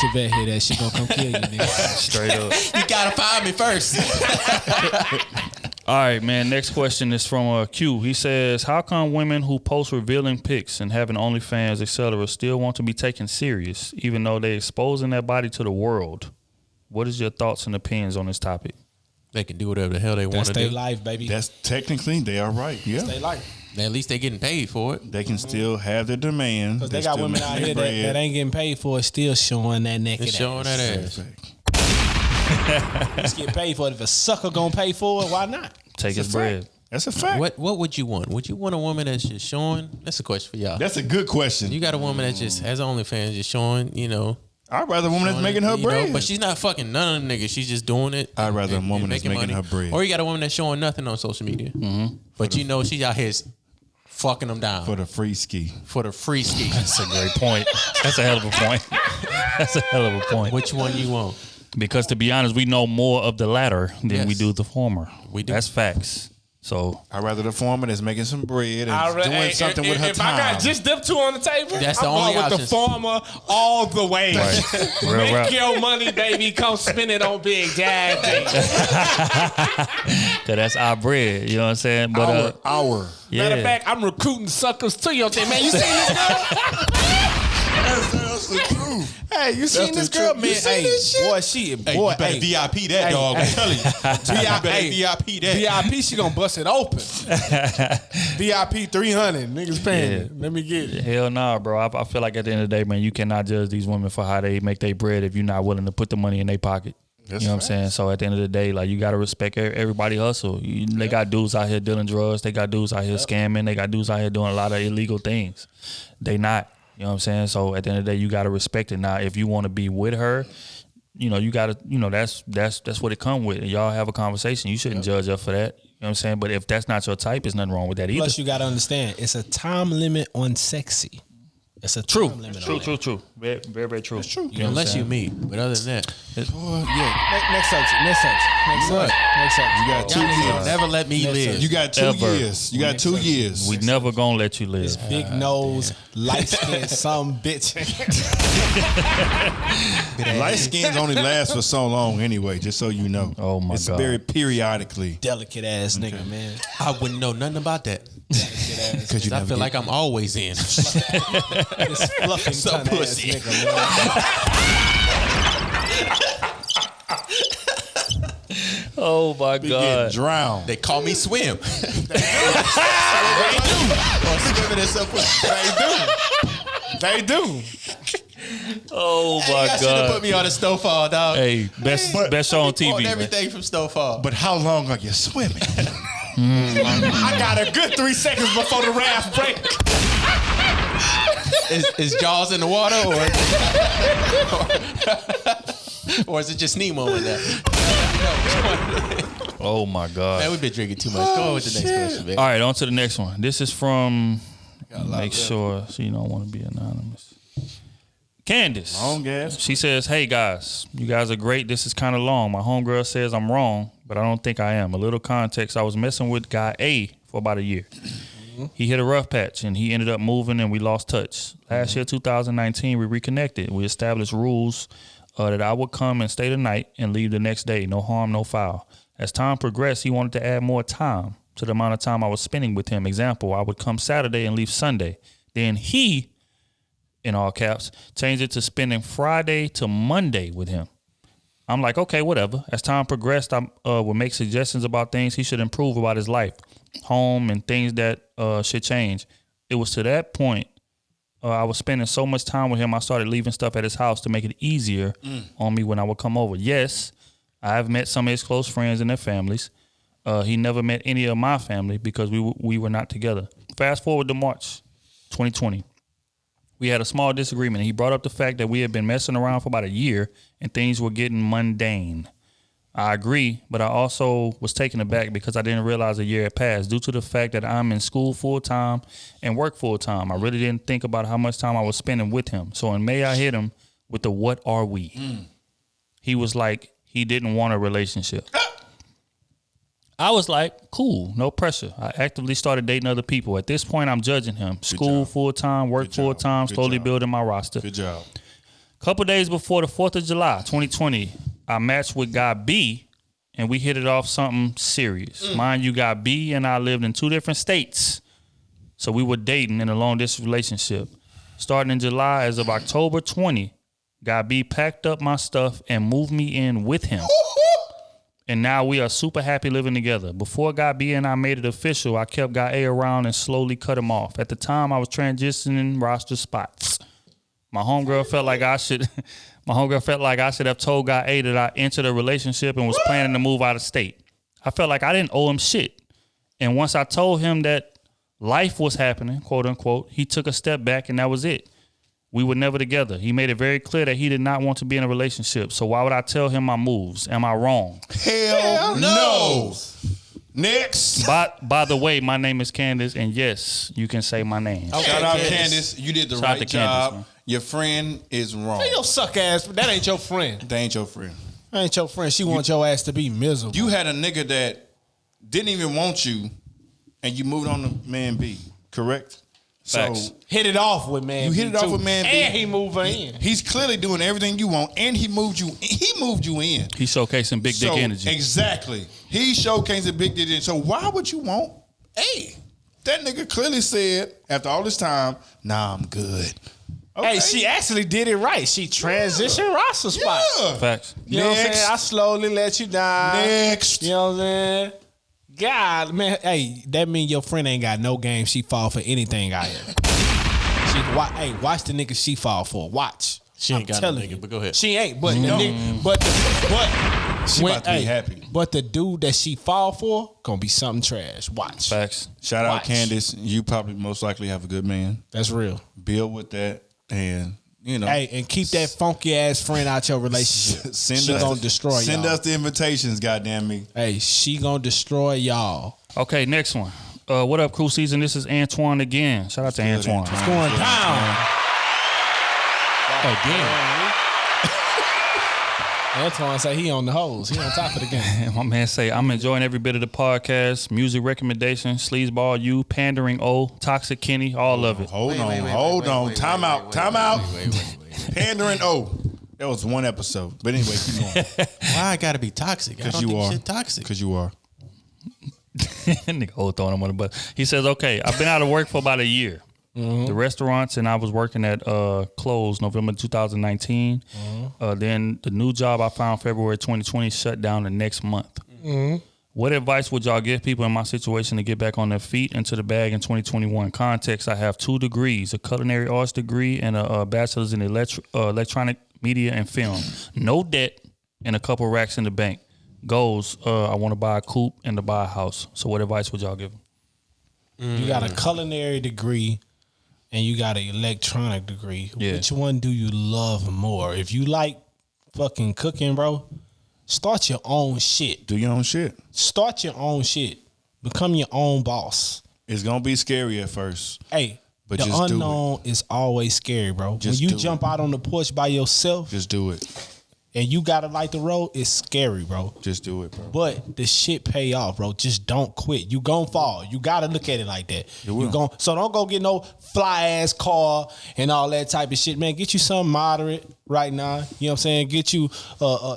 shit better hear that shit gonna come kill you, nigga. Straight up. You got to find me first. All right, man. Next question is from Q. He says, how come women who post revealing pics and having OnlyFans, etc., still want to be taken serious, even though they're exposing their body to the world? What is your thoughts and opinions on this topic? They can do whatever the hell they want to do. That's their life, baby. That's technically, they are right. Yeah. That's their life. At least they getting paid for it. They can still have their demand. Because they got women out here that ain't getting paid for it, still showing that naked ass. Showing that ass. Let's get paid for it. If a sucker gonna pay for it, why not? Take his bread. That's a fact. What would you want? Would you want a woman that's just showing? That's a question for y'all. That's a good question. You got a woman that just has OnlyFans, just showing, you know. I'd rather a woman that's making her bread. But she's not fucking none of them niggas. She's just doing it. I'd rather a woman that's making her bread. Or you got a woman that's showing nothing on social media. But you know she's out here fucking them down. For the free ski. That's a great point. That's a hell of a point. That's a hell of a point. Which one you want? Because to be honest, we know more of the latter than we do the former. We do. That's facts. So I'd rather the former that's making some bread and doing something with her if time. I got just them two on the table, that's the I'm only going with the former all the way. Right. Real Make rap. your money, baby. Come spend it on Big Daddy. Cause that's our bread, you know what I'm saying? But our. Yeah. Matter of fact, I'm recruiting suckers to your thing. Man, you seen this girl? That's the truth. Hey, you seen this girl, man? Hey, boy, you better VIP that dog. I'm telling you. VIP that. VIP, she gonna bust it open. VIP 300, niggas paying. Yeah. Let me get it. hell nah, bro. I feel like at the end of the day, man, you cannot judge these women for how they make their bread if you're not willing to put the money in their pocket. That's you know what I'm saying? So at the end of the day, like, you gotta respect everybody hustle. They got dudes out here dealing drugs. They got dudes out here scamming. They got dudes out here doing a lot of illegal things. They not. You know what I'm saying? So at the end of the day, you gotta respect it. Now, if you want to be with her, you know, you gotta, you know, that's what it come with. And y'all have a conversation. You shouldn't judge her for that. You know what I'm saying? But if that's not your type, there's nothing wrong with that either. Plus, you gotta understand, it's a time limit on sexy. It's a time limit. True. Very, very, very true. It's true. You know Unless you meet. But other than that, Next subject. You got 2 years. never let me live. You got 2 Ever. years. You got 2 years. We never gonna let you live. Big nose, light skin, some bitch. Light skins only last for so long anyway, just so you know. Oh, my it's God. very periodically. Delicate ass nigga, man. I wouldn't know nothing about that. Delicate ass. Because I feel like I'm always in. This fluffing So ton pussy. ass nigga, man. Oh my get God. drowned. They call me Swim. Or swimming in some pussy. They do. Oh my Y'all should have God. put me on a Snowfall, dog. Hey, best show on TV. On man. everything from Snowfall. But how long are you swimming? I got a good 3 seconds before the raft break. Is Jaws in the water or is it just Nemo in there? Oh my God. Man, we've been drinking too much. Go on with the next question, man. All right, on to the next one. This is from Make sure so you don't want to be anonymous. Candace. Long gas. She says, hey guys, you guys are great. This is kind of long. My homegirl says I'm wrong, but I don't think I am. A little context. I was messing with guy A for about a year. He hit a rough patch and he ended up moving and we lost touch. Last year, 2019, we reconnected. We established rules that I would come and stay the night and leave the next day. No harm, no foul. As time progressed, he wanted to add more time to the amount of time I was spending with him. Example, I would come Saturday and leave Sunday. Then he, in all caps, changed it to spending Friday to Monday with him. I'm like, okay, whatever. As time progressed, I would make suggestions about things he should improve about his life, home, and things that should change. It was to that point I was spending so much time with him, I started leaving stuff at his house to make it easier on me when I would come over. Yes, I've met some of his close friends and their families. He never met any of my family because we were not together. Fast forward to March 2020. We had a small disagreement. He brought up the fact that we had been messing around for about a year and things were getting mundane. I agree, but I also was taken aback because I didn't realize a year had passed due to the fact that I'm in school full-time and work full-time. I really didn't think about how much time I was spending with him. So in May, I hit him with the what are we? He was like, he didn't want a relationship. I was like, cool, no pressure. I actively started dating other people. At this point, I'm judging him. School full-time, work full-time, slowly building my roster. Good job. Couple days before the 4th of July, 2020, I matched with guy B, and we hit it off something serious. Mind you, guy B and I lived in 2 different states, so we were dating in a long-distance relationship. Starting in July, as of October 20, guy B packed up my stuff and moved me in with him. And now we are super happy living together. Before guy B and I made it official, I kept guy A around and slowly cut him off. At the time, I was transitioning roster spots. My homegirl felt like I should have told guy A that I entered a relationship and was planning to move out of state. I felt like I didn't owe him shit. And once I told him that life was happening, quote unquote, he took a step back and that was it. We were never together. He made it very clear that he did not want to be in a relationship. So why would I tell him my moves? Am I wrong? Hell no. Next. By the way, my name is Candace, and yes, you can say my name. Okay, shout out Candace. You did the Shout out right to job. Candace, your friend is wrong. Hey, yo, suck ass. That ain't your friend. That ain't your friend. That ain't your friend. She wants your ass to be miserable. You had a nigga that didn't even want you, and you moved on to man B, correct? Facts. So hit it off with man. you B hit it off too. with man B. And he moved her in. He's clearly doing everything you want, and he moved you in. He's showcasing big dick energy. Exactly. He showcasing big dick energy. So why would you want A? That nigga clearly said, after all this time, nah, I'm good. Okay. Hey, she actually did it right. She transitioned roster spots. Yeah. Facts. You know what I'm saying? I slowly let you down. Next. You know what I'm saying? God, man. Hey, that mean your friend ain't got no game. She fall for anything out here. Watch the nigga she fall for. Watch. She ain't got no nigga, but go ahead. She ain't, but the nigga, but She about to be happy. But the dude that she fall for gonna be something trash. Watch. Facts. Shout Watch. out Candace. You probably most likely have a good man. That's real. Build with that, and you know. Hey, and keep that funky ass friend out your relationship. She gonna destroy Send y'all. us the invitations, goddamn me. Hey, she gonna destroy y'all. Okay, next one. What up, Crew Season? This is Antoine again. Shout out to Antoine. It's going down. Again. Antoine say he on the hose. He on top of the game. My man say, I'm enjoying every bit of the podcast, music recommendations, Sleazeball U, Pandering O, Toxic Kenny, all of it. Hold on. Time out. Pandering O. That was one episode. But anyway, keep going. Why I gotta be toxic? I Because don't you think are. shit toxic. Because you are. Nigga, throwing him on the butt. He says, okay, I've been out of work for about a year. The restaurants and I was working at closed November 2019. Then the new job I found February 2020 shut down the next month. What advice would y'all give people in my situation to get back on their feet into the bag in 2021? Context, I have 2 degrees, a culinary arts degree and a bachelor's in electronic media and film. No debt and a couple racks in the bank. Goals, I want to buy a coupe and to buy a house. So what advice would y'all give them? You got a culinary degree and you got an electronic degree. Yeah. Which one do you love more? If you like fucking cooking, bro, start your own shit. Do your own shit. Start your own shit. Become your own boss. It's going to be scary at first. Hey, But the just unknown is always scary, bro. Just when you do jump out on the porch by yourself, just do it. and you gotta light the road, it's scary, bro. Just do it, bro. But the shit pay off, bro. Just don't quit. You gon' fall. You gotta look at it like that. So don't go get no fly ass car and all that type of shit, man. Get you something moderate right now. You know what I'm saying? Get you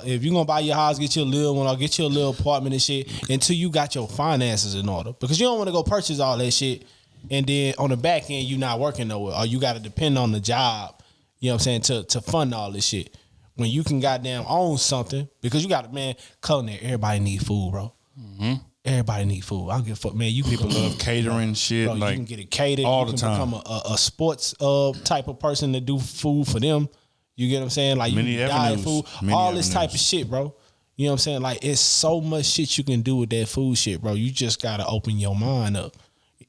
if you gonna buy your house, get you a little one or get you a little apartment and shit until you got your finances in order. Because you don't want to go purchase all that shit and then on the back end you not working nowhere or you gotta depend on the job. You know what I'm saying to fund all this shit. When you can goddamn own something, because you got to, man, culinary, everybody need food, bro. Mm-hmm. Everybody need food. I don't give a fuck, man. People love catering shit. Bro, like you can get it catered all you the can time. become a sports type of person to do food for them. You get what I'm saying? Like Many you can diet avenues. food, Many all this type of avenues. shit, bro. You know what I'm saying? Like it's so much shit you can do with that food shit, bro. You just gotta open your mind up.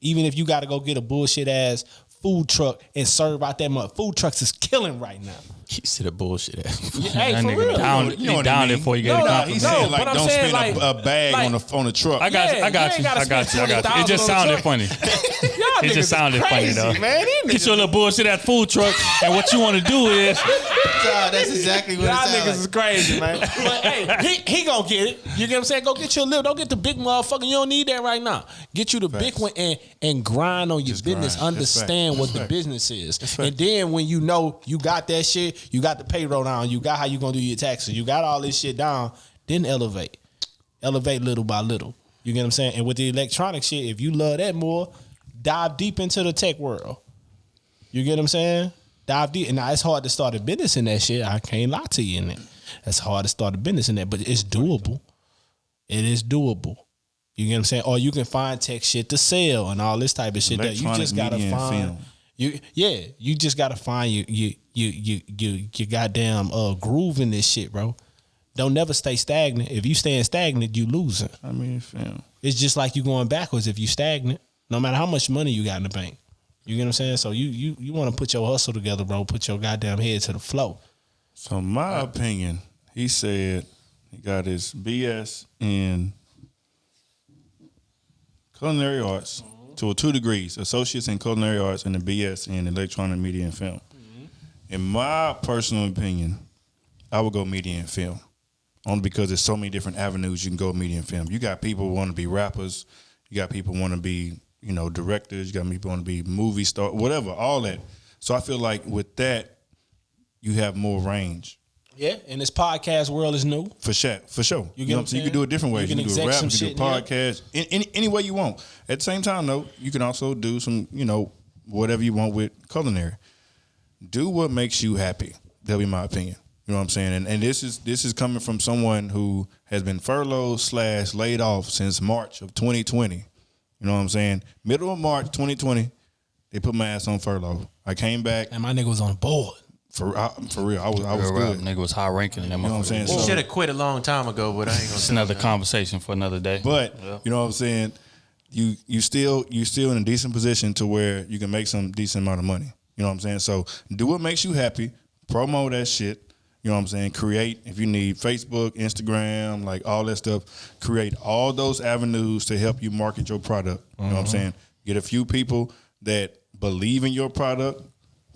Even if you gotta go get a bullshit ass food truck and serve out that much. Food trucks is killing right now. He said a bullshit ass. Hey, That for nigga real. down, You know he what down I there mean? before you get No, a no, compliment. He's No, saying but like I'm don't saying, spend like- a bag like- on a truck. I got you. Yeah, I got you ain't you. gotta I got spend you. I got you. It just $20,000 on sounded the funny. Y'all It niggas just sounded is funny crazy, though. man. These Get your little bullshit at food truck, and what you want to do is That's exactly what Y'all it sounds niggas is crazy, man. But hey, he gonna get it. You get what I'm saying? Go get your little. Don't get the big motherfucker. You don't need that right now. Get you the big one and grind on your Just business. grind. Understand what the business is. And then when you know you got that shit, you got the payroll down, you got how you gonna do your taxes, you got all this shit down, then elevate. Elevate little by little. You get what I'm saying? And with the electronic shit, if you love that more, dive deep into the tech world. You get what I'm saying? Dive deep. And now it's hard to start a business in that shit. I can't lie to you in that. It's hard to start a business in that, but it's doable. It is doable. You get what I'm saying? Or you can find tech shit to sell and all this type of shit that you Electronic just gotta media and find. film. You just gotta find you goddamn groove in this shit, bro. Don't never stay stagnant. If you staying stagnant, you losing. I mean, film. It's just like you going backwards if you stagnant. No matter how much money you got in the bank. You get what I'm saying? So you want to put your hustle together, bro. Put your goddamn head to the flow. So my opinion, he said he got his BS in culinary arts to 2 degrees, associates in culinary arts and the BS in electronic media and film. In my personal opinion, I would go media and film. Only because there's so many different avenues you can go media and film. You got people who want to be rappers. You got people who want to be, directors. You got people who want to be movie stars, whatever, all that. So I feel like with that, you have more range. Yeah, and this podcast world is new. For sure. You get know what I'm what I'm saying? You saying? can do it different ways. You You can can do a exec rap, some you can shit do in a here. podcast, any way you want. At the same time, though, you can also do some, whatever you want with culinary. Do what makes you happy. That'll be my opinion. You know what I'm saying? And this is coming from someone who has been furloughed / laid off since March of 2020. You know what I'm saying? Middle of March 2020, they put my ass on furlough. I came back And my nigga was on board. for real. I was Real good. rap nigga was high ranking in that You know what I'm saying? He So- should have quit a long time ago, but I ain't gonna It's say another that. conversation for another day. But you know what I'm saying? You still in a decent position to where you can make some decent amount of money. You know what I'm saying? So do what makes you happy. Promo that shit. You know what I'm saying? Create, if you need Facebook, Instagram, like all that stuff, create all those avenues to help you market your product. You know what I'm saying? Get a few people that believe in your product,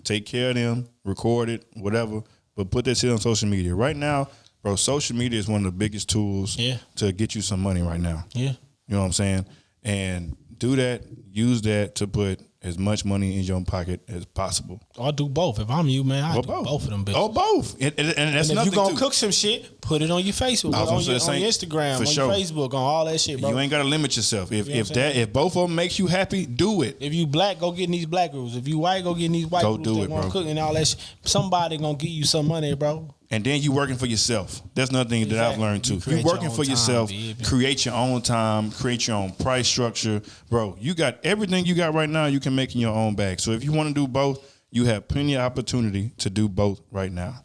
take care of them, record it, whatever, but put that shit on social media. Right now, bro, social media is one of the biggest tools to get you some money right now. Yeah. You know what I'm saying? And do that, use that to put as much money in your pocket as possible. I'll do both. If I'm you, man, I'll do both of them bitches. Oh, both. And that's And if nothing you gonna too. cook some shit, put it on your Facebook, I was on gonna your say, Instagram, for on sure. your Facebook, on all that shit, bro. You ain't gotta limit yourself. If You know what I'm saying? if both of them makes you happy, do it. If you black, go get in these black rules. If you white, go get in these white Go rules do that it, want bro. to cook and all that shit. Somebody gonna give you some money, bro. And then you working for yourself. That's another thing that I've Exactly. learned too. You You create working your for own yourself, time, baby. create your own time, create your own price structure. Bro, you got everything you got right now, you can make in your own bag. So if you want to do both, you have plenty of opportunity to do both right now.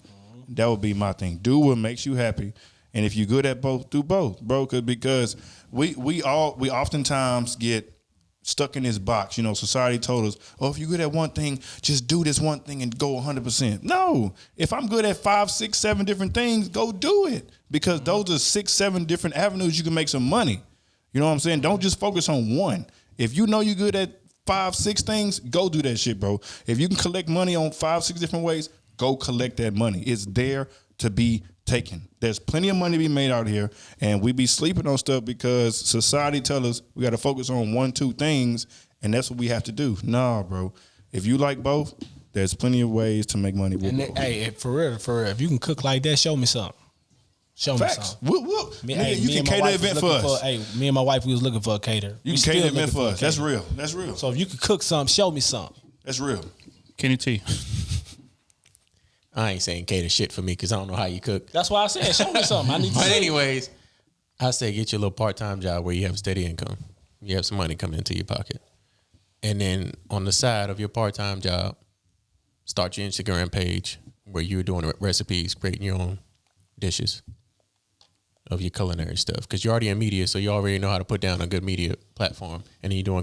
That would be my thing. Do what makes you happy. And if you're good at both, do both, bro. Because we oftentimes get stuck in this box. You know, society told us, oh, if you're good at one thing, just do this one thing and go 100%. No. If I'm good at 5, 6, 7 different things, go do it. Because those are 6, 7 different avenues you can make some money. You know what I'm saying? Don't just focus on one. If you know you're good at 5, 6 things, go do that shit, bro. If you can collect money on 5, 6 different ways, go collect that money. It's there to be taken. There's plenty of money to be made out here, and we be sleeping on stuff because society tell us we got to focus on 1, 2 things, and that's what we have to do. Nah, bro. If you like both, there's plenty of ways to make money with both. Hey, for real, if you can cook like that, show me something. Show me Facts. something. Whoop. You can cater an event for us. Me and my wife, we was looking for a caterer. You can cater an event for us. That's real. That's real. So if you could cook something, show me something. That's real. Kenny T. I ain't saying cater shit for me because I don't know how you cook. That's why I said, show me something. I need to But see. anyways, I say get your little part-time job where you have steady income. You have some money coming into your pocket. And then on the side of your part-time job, start your Instagram page where you're doing recipes, creating your own dishes of your culinary stuff. Because you're already in media, so you already know how to put down a good media platform. And then you're doing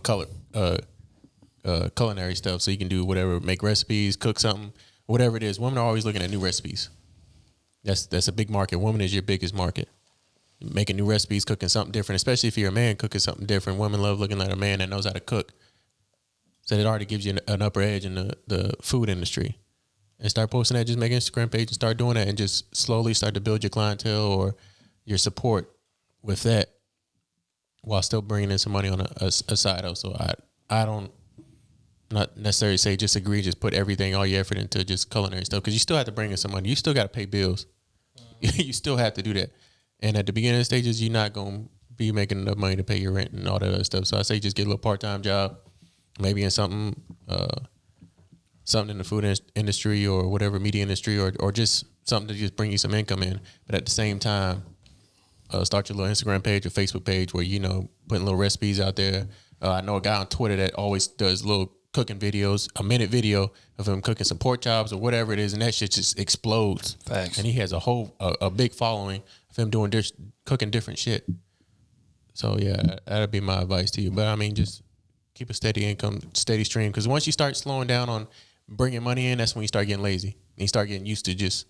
culinary stuff, so you can do whatever, make recipes, cook something, whatever it is. Women are always looking at new recipes. That's a big market. Women is your biggest market. Making new recipes, cooking something different, especially if you're a man cooking something different. Women love looking at a man that knows how to cook. So it already gives you an upper edge in the food industry. And start posting that, just make an Instagram page and start doing that and just slowly start to build your clientele or your support with that while still bringing in some money on a side hustle. So I don't not necessarily say just agree, just put everything, all your effort into just culinary stuff because you still have to bring in some money. You still got to pay bills. You still have to do that. And at the beginning stages, you're not going to be making enough money to pay your rent and all that other stuff. So I say just get a little part-time job, maybe in something in the food industry or whatever, media industry, or just something to just bring you some income in. But at the same time, start your little Instagram page or Facebook page where, putting little recipes out there. I know a guy on Twitter that always does little cooking videos, a minute video of him cooking some pork chops or whatever it is, and that shit just explodes. Facts. And he has a big following of him doing cooking different shit. So yeah, that'd be my advice to you. But I mean, just keep a steady income, steady stream, because once you start slowing down on bringing money in, that's when you start getting lazy. And you start getting used to just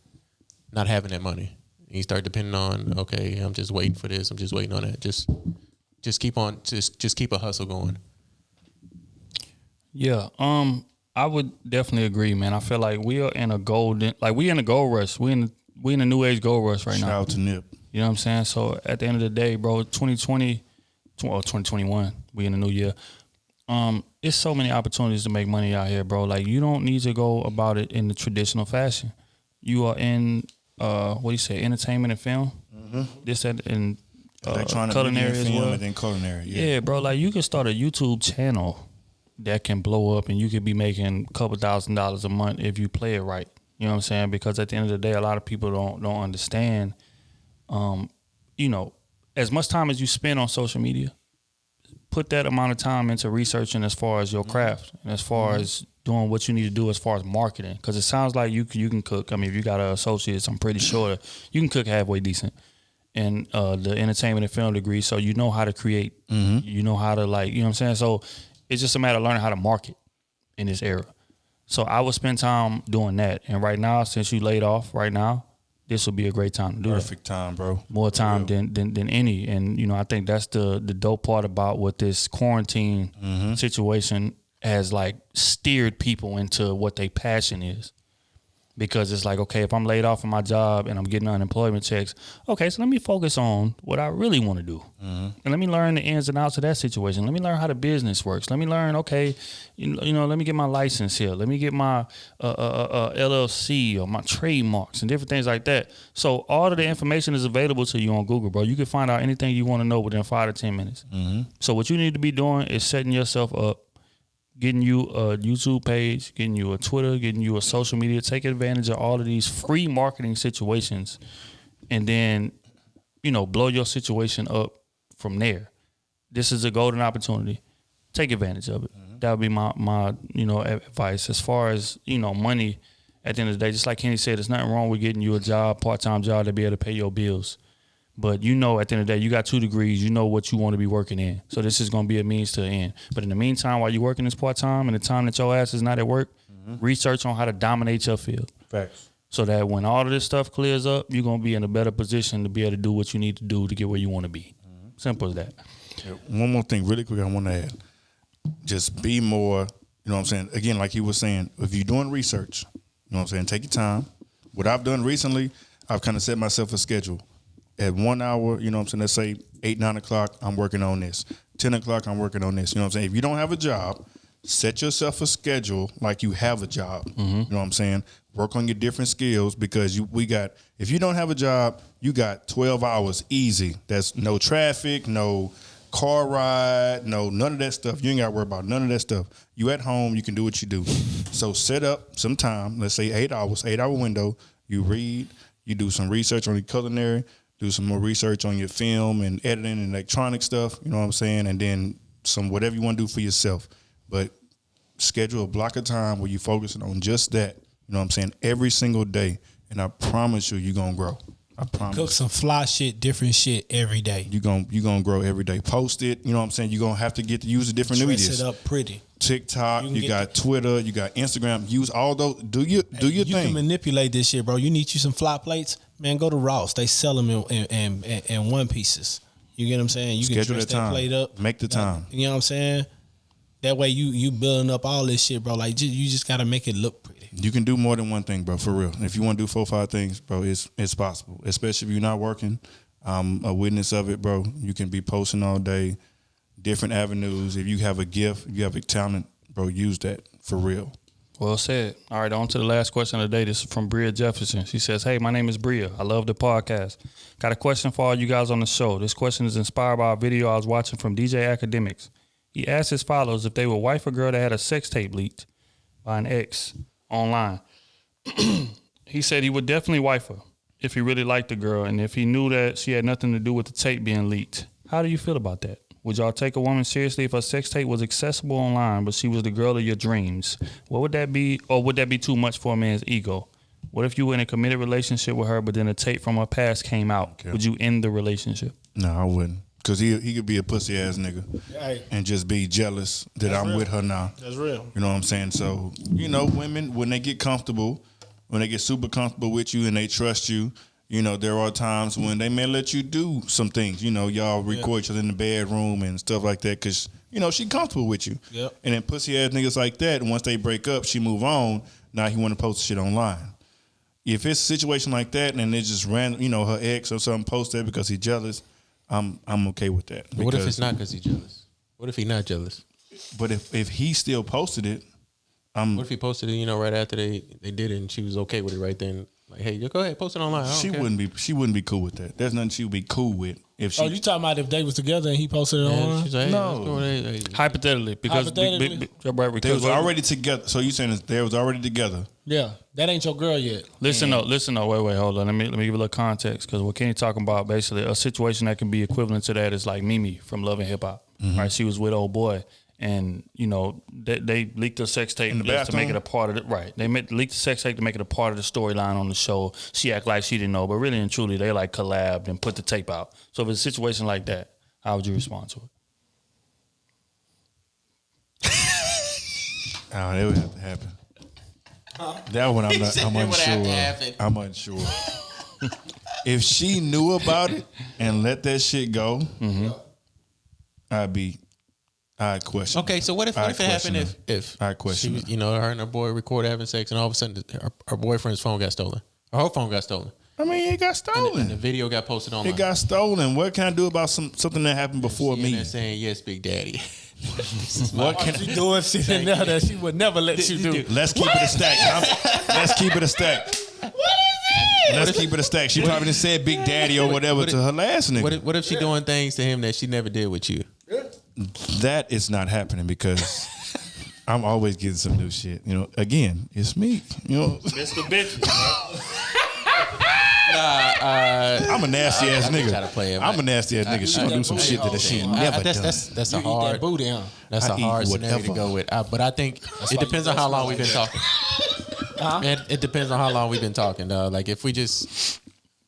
not having that money. And you start depending on, okay, I'm just waiting for this. I'm just waiting on that. Just keep on, just keep a hustle going. Yeah, I would definitely agree, man. I feel like we are in a gold rush. We in a new age gold rush right now. Shout out to Nip. You know what I'm saying? So at the end of the day, bro, 2021, we in a new year. It's so many opportunities to make money out here, bro. Like, you don't need to go about it in the traditional fashion. You are in entertainment and film. Mm-hmm. This and culinary as well. And then culinary. Yeah, bro. Like, you can start a YouTube channel that can blow up, and you could be making a couple $1,000s a month if you play it right. You know what I'm saying? Because at the end of the day, a lot of people don't understand. As much time as you spend on social media, put that amount of time into researching as far as your craft and as far as doing what you need to do as far as marketing. Because it sounds like you can cook. I mean, if you got an associate's, I'm pretty sure you can cook halfway decent. And the entertainment and film degree, so you know how to create. You know how to, you know what I'm saying? So it's just a matter of learning how to market in this era. So I would spend time doing that. And right now, since you laid off right now, this would be a great time to do Perfect time, bro. More time than any. And, I think that's the dope part about what this quarantine situation has, steered people into what their passion is. Because it's like, okay, if I'm laid off from my job and I'm getting unemployment checks, okay, so let me focus on what I really want to do. And let me learn the ins and outs of that situation. Let me learn how the business works. Let me learn, okay, let me get my license here. Let me get my LLC or my trademarks and different things like that. So all of the information is available to you on Google, bro. You can find out anything you want to know within 5 to 10 minutes. So what you need to be doing is setting yourself up, getting you a YouTube page, getting you a Twitter, getting you a social media, take advantage of all of these free marketing situations, and then, blow your situation up from there. This is a golden opportunity. Take advantage of it. That would be my advice. As far as, money, at the end of the day, just like Kenny said, there's nothing wrong with getting you a job, part-time job, to be able to pay your bills. But at the end of the day, you got 2 degrees. You know what you want to be working in. So this is going to be a means to an end. But in the meantime, while you're working this part-time and the time that your ass is not at work, research on how to dominate your field. Facts. So that when all of this stuff clears up, you're going to be in a better position to be able to do what you need to do to get where you want to be. Simple as that. Yeah, one more thing really quick I want to add. just be more, you know what I'm saying? Again, like he was saying, if you're doing research, you know what I'm saying, take your time. What I've done recently, I've kind of set myself a schedule. At 1 hour, you know what I'm saying, let's say 8, 9 o'clock, I'm working on this. 10 o'clock, I'm working on this. You know what I'm saying? If you don't have a job, set yourself a schedule like you have a job. You know what I'm saying? Work on your different skills because if you don't have a job, you got 12 hours easy. That's no traffic, no car ride, none of that stuff. You ain't got to worry about none of that stuff. You at home, you can do what you do. So set up some time, let's say 8 hours, 8-hour window. You read, you do some research on your culinary, do some more research on your film and editing and electronic stuff, you know what I'm saying? And then some whatever you want to do for yourself. But schedule a block of time where you're focusing on just that, you know what I'm saying, every single day. And I promise you're going to grow. I promise. Cook some fly shit, different shit every day. You're gonna grow every day. Post it, you know what I'm saying? You're going to have to get to use the different medias. Dress it up pretty. TikTok, you got Twitter, you got Instagram. Use all those. Do your thing. You can manipulate this shit, bro. You need you some fly plates, man. Go to Ross. They sell them in one pieces. You get what I'm saying? You Schedule can dress that plate up. Make the time. You know what I'm saying? That way you building up all this shit, bro. Like you just gotta make it look pretty. You can do more than one thing, bro. For real. If you want to do 4 or 5 things, bro, it's possible. Especially if you're not working. I'm a witness of it, bro. You can be posting all day, different avenues. If you have a gift, if you have a talent, bro, use that for real. Well said. All right, on to the last question of the day. This is from Bria Jefferson. She says, hey, my name is Bria. I love the podcast. Got a question for all you guys on the show. This question is inspired by a video I was watching from DJ Academics. He asked as follows if they would wife a girl that had a sex tape leaked by an ex online. He said he would definitely wife her if he really liked the girl and if he knew that she had nothing to do with the tape being leaked. How do you feel about that? Would y'all take a woman seriously if her sex tape was accessible online, but she was the girl of your dreams? What would that be, or would that be too much for a man's ego? What if you were in a committed relationship with her, but then a tape from her past came out? Okay. Would you end the relationship? No, I wouldn't. Because he could be a pussy ass nigga and just be jealous that I'm with her now. That's real. You know what I'm saying? So, women, when they get comfortable, when they get super comfortable with you and they trust you, there are times when they may let you do some things. Y'all record each other in the bedroom and stuff like that because, she comfortable with you. Yep. And then pussy ass niggas like that, once they break up, she move on, now he want to post shit online. If it's a situation like that and it just her ex or something post that because he's jealous, I'm okay with that. What if it's not because he's jealous? What if he's not jealous? But if he still posted it, what if he posted it, right after they did it and she was okay with it right then? Like, hey, go ahead, post it online. She wouldn't be cool with that. There's nothing she would be cool with if she. Oh, you talking about if they was together and he posted it online? She's like, hey, no. Hypothetically, because they was already together. So you saying they was already together? Yeah, that ain't your girl yet. Listen, wait, hold on. Let me give you a little context because what Kenny talking about basically a situation that can be equivalent to that is like Mimi from Love and Hip Hop. Mm-hmm. Right, she was with old boy. And, they leaked the sex tape just to make it a part of it. Right. They leaked the sex tape to make it a part of the storyline on the show. She act like she didn't know, but really and truly, they like collabed and put the tape out. So if it's a situation like that, how would you respond to it? Oh, that would have to happen. That one I'm unsure. If she knew about it and let that shit go, I'd question. Okay, so what if it happened if I question she was, her and her boy recorded having sex and all of a sudden her boyfriend's phone got stolen. Or her phone got stolen. I mean, it got stolen. And the video got posted online. It got stolen. What can I do about something that happened before me? They're saying, yes, Big Daddy. What can she doing shit in there that she would never let you do? Let's keep it a stack. Let's keep it a stack. What is it? Let's keep it a stack. She probably done said Big Daddy or whatever to her last nigga. What if she doing things to him that she never did with you? That is not happening because I'm always getting some new shit. Again, it's me. Mr. Bitch. I'm a nasty ass nigga. I'm a nasty ass nigga. She gonna do some shit that she never done. That's a hard booty. That's a hard scenario to go with. But I think it depends on how long we've been talking. It depends on how long we've been talking, dog. Like if we just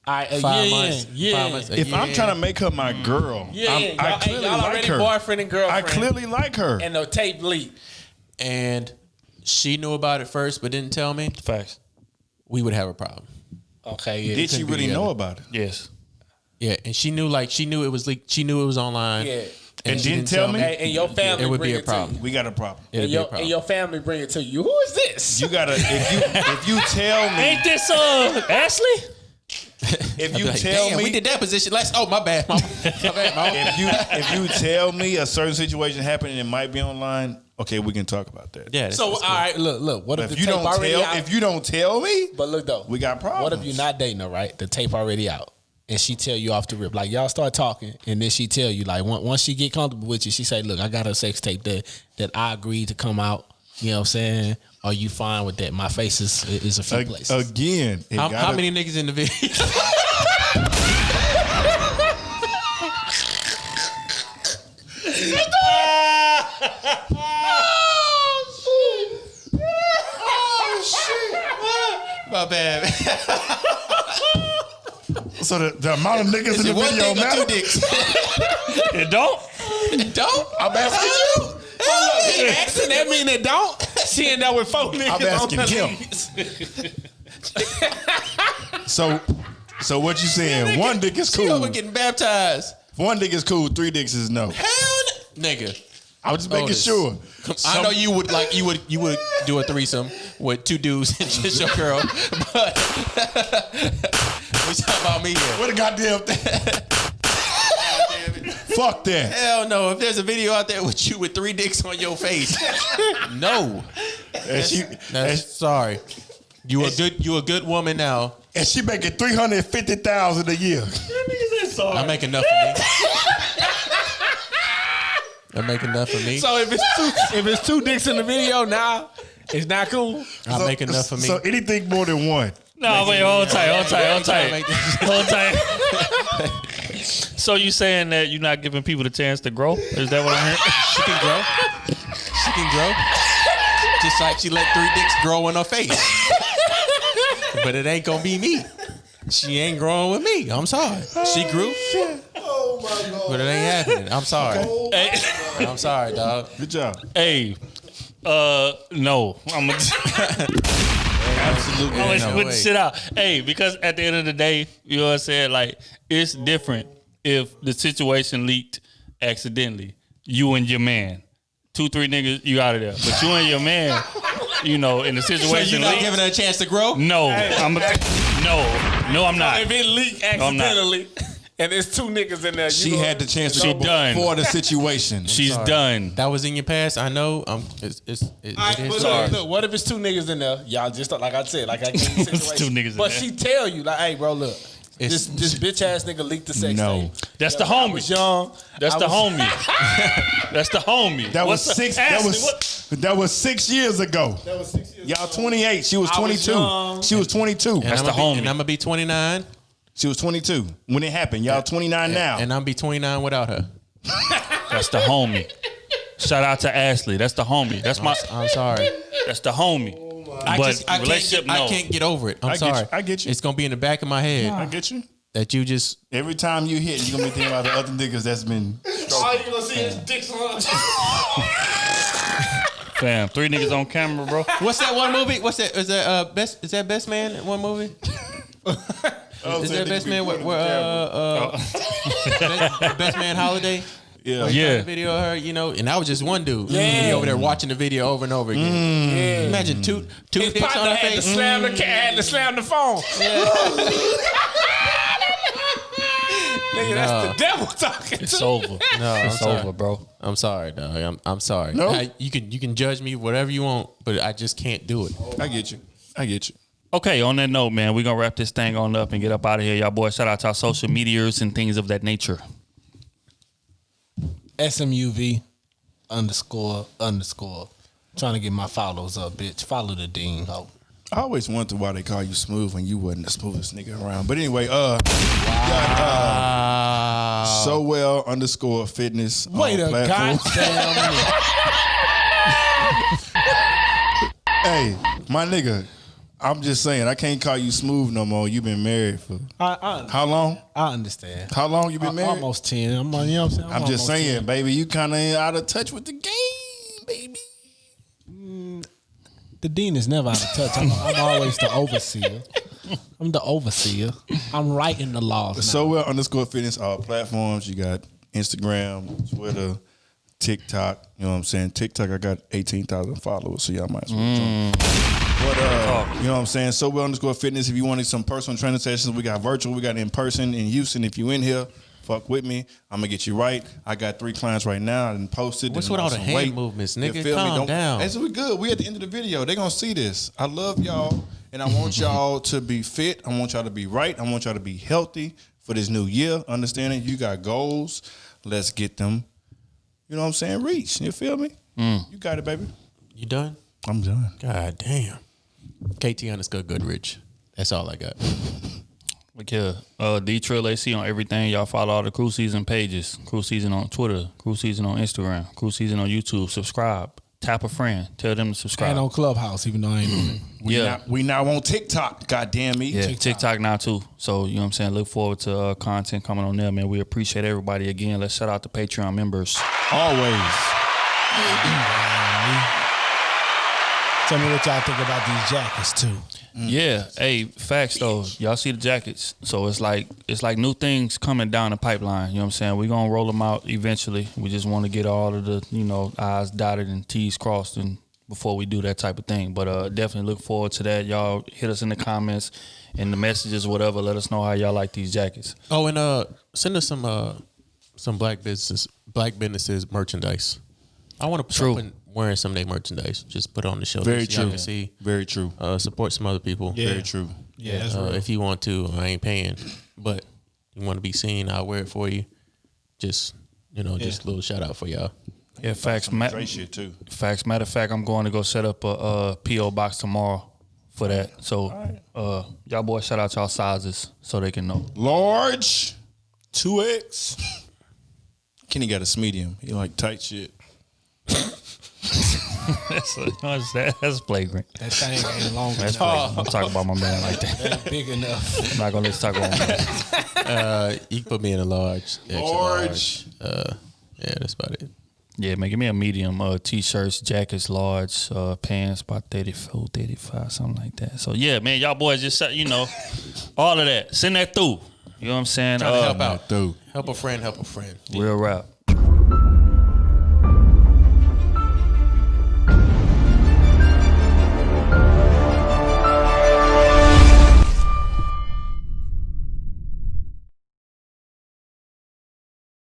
5 months. If I'm trying to make her my girl, I clearly y'all like already her. Boyfriend and girlfriend. I clearly like her. And the tape leak. And she knew about it first, but didn't tell me. Facts. We would have a problem. Okay. Yeah. Did she really know about it? Yes. Yeah, and she knew it was leaked. She knew it was online. Yeah. and she didn't tell me, and your family it would bring be a it problem. to you. we got a problem. It'd And be a problem. your family bring it to you. Who is this? You gotta if you tell me, Ain't this Ashley? if I'd you be like, tell damn, me, we did that position last. Oh, my bad, mama. My bad, mama. if you tell me a certain situation happened and it might be online, okay, we can talk about that. Yeah. So all right, look. What if But the tape already out? if you don't tell me, But look though, we got problems. What if you're not dating her, right? The tape already out, and she tell you off the rip, like y'all start talking, and then she tell you, like once she get comfortable with you, she say, "Look, I got a sex tape that I agreed to come out." You know what I'm saying? Are you fine with that? My face is a few places. Again, How many niggas in the video? My bad. So the amount of niggas in the One video dick or matter? two dicks? It don't. Don't? I'm asking you. Hold up, he asking that mean it don't? She end up with 4 niggas I'm asking on the him. leads. So what you saying? One dick is She over cool. getting baptized. One dick is cool. 3 dicks is no. Hell nigga. I was just making Otis. sure. I know you would do a threesome with 2 dudes and just your girl, but we talking about me here. What a goddamn thing. Fuck that. Hell no! If there's a video out there with you with 3 dicks on your face, no. Sorry. You a good woman now. And she making $350,000 a year. I make enough for me. I make enough for me. So if it's two dicks in the video, now it's not cool. I make enough for me. So anything more than one. No, wait, hold tight. Make Hold tight. So you saying that you're not giving people the chance to grow? Is that what I'm hearing? She can grow. She can grow. Just like she let 3 dicks grow in her face. But it ain't gonna be me. She ain't growing with me. I'm sorry. She grew. Oh my God. But it ain't happening. I'm sorry. Hey, I'm sorry, dog. Good job. hey, no. I'm Absolutely. gonna no put the way. shit out. Hey, because at the end of the day, you know what I'm saying? Like, it's different if the situation leaked accidentally. You and your man. 2-3 niggas, you out of there. But you and your man, you know, in the So situation you're not leaked. giving her a chance to grow? No, I'm not. If it leaked I'm not. accidentally and there's 2 niggas in there, She had the chance to She go done. before the situation. She's Sorry. done. That was in your past. I know. It is. Look, what if it's 2 niggas in there? Y'all just like I said, like I gave you the It's situation. 2 niggas in But there. she tell you like, hey, bro, look, It's- this bitch ass nigga leaked the sex No. tape. That's the I homie. was young. That's I the was- homie. That's the homie. That was What's six. up? That Ashley, was what? that was 6 years ago. That was 6 years Y'all ago. 28. She was I was 22. young. She was 22. That's the homie. And I'm gonna be 29. She was 22 when it happened. Y'all 29 now. And I'm be 29 without her. That's the homie. Shout out to Ashley. That's the homie. That's my. I'm sorry. That's the homie. I But can't relationship, get, no. I can't get over it. I'm I get sorry. you. I get you. It's gonna be in the back of my head I get you. that you just. Every time you hit, you're gonna be thinking about the other niggas that's been. All you gonna see is dicks on. Fam, 3 niggas on camera, bro. What's that one movie? What's that? Is that best? Is that Best Man? One movie? Is that Best Man? Best Man Holiday? Yeah. Yeah. The video of her, you know, and that was just one dude. Yeah. He over there watching the video over and over again. Imagine two His dicks on partner her had to face. slam had to slam the phone. Nigga, that's the devil talking. It's over. No, I'm It's sorry. over, bro. I'm sorry, dog. I'm sorry. No. You can judge me whatever you want, but I just can't do it. I get you. I get you. Okay, on that note, man, we're going to wrap this thing on up and get up out of here. Y'all boys, shout out to our social medias and things of that nature. SMUV __. Trying to get my follows up, bitch. Follow the dean, ho. I always wondered why they call you smooth when you wasn't the smoothest nigga around. But anyway, Wow. so well _fitness. Wait a platforms. goddamn minute. Hey, my nigga, I'm just saying, I can't call you smooth no more. You've been married for how long? I understand. How long you been married? Almost 10. You know what I'm saying? I'm just almost saying, 10. baby, you kind of out of touch with the game, baby. The dean is never out of touch. I'm always the overseer. I'm the overseer. I'm writing the laws. So well _fitness, all platforms. You got Instagram, Twitter, TikTok. You know what I'm saying? TikTok, I got 18,000 followers, so y'all might as well join. But you know what I'm saying? @Fitness. If you wanted some personal training sessions, we got virtual, we got in person in Houston. If you in here, fuck with me. I'm gonna get you right. I got 3 clients right now and posted. What's with all the hand movements, nigga? Calm down. Hey, so we good. We at the end of the video. They gonna see this. I love y'all, and I want y'all to be fit. I want y'all to be right. I want y'all to be healthy for this new year. Understanding you got goals. Let's get them. You know what I'm saying? Reach. You feel me? You got it, baby. You done? I'm done. God damn. KT_Goodrich. That's all I got. Look here, D-Trill AC on everything. Y'all follow all the Krew Season pages. Krew Season on Twitter. Krew Season on Instagram. Krew Season on YouTube. Subscribe. Tap a friend. Tell them to subscribe. And on Clubhouse, even though I ain't on it. We now on TikTok. God damn me. Yeah, TikTok now too. So, you know what I'm saying? Look forward to content coming on there, man. We appreciate everybody again. Let's shout out the Patreon members. Always. Tell me what y'all think about these jackets too. Yeah, hey, facts though. Y'all see the jackets. So it's like new things coming down the pipeline. You know what I'm saying? We're gonna roll them out eventually. We just want to get all of the, I's dotted and T's crossed and before we do that type of thing. But definitely look forward to that. Y'all hit us in the comments and the messages, whatever. Let us know how y'all like these jackets. Oh, and send us some black businesses merchandise. I want to start wearing some of their merchandise. Just put it on the show. Very so true. Y'all can see. Very true. Support some other people. Yeah. Very true. Yeah, that's real. If you want to, I ain't paying. But you want to be seen, I'll wear it for you. Just just a little shout out for y'all. Yeah, facts. Dre shit too. Facts. Matter of fact, I'm going to go set up a P.O. box tomorrow for that. So y'all boys shout out y'all sizes so they can know. Large. 2X. Kenny got a medium. He like tight shit. That's flagrant. That thing ain't long That's enough. flagrant. I'm talking about my man like that. Ain't big enough. I'm not gonna let you talk about my man. You can put me in a large. Extra large. Yeah, that's about it. Yeah, man, give me a medium. T-shirts, jackets, large, pants, about 34, 35, something like that. So yeah, man, y'all boys just all of that. Send that through. You know what I'm saying? Trying to help out. Through. Help a friend. Real rap.